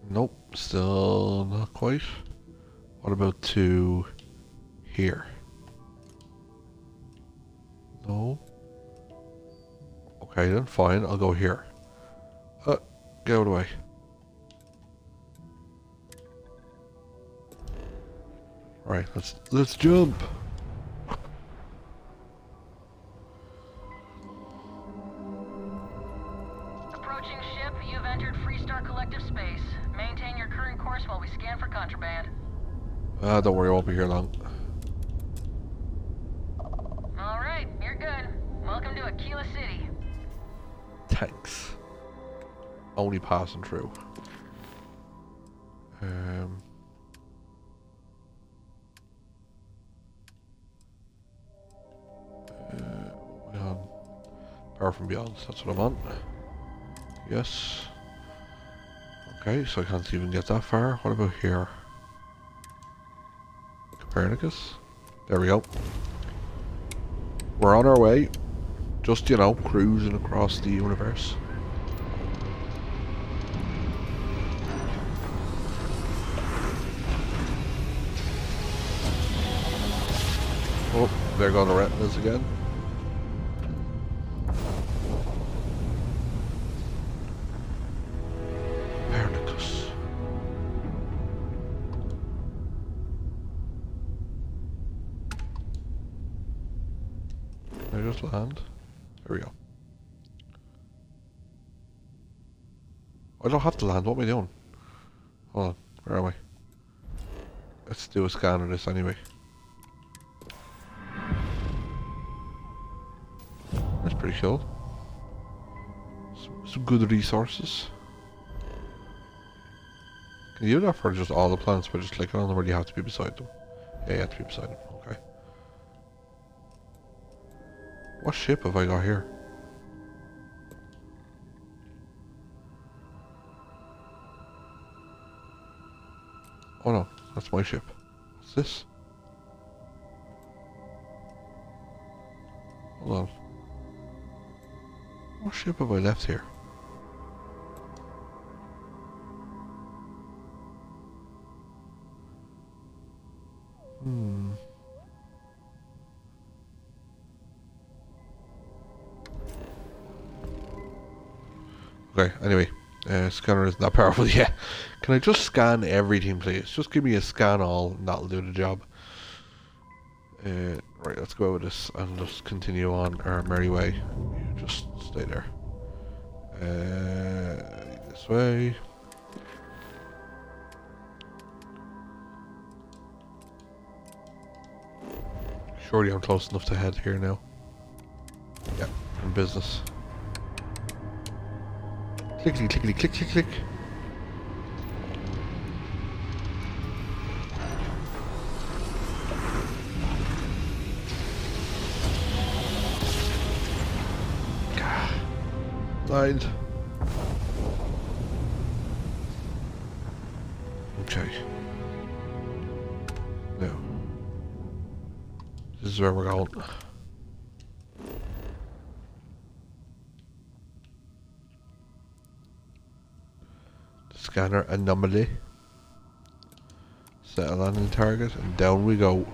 Nope, still not quite. What about to here? No. Okay then, fine, I'll go here. Get out of the way. Right, let's jump. Approaching ship, you've entered Freestar Collective space. Maintain your current course while we scan for contraband. Don't worry, I won't be here long. Alright, you're good. Welcome to Aquila City. Thanks. Only passing through. Power from beyond, that's what I'm on. Yes. Okay, so I can't even get that far. What about here? Copernicus? There we go. We're on our way. Just, you know, cruising across the universe. Oh, there go the retinas again. Copernicus. Can I just land? There we go. I don't have to land, what am I doing? Hold on, where am I? Let's do a scan of this anyway. That's pretty cool. Some good resources. Can you do that for just all the planets by just clicking on them, or do you have to be beside them? Yeah, you have to be beside them, okay. What ship have I got here? Oh no, that's my ship. What's this? Hold on. What ship have I left here? Okay, anyway, scanner isn't that powerful yet. Can I just scan everything, please? Just give me a scan all, and that'll do the job. Right, let's go with this and just continue on our merry way. You just stay there. This way. Surely I'm close enough to head here now. Yeah, in business. Clickety clickety click click click. Blind. Okay. Now. This is where we're going. The scanner anomaly. Set a landing target and down we go.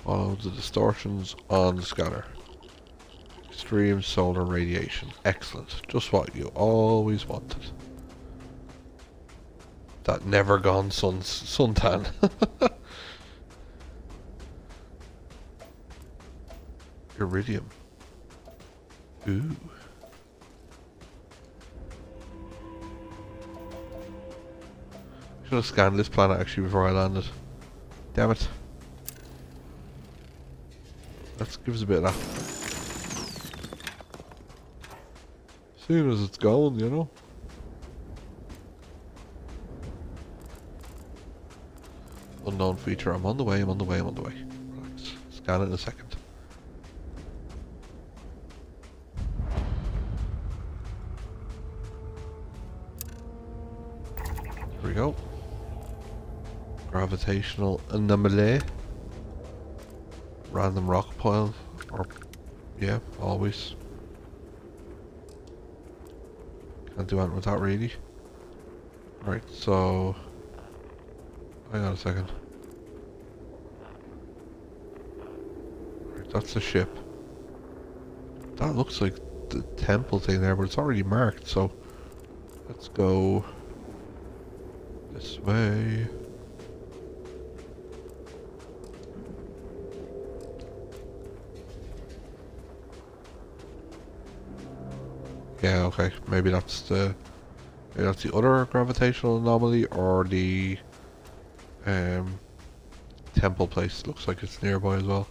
Follow the distortions on the scanner. Extreme solar radiation. Excellent. Just what you always wanted. That never gone suntan. Iridium. Ooh. Should have scanned this planet actually before I landed. Damn it. Let's give us a bit of that. Soon as it's going, you know. Unknown feature. I'm on the way, I'm on the way, I'm on the way. Relax. Scan it in a second. Here we go. Gravitational anomaly. Random rock pile, or yeah, always. Can't do anything with that really. Right, so hang on a second. Right, that's the ship. That looks like the temple thing there, but it's already marked, so let's go this way. Yeah, okay. Maybe that's the other gravitational anomaly, or the temple place. Looks like it's nearby as well.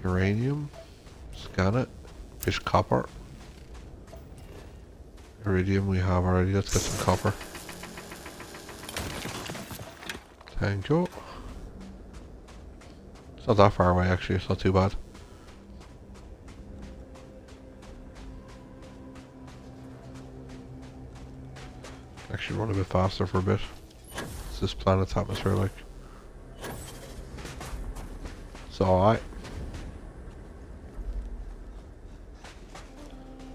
Uranium. Scan it. Fish copper. Iridium we have already. Let's get some copper. Thank you. It's not that far away actually, it's not too bad. Actually run a bit faster for a bit. What's this planet's atmosphere like? It's alright.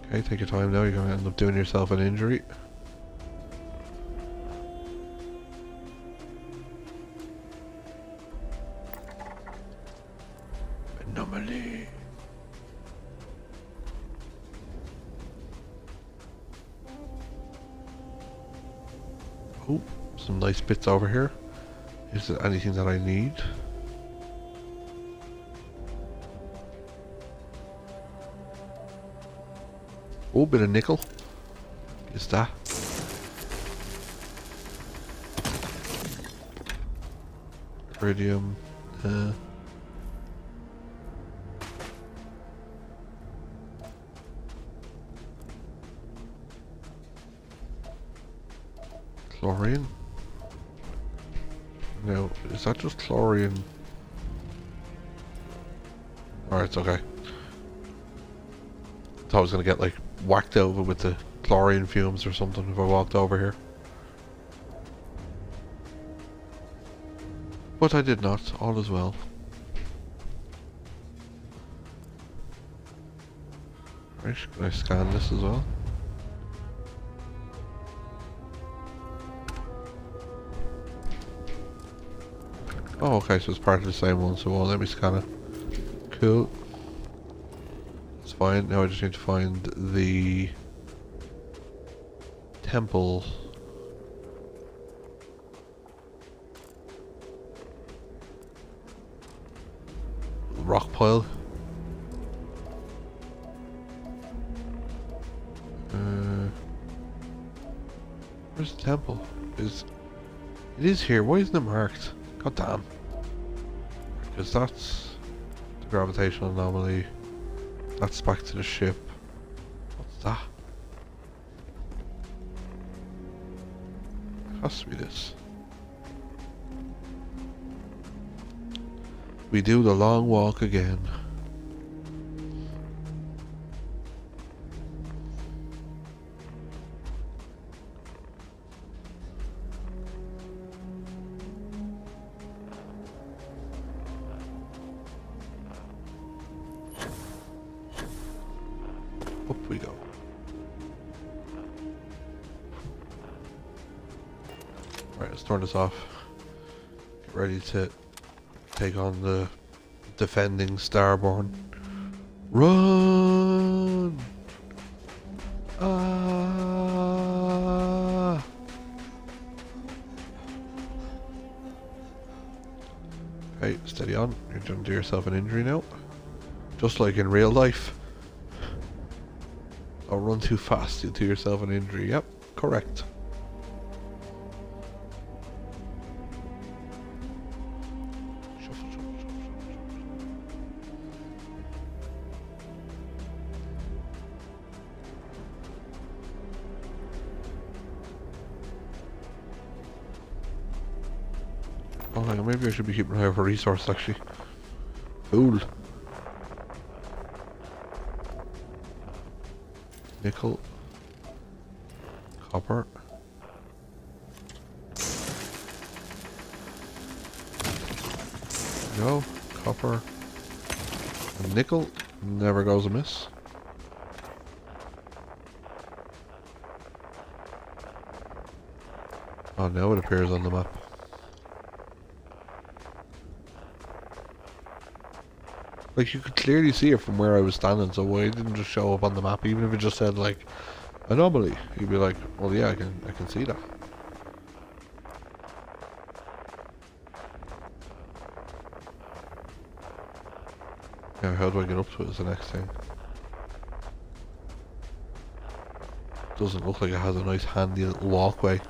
Okay, take your time now, you're going to end up doing yourself an injury. Anomaly. Oh, some nice bits over here. Is there anything that I need? Oh, bit of nickel. Is that? Iridium. Chlorine? No, is that just chlorine? Alright, it's okay. Thought I was gonna get like whacked over with the chlorine fumes or something if I walked over here. But I did not, all is well. Right, can I scan this as well? Oh, okay, so it's part of the same one, so let me scan it. Cool. That's fine, now I just need to find the temple. Rock pile. Where's the temple? It is here. Why isn't it marked? God damn. Because that's the gravitational anomaly. That's back to the ship. What's that? It has to be this. We do the long walk again. Up we go. Right, let's turn this off. Get ready to take on the defending Starborn. Run! Ah! Okay, steady on. You're going to do yourself an injury now. Just like in real life. Don't run too fast, you'll do yourself an injury. Yep, correct. Oh, hang on, maybe I should be keeping an eye out for resources actually. Fool. Nickel. Copper. No. Copper. And nickel. Never goes amiss. Oh, now it appears on the map. Like, you could clearly see it from where I was standing, so why didn't it just show up on the map? Even if it just said, like, anomaly, you'd be like, well, yeah, I can see that. Yeah, how do I get up to it is the next thing. Doesn't look like it has a nice handy little walkway.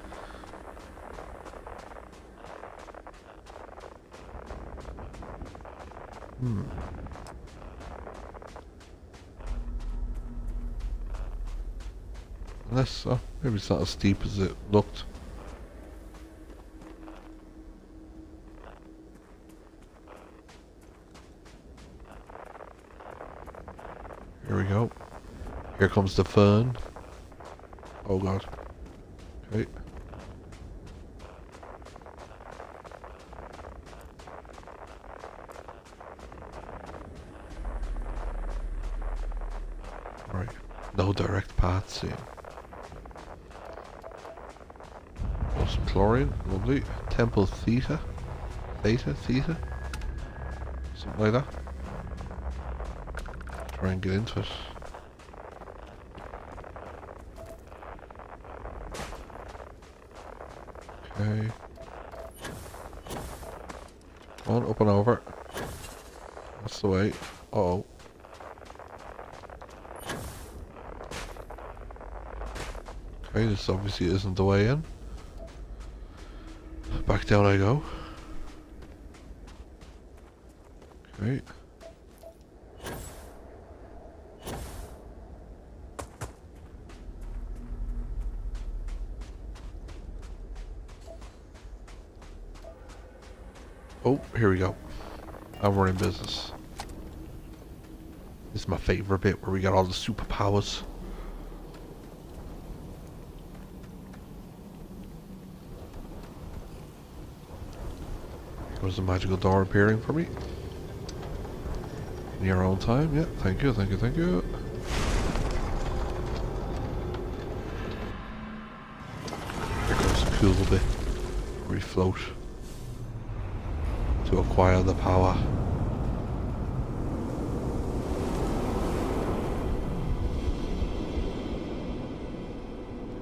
Unless, maybe it's not as steep as it looked. Here we go. Here comes the fun. Oh god. Okay. Right. No direct paths in. Some chlorine, lovely. Temple Theta. Theta? Something like that. Try and get into it. Okay. Come on, up and over. That's the way. Uh-oh. Okay, this obviously isn't the way in. Back down I go. Okay. Oh, here we go. And we're in business. This is my favorite bit where we got all the superpowers. There's a magical door appearing for me. In your own time, yeah. Thank you, thank you, thank you. Here goes the cool bit where we float to acquire the power.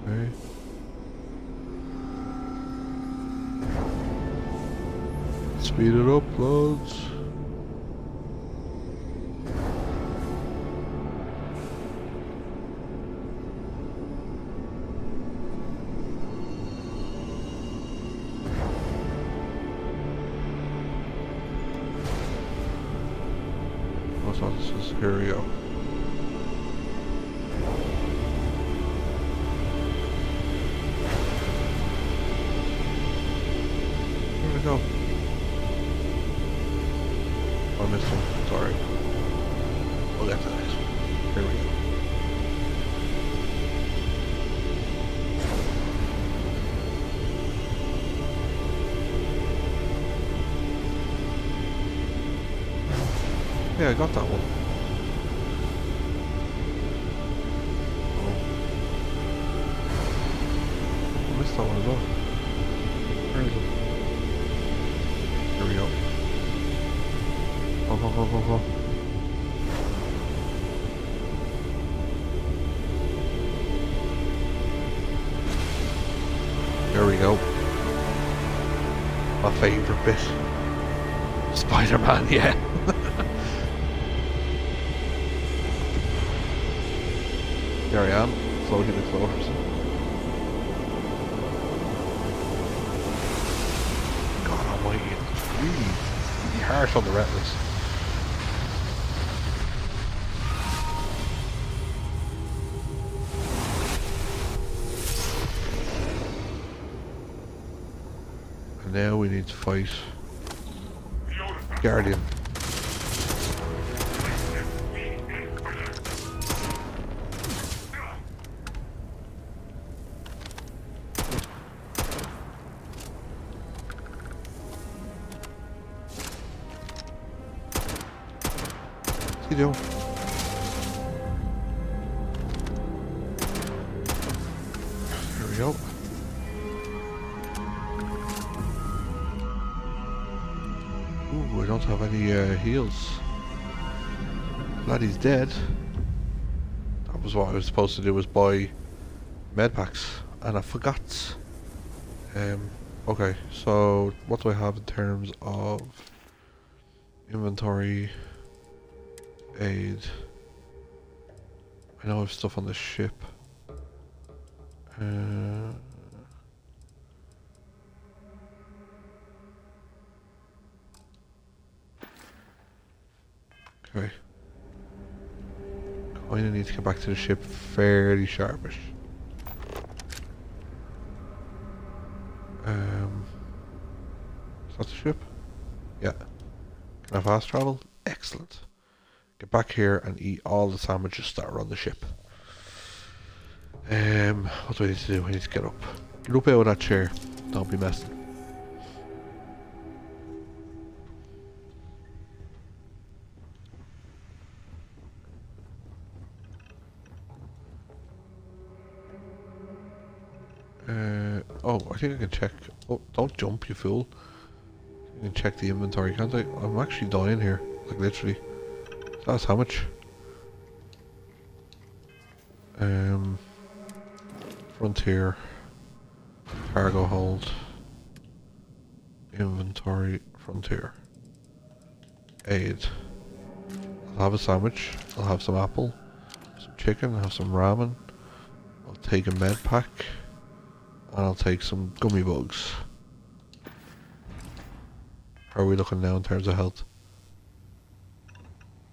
Okay. Speed it up, lads. here we go. Here we go. Oh, I missed one. Sorry. We'll get to that. Here we go. Yeah, I got that one. Oh. I missed that one as well. Where is it? Here we go. Go, go, go, go, go. There we go. My favourite bit. Spider-Man, yeah. There I am, floating the floors. God almighty, it's really harsh on the retinas. And now we need to fight Guardian. What's he doing? There we go. Ooh, I don't have any heals. Glad he's dead. That was what I was supposed to do, was buy med packs, and I forgot. Okay, so what do I have in terms of inventory, aid? I know I have stuff on the ship. Okay. Kinda need to get back to the ship fairly sharpish. Is that the ship? Yeah. Can I fast travel? Excellent. Get back here and eat all the sandwiches that are on the ship. What do I need to do? I need to get up. Get up out of that chair. Don't be messing. Oh, I think I can check. Oh, don't jump, you fool. I can check the inventory, can't I? I'm actually dying here. Like, literally. That's how much. Frontier. Cargo hold. Inventory. Frontier. Aid. I'll have a sandwich. I'll have some apple. Some chicken. I'll have some ramen. I'll take a med pack. And I'll take some gummy bugs. How are we looking now in terms of health?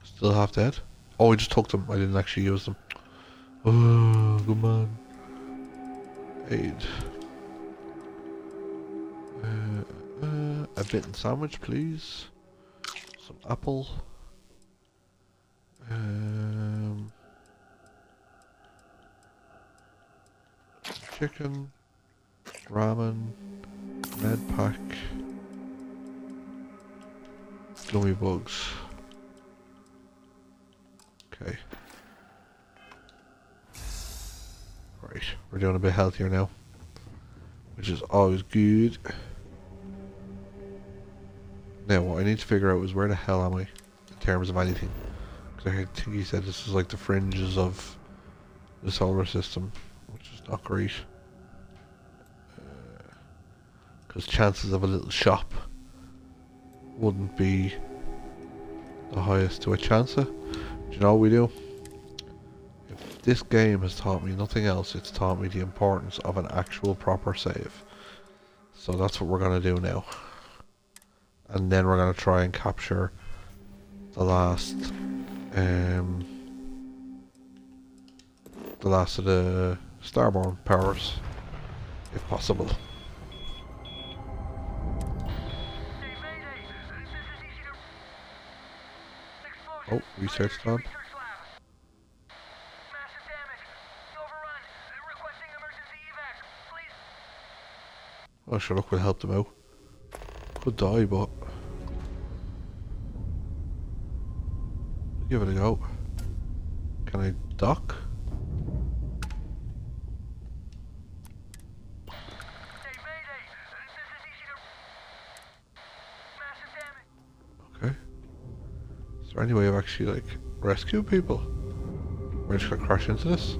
Still half dead? Oh, I just took them. I didn't actually use them. Oh, good man. Aid. A bitten sandwich, please. Some apple. Chicken. Ramen. Med pack. Gummy bugs. Okay. Right, we're doing a bit healthier now, which is always good. Now what I need to figure out is where the hell am I in terms of anything, because I think he said this is like the fringes of the solar system, which is not great, because chances of a little shop wouldn't be the highest to a chancer. Do you know what we do? If this game has taught me nothing else, it's taught me the importance of an actual proper save. So that's what we're going to do now. And then we're going to try and capture the last the last of the starborn powers, if possible. Oh, research lab. Oh, sure, look, we'll help them out. Could die, but give it a go. Can I dock? Okay. Is there any way of actually, like, rescue people? We're just gonna crash into this?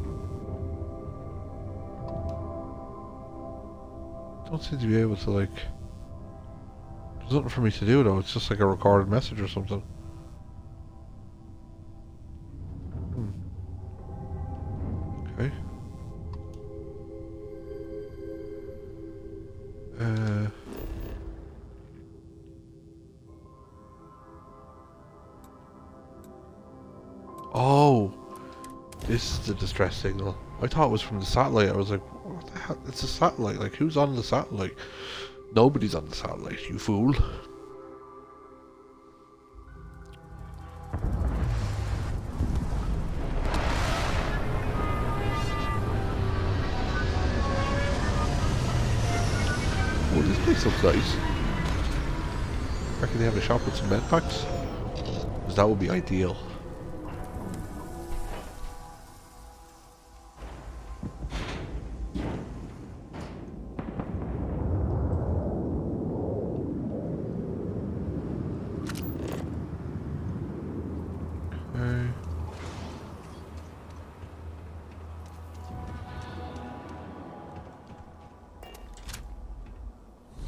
Don't seem to be able to, like... There's nothing for me to do, though. It's just like a recorded message or something. Okay. Oh, this is the distress signal. I thought it was from the satellite. I was like, what the hell? It's a satellite. Like, who's on the satellite? Nobody's on the satellite, you fool. Oh, this place looks nice. I reckon they have a shop with some med packs. Because that would be ideal.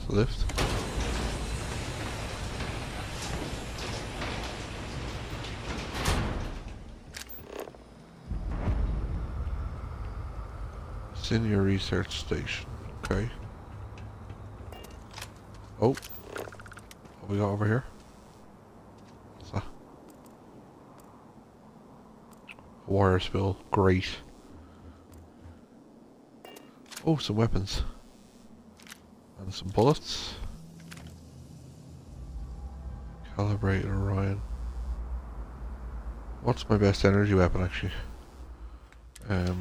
Lift. Senior research station. Okay. Oh. What we got over here? What's that? Water spill. Great. Oh, some weapons. And some bullets. Calibrated Orion. What's my best energy weapon actually? Oh,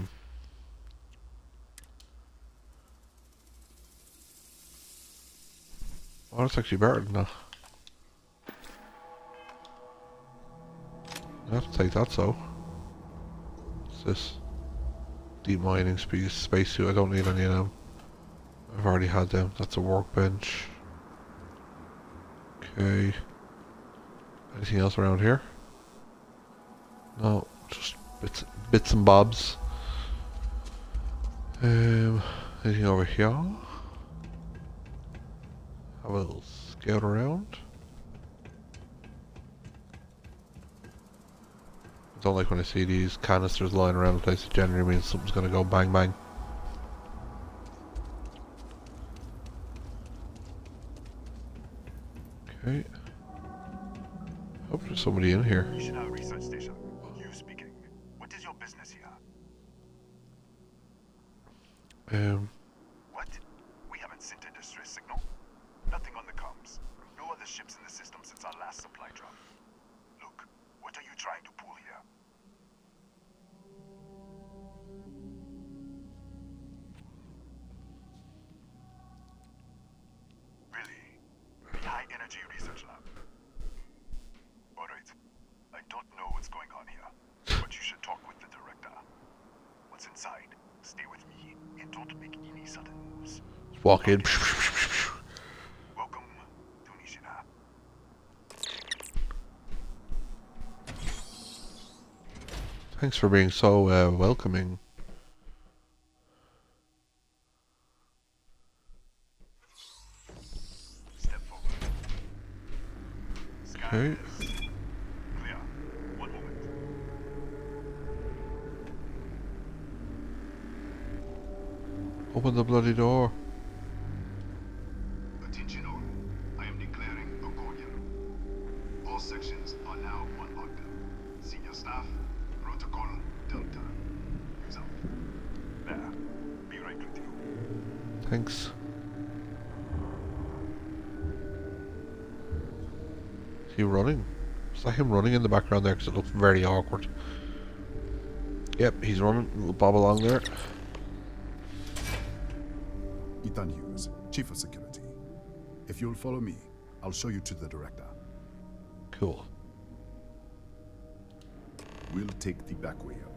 that's actually better than that. I have to take that, so. What's this? Deep mining spacesuit. I don't need any of them. I've already had them. That's a workbench. Okay. Anything else around here? No, just bits and bobs. Anything over here? Have a little scout around. I don't like when I see these canisters lying around the place. It generally means something's gonna go bang bang. Okay. Hope there's somebody in here. National Research Station. You speaking. What is your business here? What? We haven't sent a distress signal. Nothing on the comms. No other ships in the system since our last supply drop. Look, what are you trying to pull here? Really? The high energy research lab. Alright. I don't know what's going on here, but you should talk with the director. What's inside? Stay with me and don't make any sudden moves. Walk in. Welcome to Nishina. Thanks for being so welcoming. Step forward. Okay. Clear. One moment. Open the bloody door. Attention all. I am declaring a courier. All sections are now on lockdown. Senior Thanks. Is he running? Is that him running in the background there? Because it looks very awkward. Yep, he's running. Little bob along there. Ethan Hughes, Chief of Security. If you'll follow me, I'll show you to the director. Cool. We'll take the back way up.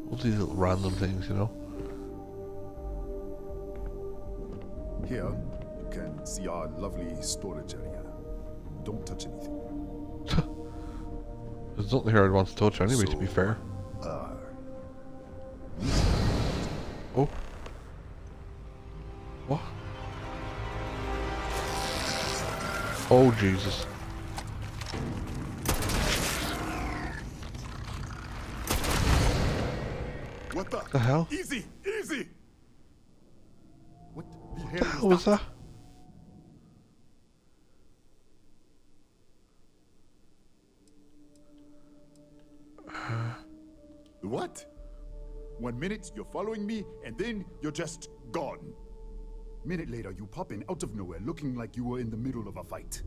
All these little random things, you know? Here, you can see our lovely storage area. Don't touch anything. There's nothing here I'd want to touch anyway, to be fair. Oh. What? Oh, Jesus. What the hell? Easy, easy! What What the hell was that? What? 1 minute, you're following me, and then you're just gone. Minute later, you pop in out of nowhere, looking like you were in the middle of a fight.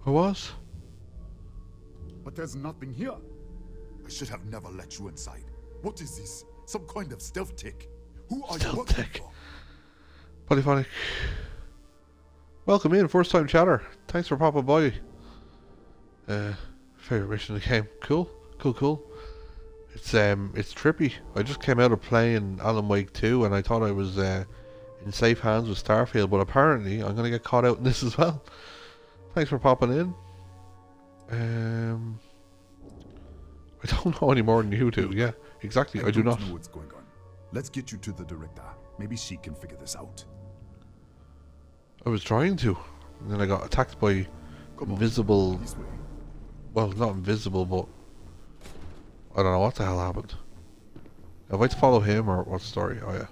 I was? But there's nothing here. I should have never let you inside. What is this? Some kind of stealth tech? Who are you working for? Polyphonic. Welcome in, first time chatter. Thanks for popping by. Favorite mission in the game. Cool. Cool. It's trippy. I just came out of playing Alan Wake 2 and I thought I was in safe hands with Starfield, but apparently I'm gonna get caught out in this as well. Thanks for popping in. I don't know any more than you do. Yeah, exactly. I do not know what's going on. Let's get you to the director. Maybe she can figure this out. I was trying to, and then I got attacked by invisible. Well, not invisible, but I don't know what the hell happened. Have I to follow him or what story? Oh yeah.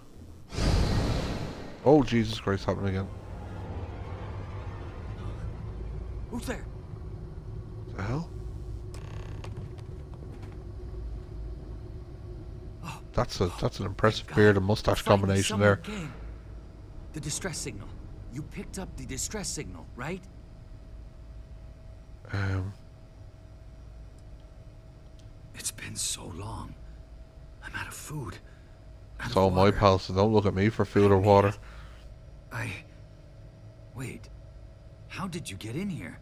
Oh Jesus Christ, happening again. Who's there? What the hell? That's an impressive beard and mustache combination there. The distress signal. You picked up the distress signal, right? It's been so long. I'm out of food. It's all my pal, so don't look at me for food or water. Wait. How did you get in here?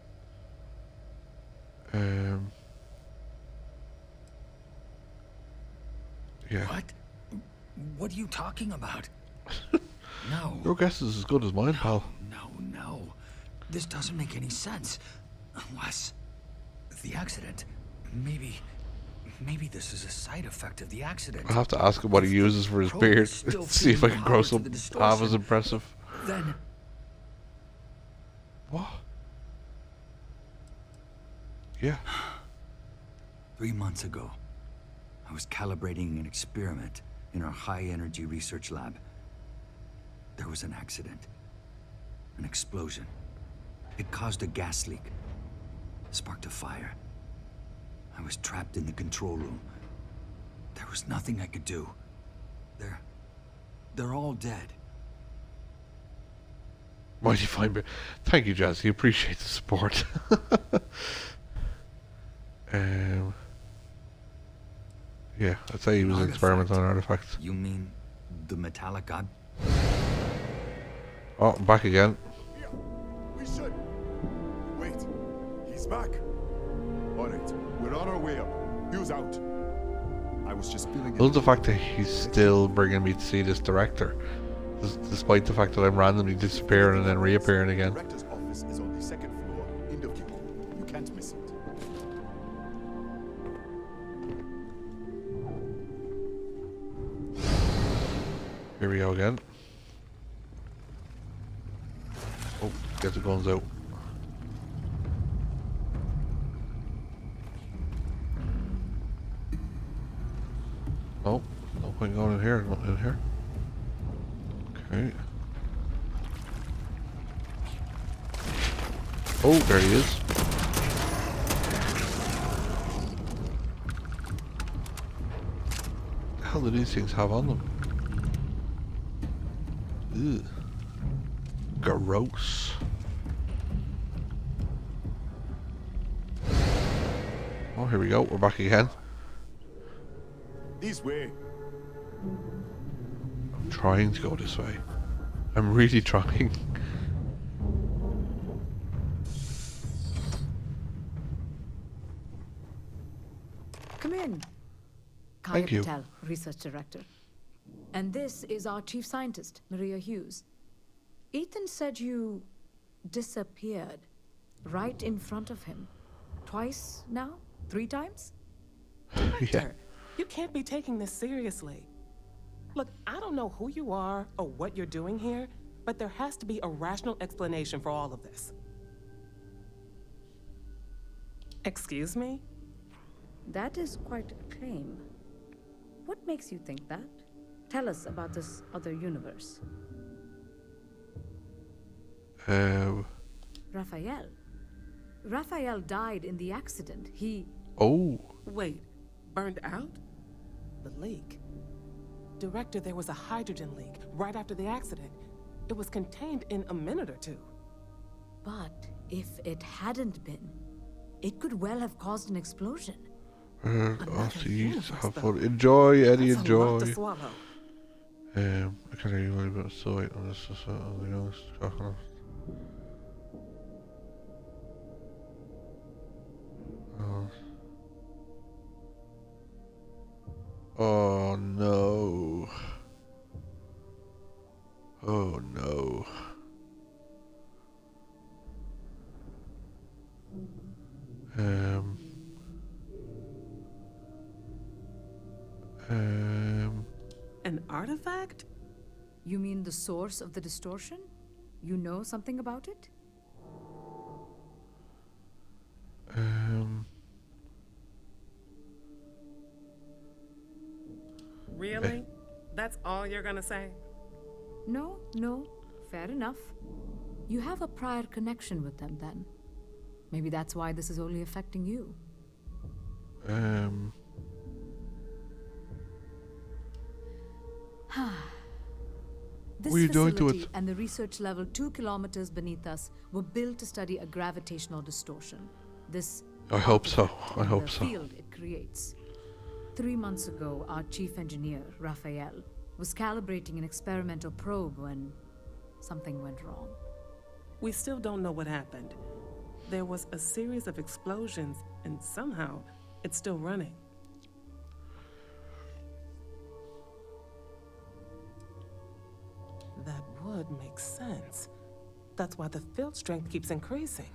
Yeah. What are you talking about? No. Your guess is as good as mine, pal. No. This doesn't make any sense. Unless the accident. Maybe this is a side effect of the accident. I'll have to ask him what he uses for his beard. See if I can grow some half as impressive. Then. What? Yeah. 3 months ago, I was calibrating an experiment in our high-energy research lab. There was an accident. An explosion. It caused a gas leak. Sparked a fire. I was trapped in the control room. There was nothing I could do. They're all dead. Mighty fine, but thank you, Jazzy. Appreciate the support. Yeah, I'd say he was an experimental on artifacts. You mean the metallic god? Oh, I'm back again. We should. Wait, he's back. All right, we're on our way up. Hughes out. I was just feeling. I love the fact that he's still bringing me to see this director, despite the fact that I'm randomly disappearing and then reappearing again. The director's office is on the second floor, end of Gable. You can't miss it. Here we go again. Oh, get the guns out. Oh, no point going in here. Nothing in here. Okay. Oh, there he is. hell do these things have on them? Ew. Gross. Oh, here we go. We're back again. This way. I'm trying to go this way. I'm really trying. Come in. Thank Kaya you. Patel, Research Director. And this is our Chief Scientist, Maria Hughes. Ethan said you disappeared right in front of him. Twice now? 3 times? Yeah. You can't be taking this seriously. Look, I don't know who you are or what you're doing here, but there has to be a rational explanation for all of this. Excuse me? That is quite a claim. What makes you think that? Tell us about this other universe. Raphael. Raphael died in the accident. He... Oh. Wait, burned out? The leak. Director, there was a hydrogen leak right after the accident. It was contained in a minute or 2. But if it hadn't been, it could well have caused an explosion. Have fun. Enjoy, Eddie, That's a lot to enjoy. swallow. I can't hear you really, but so wait on this. Oh no. Oh no. An artifact? You mean the source of the distortion? You know something about it? Really? That's all you're gonna say? No, fair enough. You have a prior connection with them then. Maybe that's why this is only affecting you. This What are you doing to facility it? and the research level 2 kilometers beneath us were built to study a gravitational distortion. This I hope so. I in hope the so. field it creates. 3 months ago, our chief engineer, Raphael, was calibrating an experimental probe when something went wrong. We still don't know what happened. There was a series of explosions, and somehow it's still running. That would make sense. That's why the field strength keeps increasing.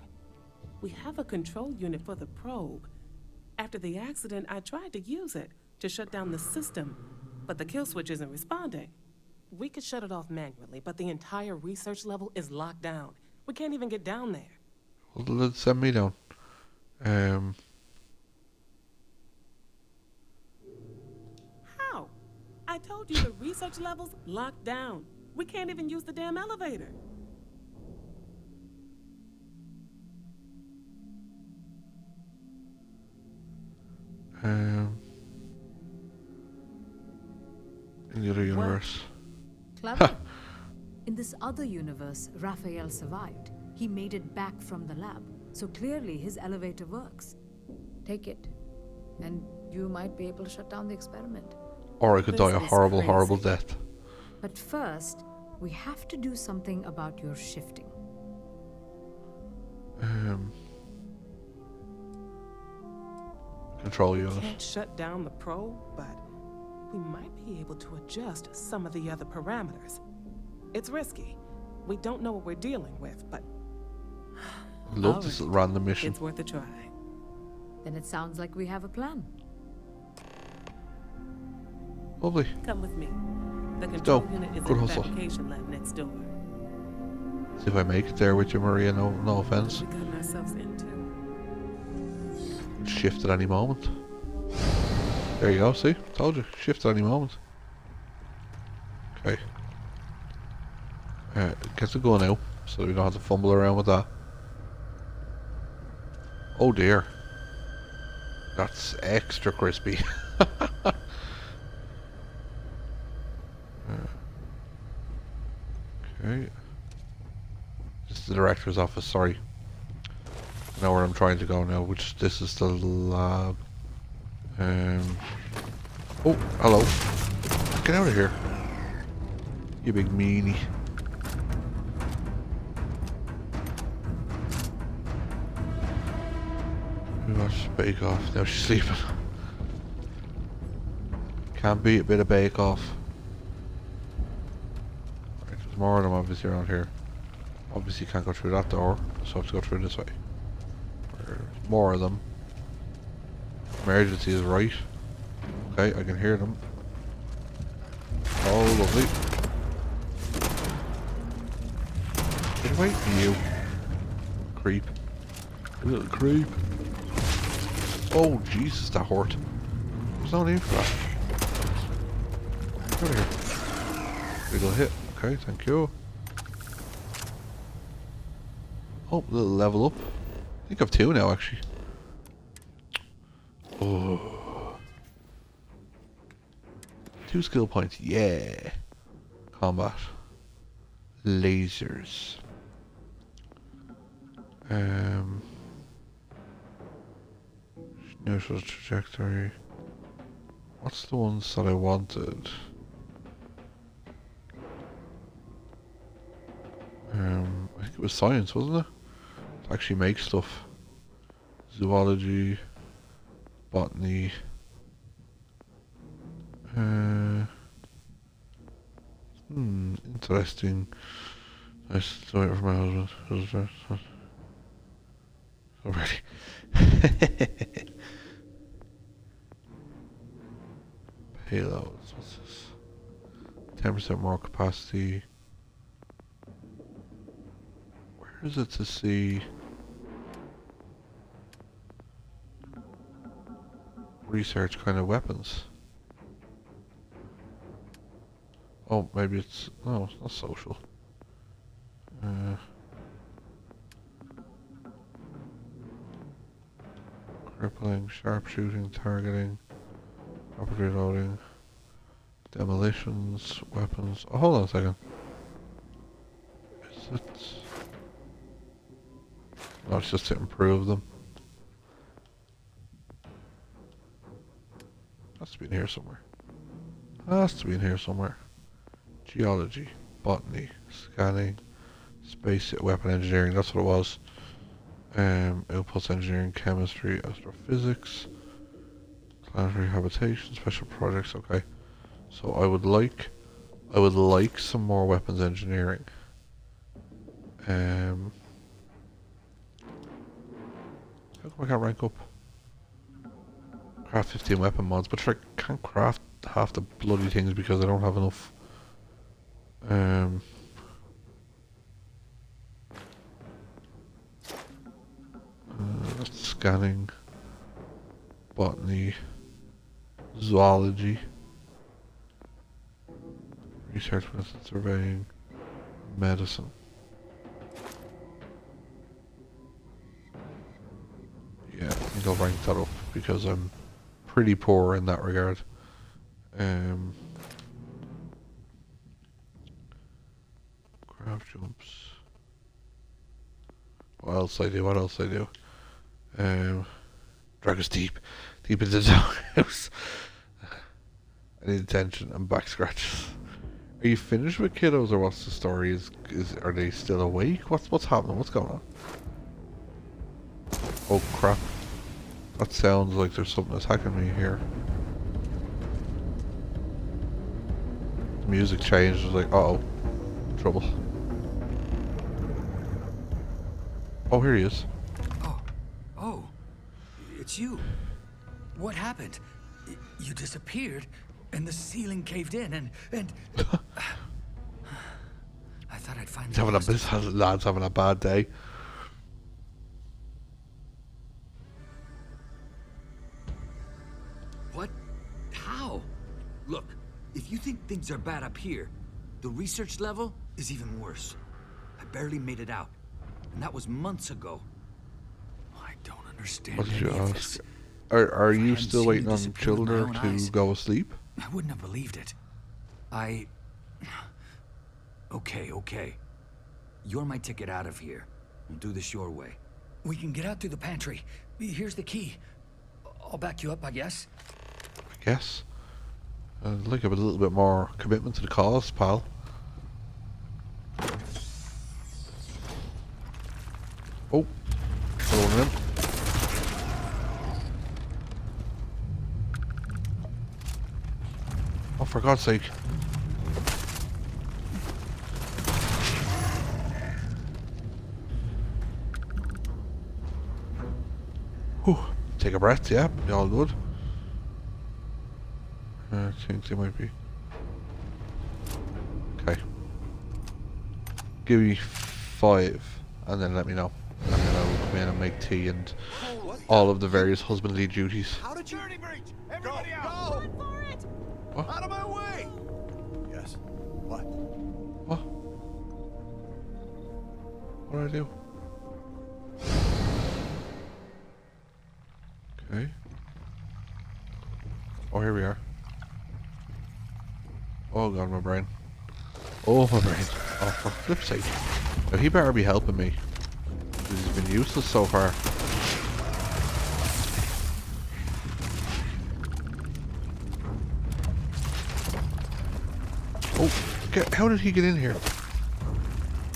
We have a control unit for the probe. After the accident, I tried to use it to shut down the system, but the kill switch isn't responding. We could shut it off manually, but the entire research level is locked down. We can't even get down there. Well, let's send me down. How? I told you the research level's locked down. We can't even use the damn elevator. In the other universe. Clever. In this other universe, Raphael survived. He made it back from the lab, so clearly his elevator works. Take it, and you might be able to shut down the experiment. Or I could die a This is horrible, crazy. horrible death. But first, we have to do something about your shifting. Control We unit. can't shut down the probe, but we might be able to adjust some of the other parameters. It's risky. We don't know what we're dealing with, but I love this random mission. it's worth a try. Then it sounds like we have a plan. Lovely. Come with me. The Let's control go. unit is Good in the hustle. fabrication lab next door. See if I make it there with you, Maria. No offense. We got ourselves into. Shift at any moment. There you go. See, told you. Shift at any moment. Okay. Get the gun out so we don't have to fumble around with that. Oh dear. That's extra crispy. Okay. This is the director's office, sorry. I know where I'm trying to go now, which this is the lab. Oh, hello. Get out of here. You big meanie. We watched Bake Off. Now she's sleeping. Can't beat a bit of Bake Off. Right, there's more of them obviously around here. Obviously can't go through that door, so I have to go through this way. There's more of them. Emergency is right. Okay, I can hear them. Oh, lovely. Get away from you. Creep. You little creep. Oh, Jesus, that hurt. There's no need for that. Get over here. Little hit. Okay, thank you. Oh, little level up. I think I've 2 now, actually. Oh. 2 skill points. Yeah. Combat. Lasers. Neutral trajectory. What's the ones that I wanted? I think it was science, wasn't it? To actually make stuff. Zoology. Botany. Interesting. Nice to wait for my husband. Already. Payloads. What's this? 10% more capacity. Where is it to see research kind of weapons? Oh, maybe it's... No, it's not social. Crippling, sharpshooting, targeting, rapid reloading, demolitions, weapons... Oh, hold on a second. Is it... No, it's just to improve them. Has to be in here somewhere. Has to be in here somewhere. Geology, botany, scanning, space weapon engineering, that's what it was. Outpost engineering, chemistry, astrophysics, planetary habitation, special projects, okay. So I would like some more weapons engineering. How come I can't rank up? Craft 15 weapon mods, but I can't craft half the bloody things because I don't have enough. That's scanning, botany, zoology, research, medicine, surveying, medicine. Yeah, I think I'll rank that up because I'm pretty poor in that regard. Grab jumps. What else I do? Drag us deep into the doghouse. I need attention and back scratches. Are you finished with kiddos, or what's the story? Are they still awake? What's happening? What's going on? Oh crap! That sounds like there's something attacking me here. The music changed. I was like, uh oh, trouble. Oh, here he is. Oh, it's you. What happened? You disappeared, and the ceiling caved in, and I thought I'd find This lad's having a bad day. What? How? Look, if you think things are bad up here, the research level is even worse. I barely made it out, and that was months ago. I don't understand. What did you ask? Are you still waiting on children to go asleep? I wouldn't have believed it. Okay. You're my ticket out of here. We'll do this your way. We can get out through the pantry. Here's the key. I'll back you up, I guess. I guess. I'd like a little bit more commitment to the cause, pal. Oh, rolling in. Oh, for God's sake. Whew. Take a breath, yeah, be all good. I think they might be. Okay. Give me 5 and then let me know. And then I'll come in and make tea and all of the various husbandly duties. How did you... breach! Everybody out! Run for it! What? Out of my way! Yes. What? What? What do I do? Okay. Oh, here we are. Oh god, my brain. Oh, my brain. Oh, for flip's sake. Now, he better be helping me. He's been useless so far. Oh, how did he get in here?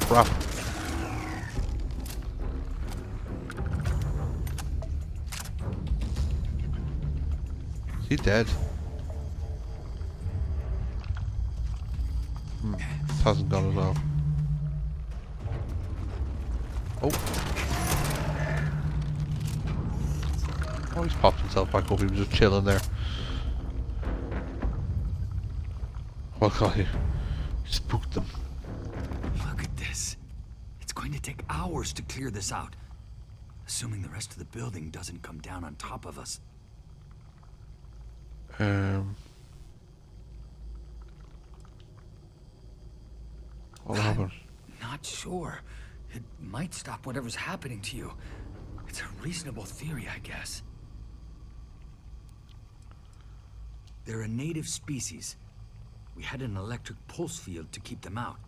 Crap. Is he dead? This hasn't gone at all. Oh. Oh, he's popped himself back up. He was just chilling there. Oh god, he spooked them. Look at this. It's going to take hours to clear this out. Assuming the rest of the building doesn't come down on top of us. What happened? Not sure. It might stop whatever's happening to you. It's a reasonable theory, I guess. They're a native species. We had an electric pulse field to keep them out.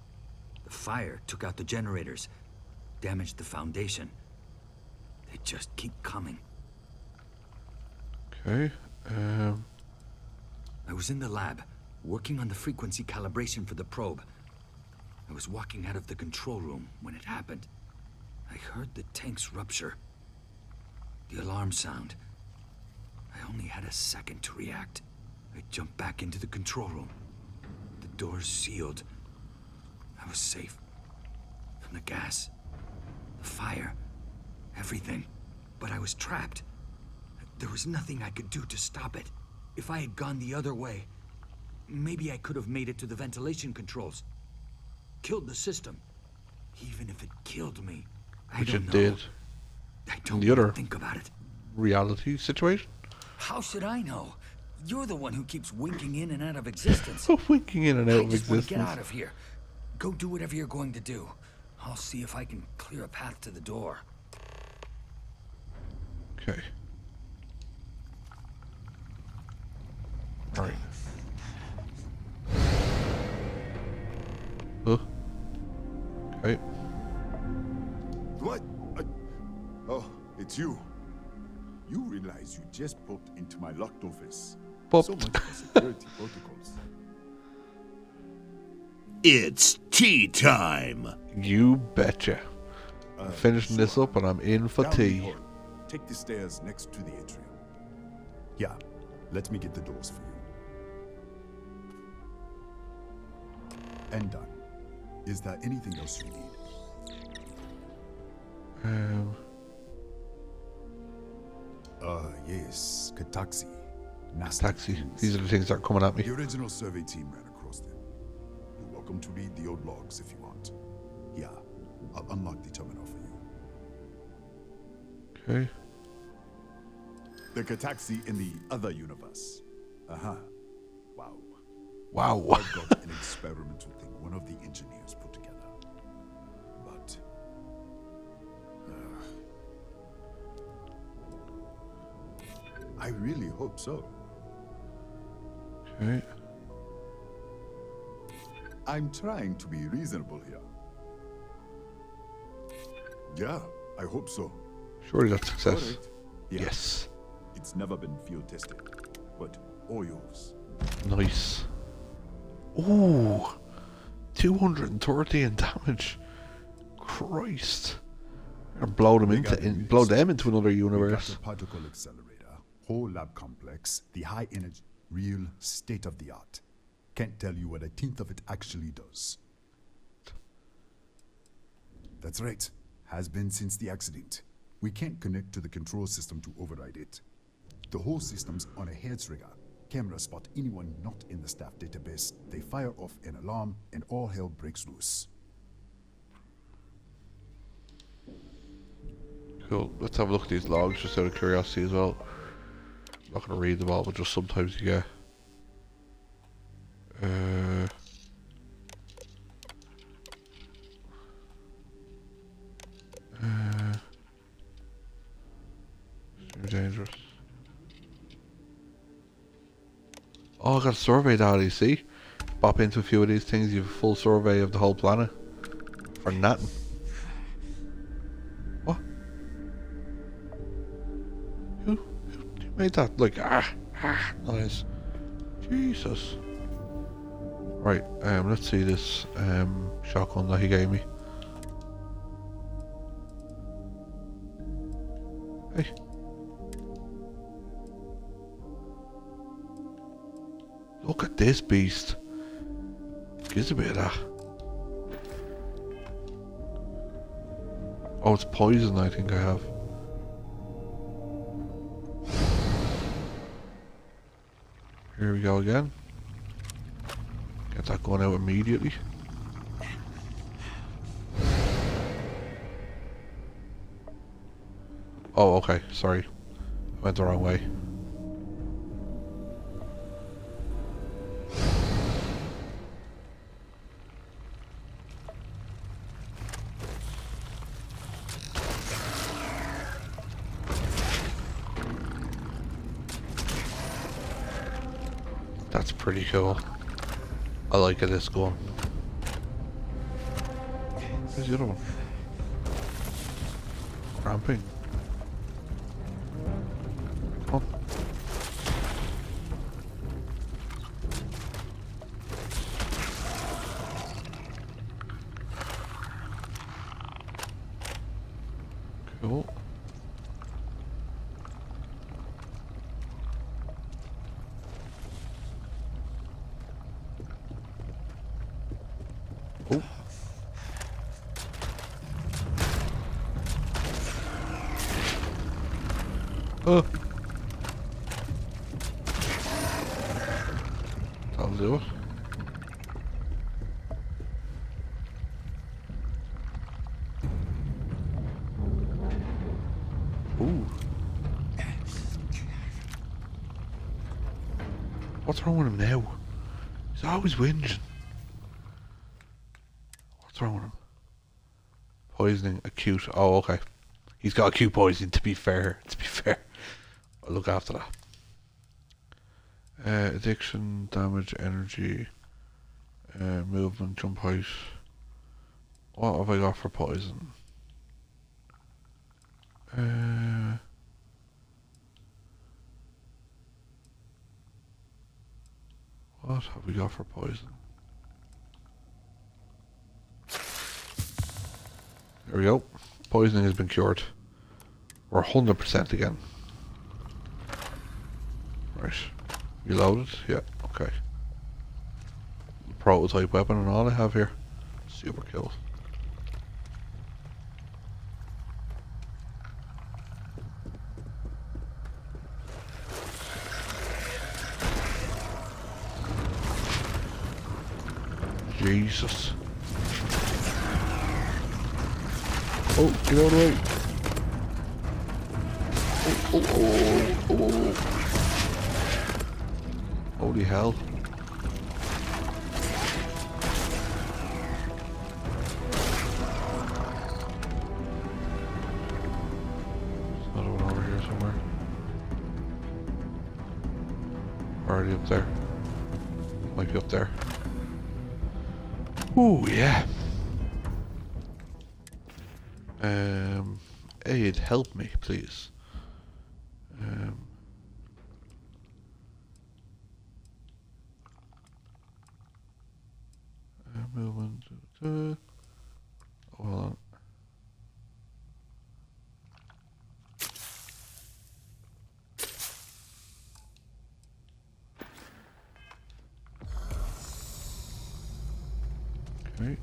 The fire took out the generators, damaged the foundation. They just keep coming. Okay, I was in the lab, working on the frequency calibration for the probe. I was walking out of the control room when it happened. I heard the tanks rupture. The alarm sound. I only had a second to react. I jumped back into the control room. The doors sealed. I was safe. From the gas, the fire, everything. But I was trapped. There was nothing I could do to stop it. If I had gone the other way, maybe I could have made it to the ventilation controls. Killed the system. Even if it killed me, I don't know. Did. I don't the other think about it. reality situation? How should I know? You're the one who keeps winking in and out of existence. Winking in and out I of just want existence. to get out of here. Go do whatever you're going to do. I'll see if I can clear a path to the door. Okay. Alright. Huh? Okay. What? Oh, it's you. You realize you just popped into my locked office. Popped. So much for security protocols. It's tea time. You betcha. Finishing this up and I'm in for Down the tea. hall. Take the stairs next to the atrium. Yeah, let me get the doors for you. And done. Is there anything else you need? Yes, Kataxi. Taxi. These are the things that are coming at me. The original survey team ran across them. You're welcome to read the old logs if you want. Yeah, I'll unlock the terminal for you. Okay. The Kataxi in the other universe. Uh-huh. Wow. Wow. I've got an experimental thing one of the engineers put together. But... I really hope so. Okay. I'm trying to be reasonable here. Yeah, I hope so. Surely that's success. Alright. Yeah. Yes. It's never been field tested, but all yours. Nice. Ooh. 230 in damage. Christ. And blow them into another universe. We got the particle accelerator, whole lab complex, the high energy, real state of the art. Can't tell you what a tenth of it actually does. That's right. Has been since the accident. We can't connect to the control system to override it. The whole system's on a hair trigger. Cameras spot anyone not in the staff database. They fire off an alarm and all hell breaks loose. Cool. Let's have a look at these logs just out of curiosity as well. I'm not going to read them all, but just sometimes you get... too dangerous. Oh, I got a survey data, you see? Pop into a few of these things, you have a full survey of the whole planet. For nothing. What? Who made that? Like, nice. Jesus. Right, let's see this shotgun that he gave me. Hey. Look at this beast. Gives a bit of that. Oh, it's poison, I think I have. Here we go again. Get that going out immediately. Oh, okay, sorry. I went the wrong way. That's pretty cool. I like how this going. Where's the other one? Cramping. Come on. Cool. Oh. Oh. That'll do it. Ooh. What's wrong with him now? He's always whinging. What's wrong with him? Poisoning, acute. Oh, okay. He's got acute poisoning, to be fair. I'll look after that. Addiction, damage, energy, movement, jump height. What have I got for poison? What have we got for poison? There we go. Poisoning has been cured. We're 100% again. Right. Reloaded? Yeah, okay. Prototype weapon and all I have here. Super cool. Jesus. Oh, get out of the way. Oh. Holy hell. There's another one over here somewhere. Already up there. Might be up there. Ooh, yeah. Aid, help me, please. Movement. Oh, hold on. Okay.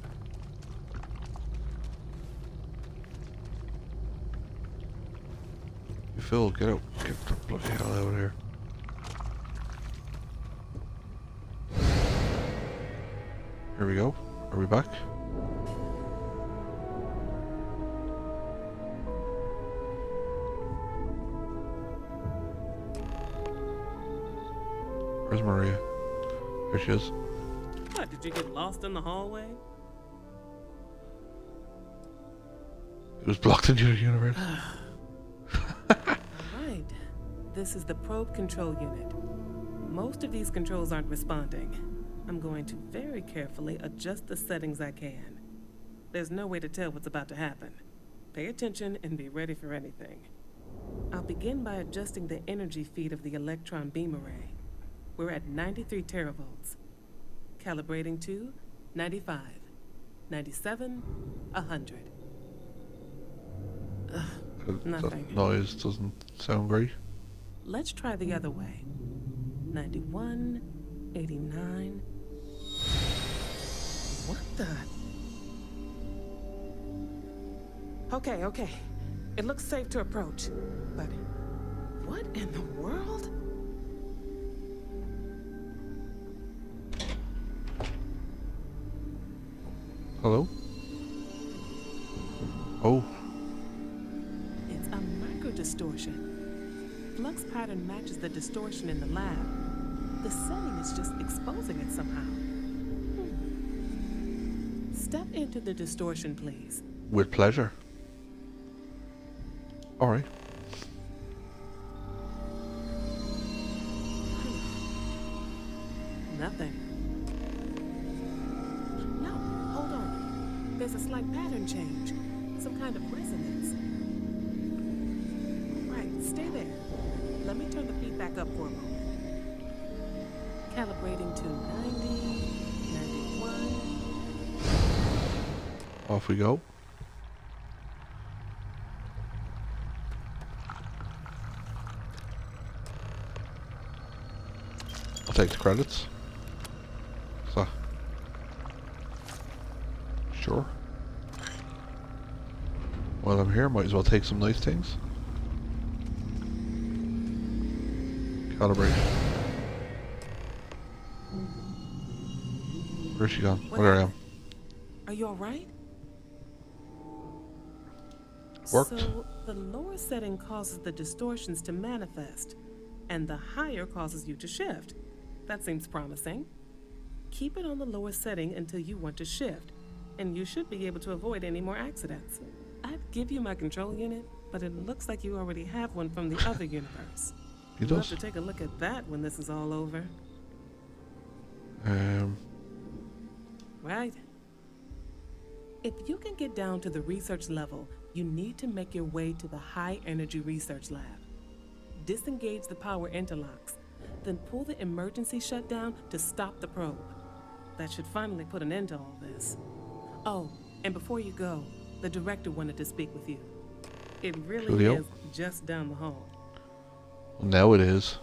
Phil, get out. Get the bloody hell out of here. Here we go. Are we back? Where's Maria? Here she is. What, did you get lost in the hallway? It was blocked into the universe. Right. This is the probe control unit. Most of these controls aren't responding. I'm going to very carefully adjust the settings I can. There's no way to tell what's about to happen. Pay attention and be ready for anything. I'll begin by adjusting the energy feed of the electron beam array. We're at 93 teravolts. Calibrating to 95, 97, 100. Nothing. That noise doesn't sound great. Let's try the other way. 91, 89. What the? Okay. It looks safe to approach. But what in the world? Hello? Oh. It's a micro-distortion. Flux pattern matches the distortion in the lab. The setting is just exposing it somehow. Step into the distortion, please. With pleasure. Alright. Nothing. No, hold on. There's a slight pattern change. Some kind of resonance. Right, stay there. Let me turn the feedback up for a moment. Calibrating to 90, 91. Off we go. I'll take the credits. So. Sure. While I'm here, might as well take some nice things. Calibration. Where's she gone? Where I am. Are you alright? Worked. So, the lower setting causes the distortions to manifest, and the higher causes you to shift. That seems promising. Keep it on the lower setting until you want to shift, and you should be able to avoid any more accidents. I'd give you my control unit, but it looks like you already have one from the other universe. He You'll does. have to take a look at that when this is all over. Right. If you can get down to the research level, you need to make your way to the high energy research lab. Disengage the power interlocks, then pull the emergency shutdown to stop the probe. That should finally put an end to all this. Oh, and before you go, the director wanted to speak with you. It really Julio? is just down the hall. Well, now it is.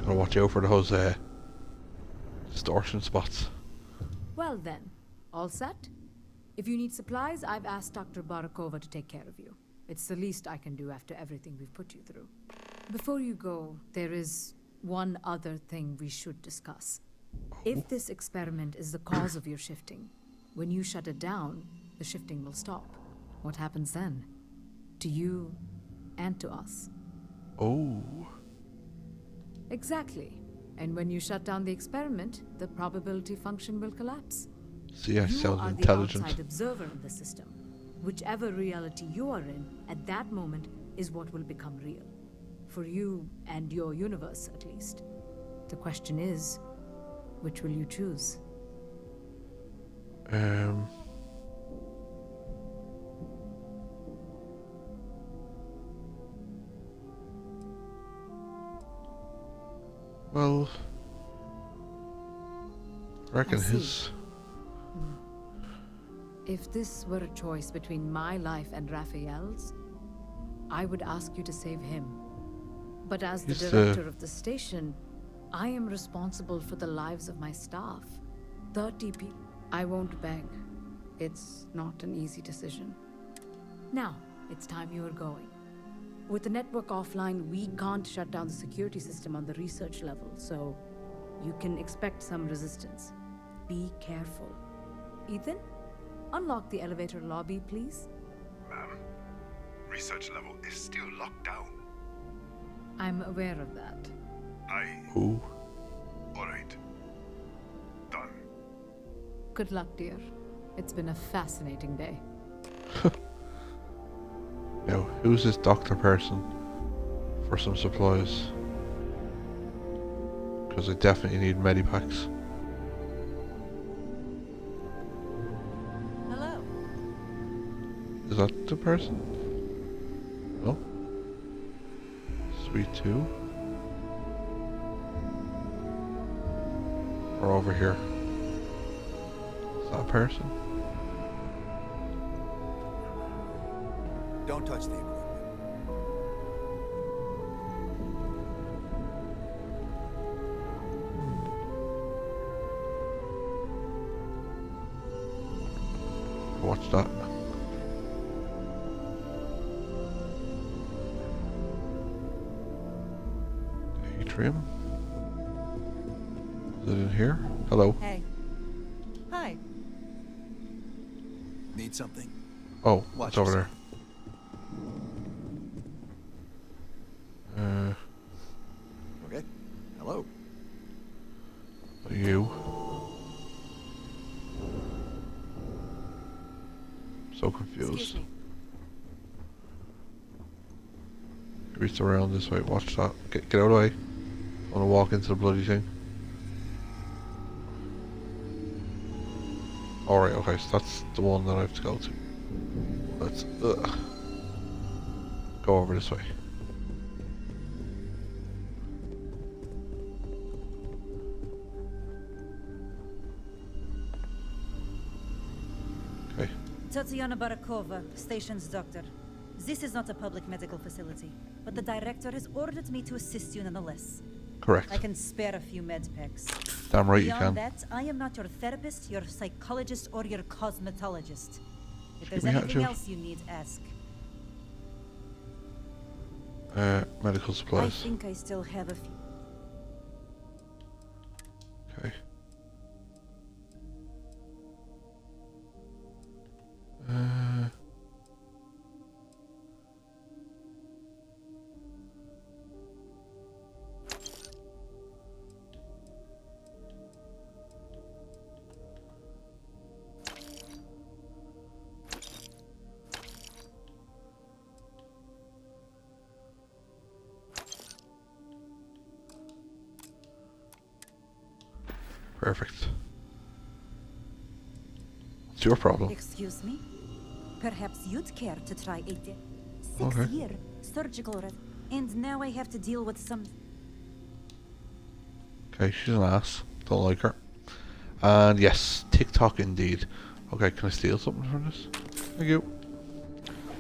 Gotta watch out for those distortion spots. Well then, all set? If you need supplies, I've asked Dr. Barakova to take care of you. It's the least I can do after everything we've put you through. Before you go, there is one other thing we should discuss. If this experiment is the cause of your shifting, when you shut it down, the shifting will stop. What happens then? To you and to us. Oh. Exactly. And when you shut down the experiment, the probability function will collapse. See, I You sound are intelligent. the outside observer in the system. Whichever reality you are in at that moment is what will become real. For you and your universe, at least. The question is, which will you choose? Well, I reckon I see. his. If this were a choice between my life and Raphael's, I would ask you to save him. But as the He's director of the station, I am responsible for the lives of my staff. 30 people. I won't beg. It's not an easy decision. Now, it's time you are going. With the network offline, we can't shut down the security system on the research level, so you can expect some resistance. Be careful. Ethan, unlock the elevator lobby, please. Ma'am, research level is still locked down. I'm aware of that. Ooh. Alright. Done. Good luck, dear. It's been a fascinating day. Now, who's this doctor person for some supplies? Because I definitely need medipacks. Hello. Is that the person? No. Sweet 2. Or over here. Is that a person? Don't touch the equipment. Watch that. Atrium. Is it in here? Hello. Hey. Hi. Need something? Oh, Watch it's over yourself. there. Okay. Hello. You. So confused. Excuse me. Reach around this way. Watch that. Get out of the way. I want to walk into the bloody thing. Alright, okay, so that's the one that I have to go to. Let's go over this way. Okay. Tatiana Barakova, station's doctor. This is not a public medical facility, but the director has ordered me to assist you nonetheless. Correct. I can spare a few med packs. Damn right you Beyond can. that, I am not your therapist, your psychologist, or your cosmetologist. If Give there's me anything attitude. else you need, ask. Medical I supplies. think I still have a few. Okay. Perfect. What's your problem? Excuse me? Perhaps you'd care to try a Okay. 6-year surgical and now I have to deal with some... Okay, she's an ass. Don't like her. And yes, TikTok indeed. Okay, can I steal something from this? Thank you.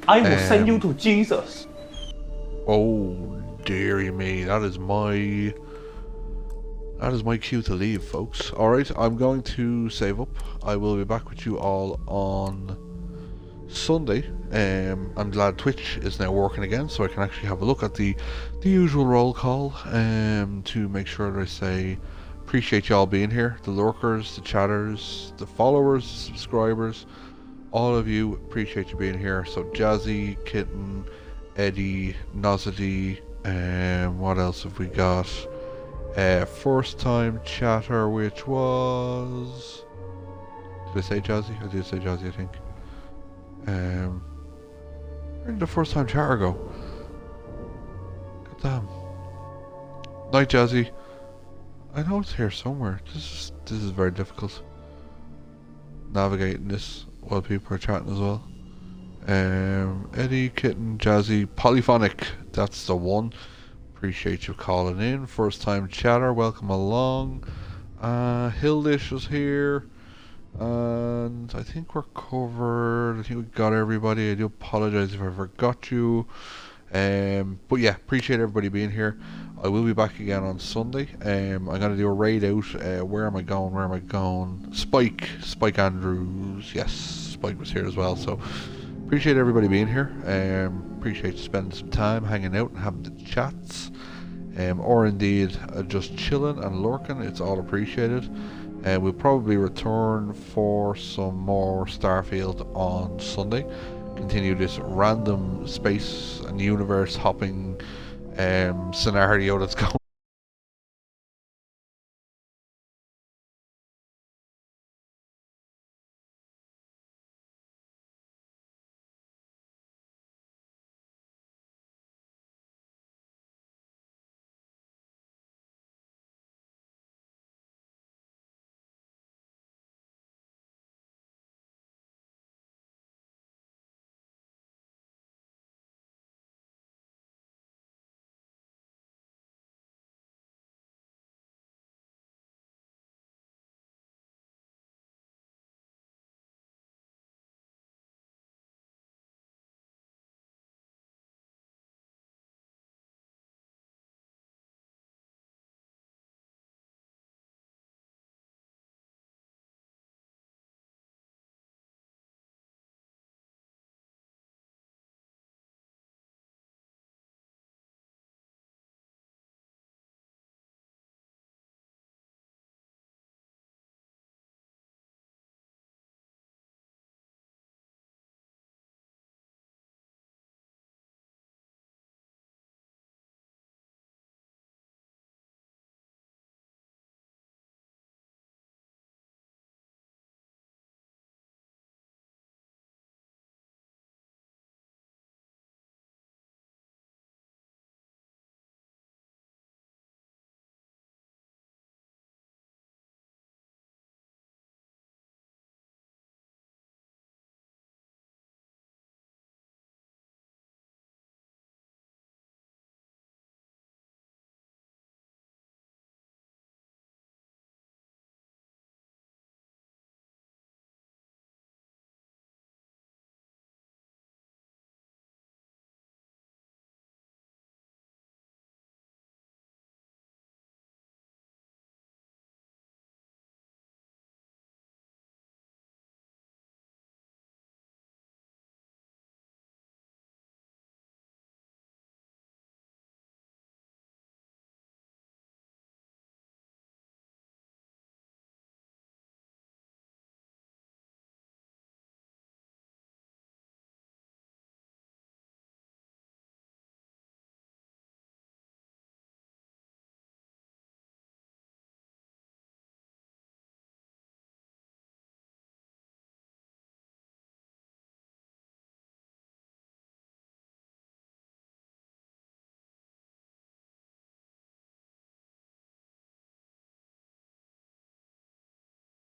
I will send you to Jesus. Oh, dearie me. That is my cue to leave, folks. Alright, I'm going to save up. I will be back with you all on Sunday. I'm glad Twitch is now working again, so I can actually have a look at the usual roll call to make sure that I say appreciate y'all being here. The lurkers, the chatters, the followers, the subscribers, all of you, appreciate you being here. So Jazzy, Kitten, Eddie, Nozity, what else have we got? First time chatter, which was... Did I say Jazzy? I did say Jazzy, I think. Where did the first time chatter go? God damn. Night, Jazzy. I know it's here somewhere. This is very difficult. Navigating this while people are chatting as well. Eddie, Kitten, Jazzy, Polyphonic. That's the one. Appreciate you calling in. First time chatter. Welcome along. Hildish is here. And I think we're covered. I think we got everybody. I do apologize if I forgot you. But yeah, appreciate everybody being here. I will be back again on Sunday. I'm gonna do a raid out. Where am I going? Spike Andrews. Yes, Spike was here as well. So appreciate everybody being here. Appreciate you spending some time hanging out and having the chats. Or indeed just chilling and lurking. It's all appreciated. We'll probably return for some more Starfield on Sunday. Continue this random space and universe hopping scenario that's going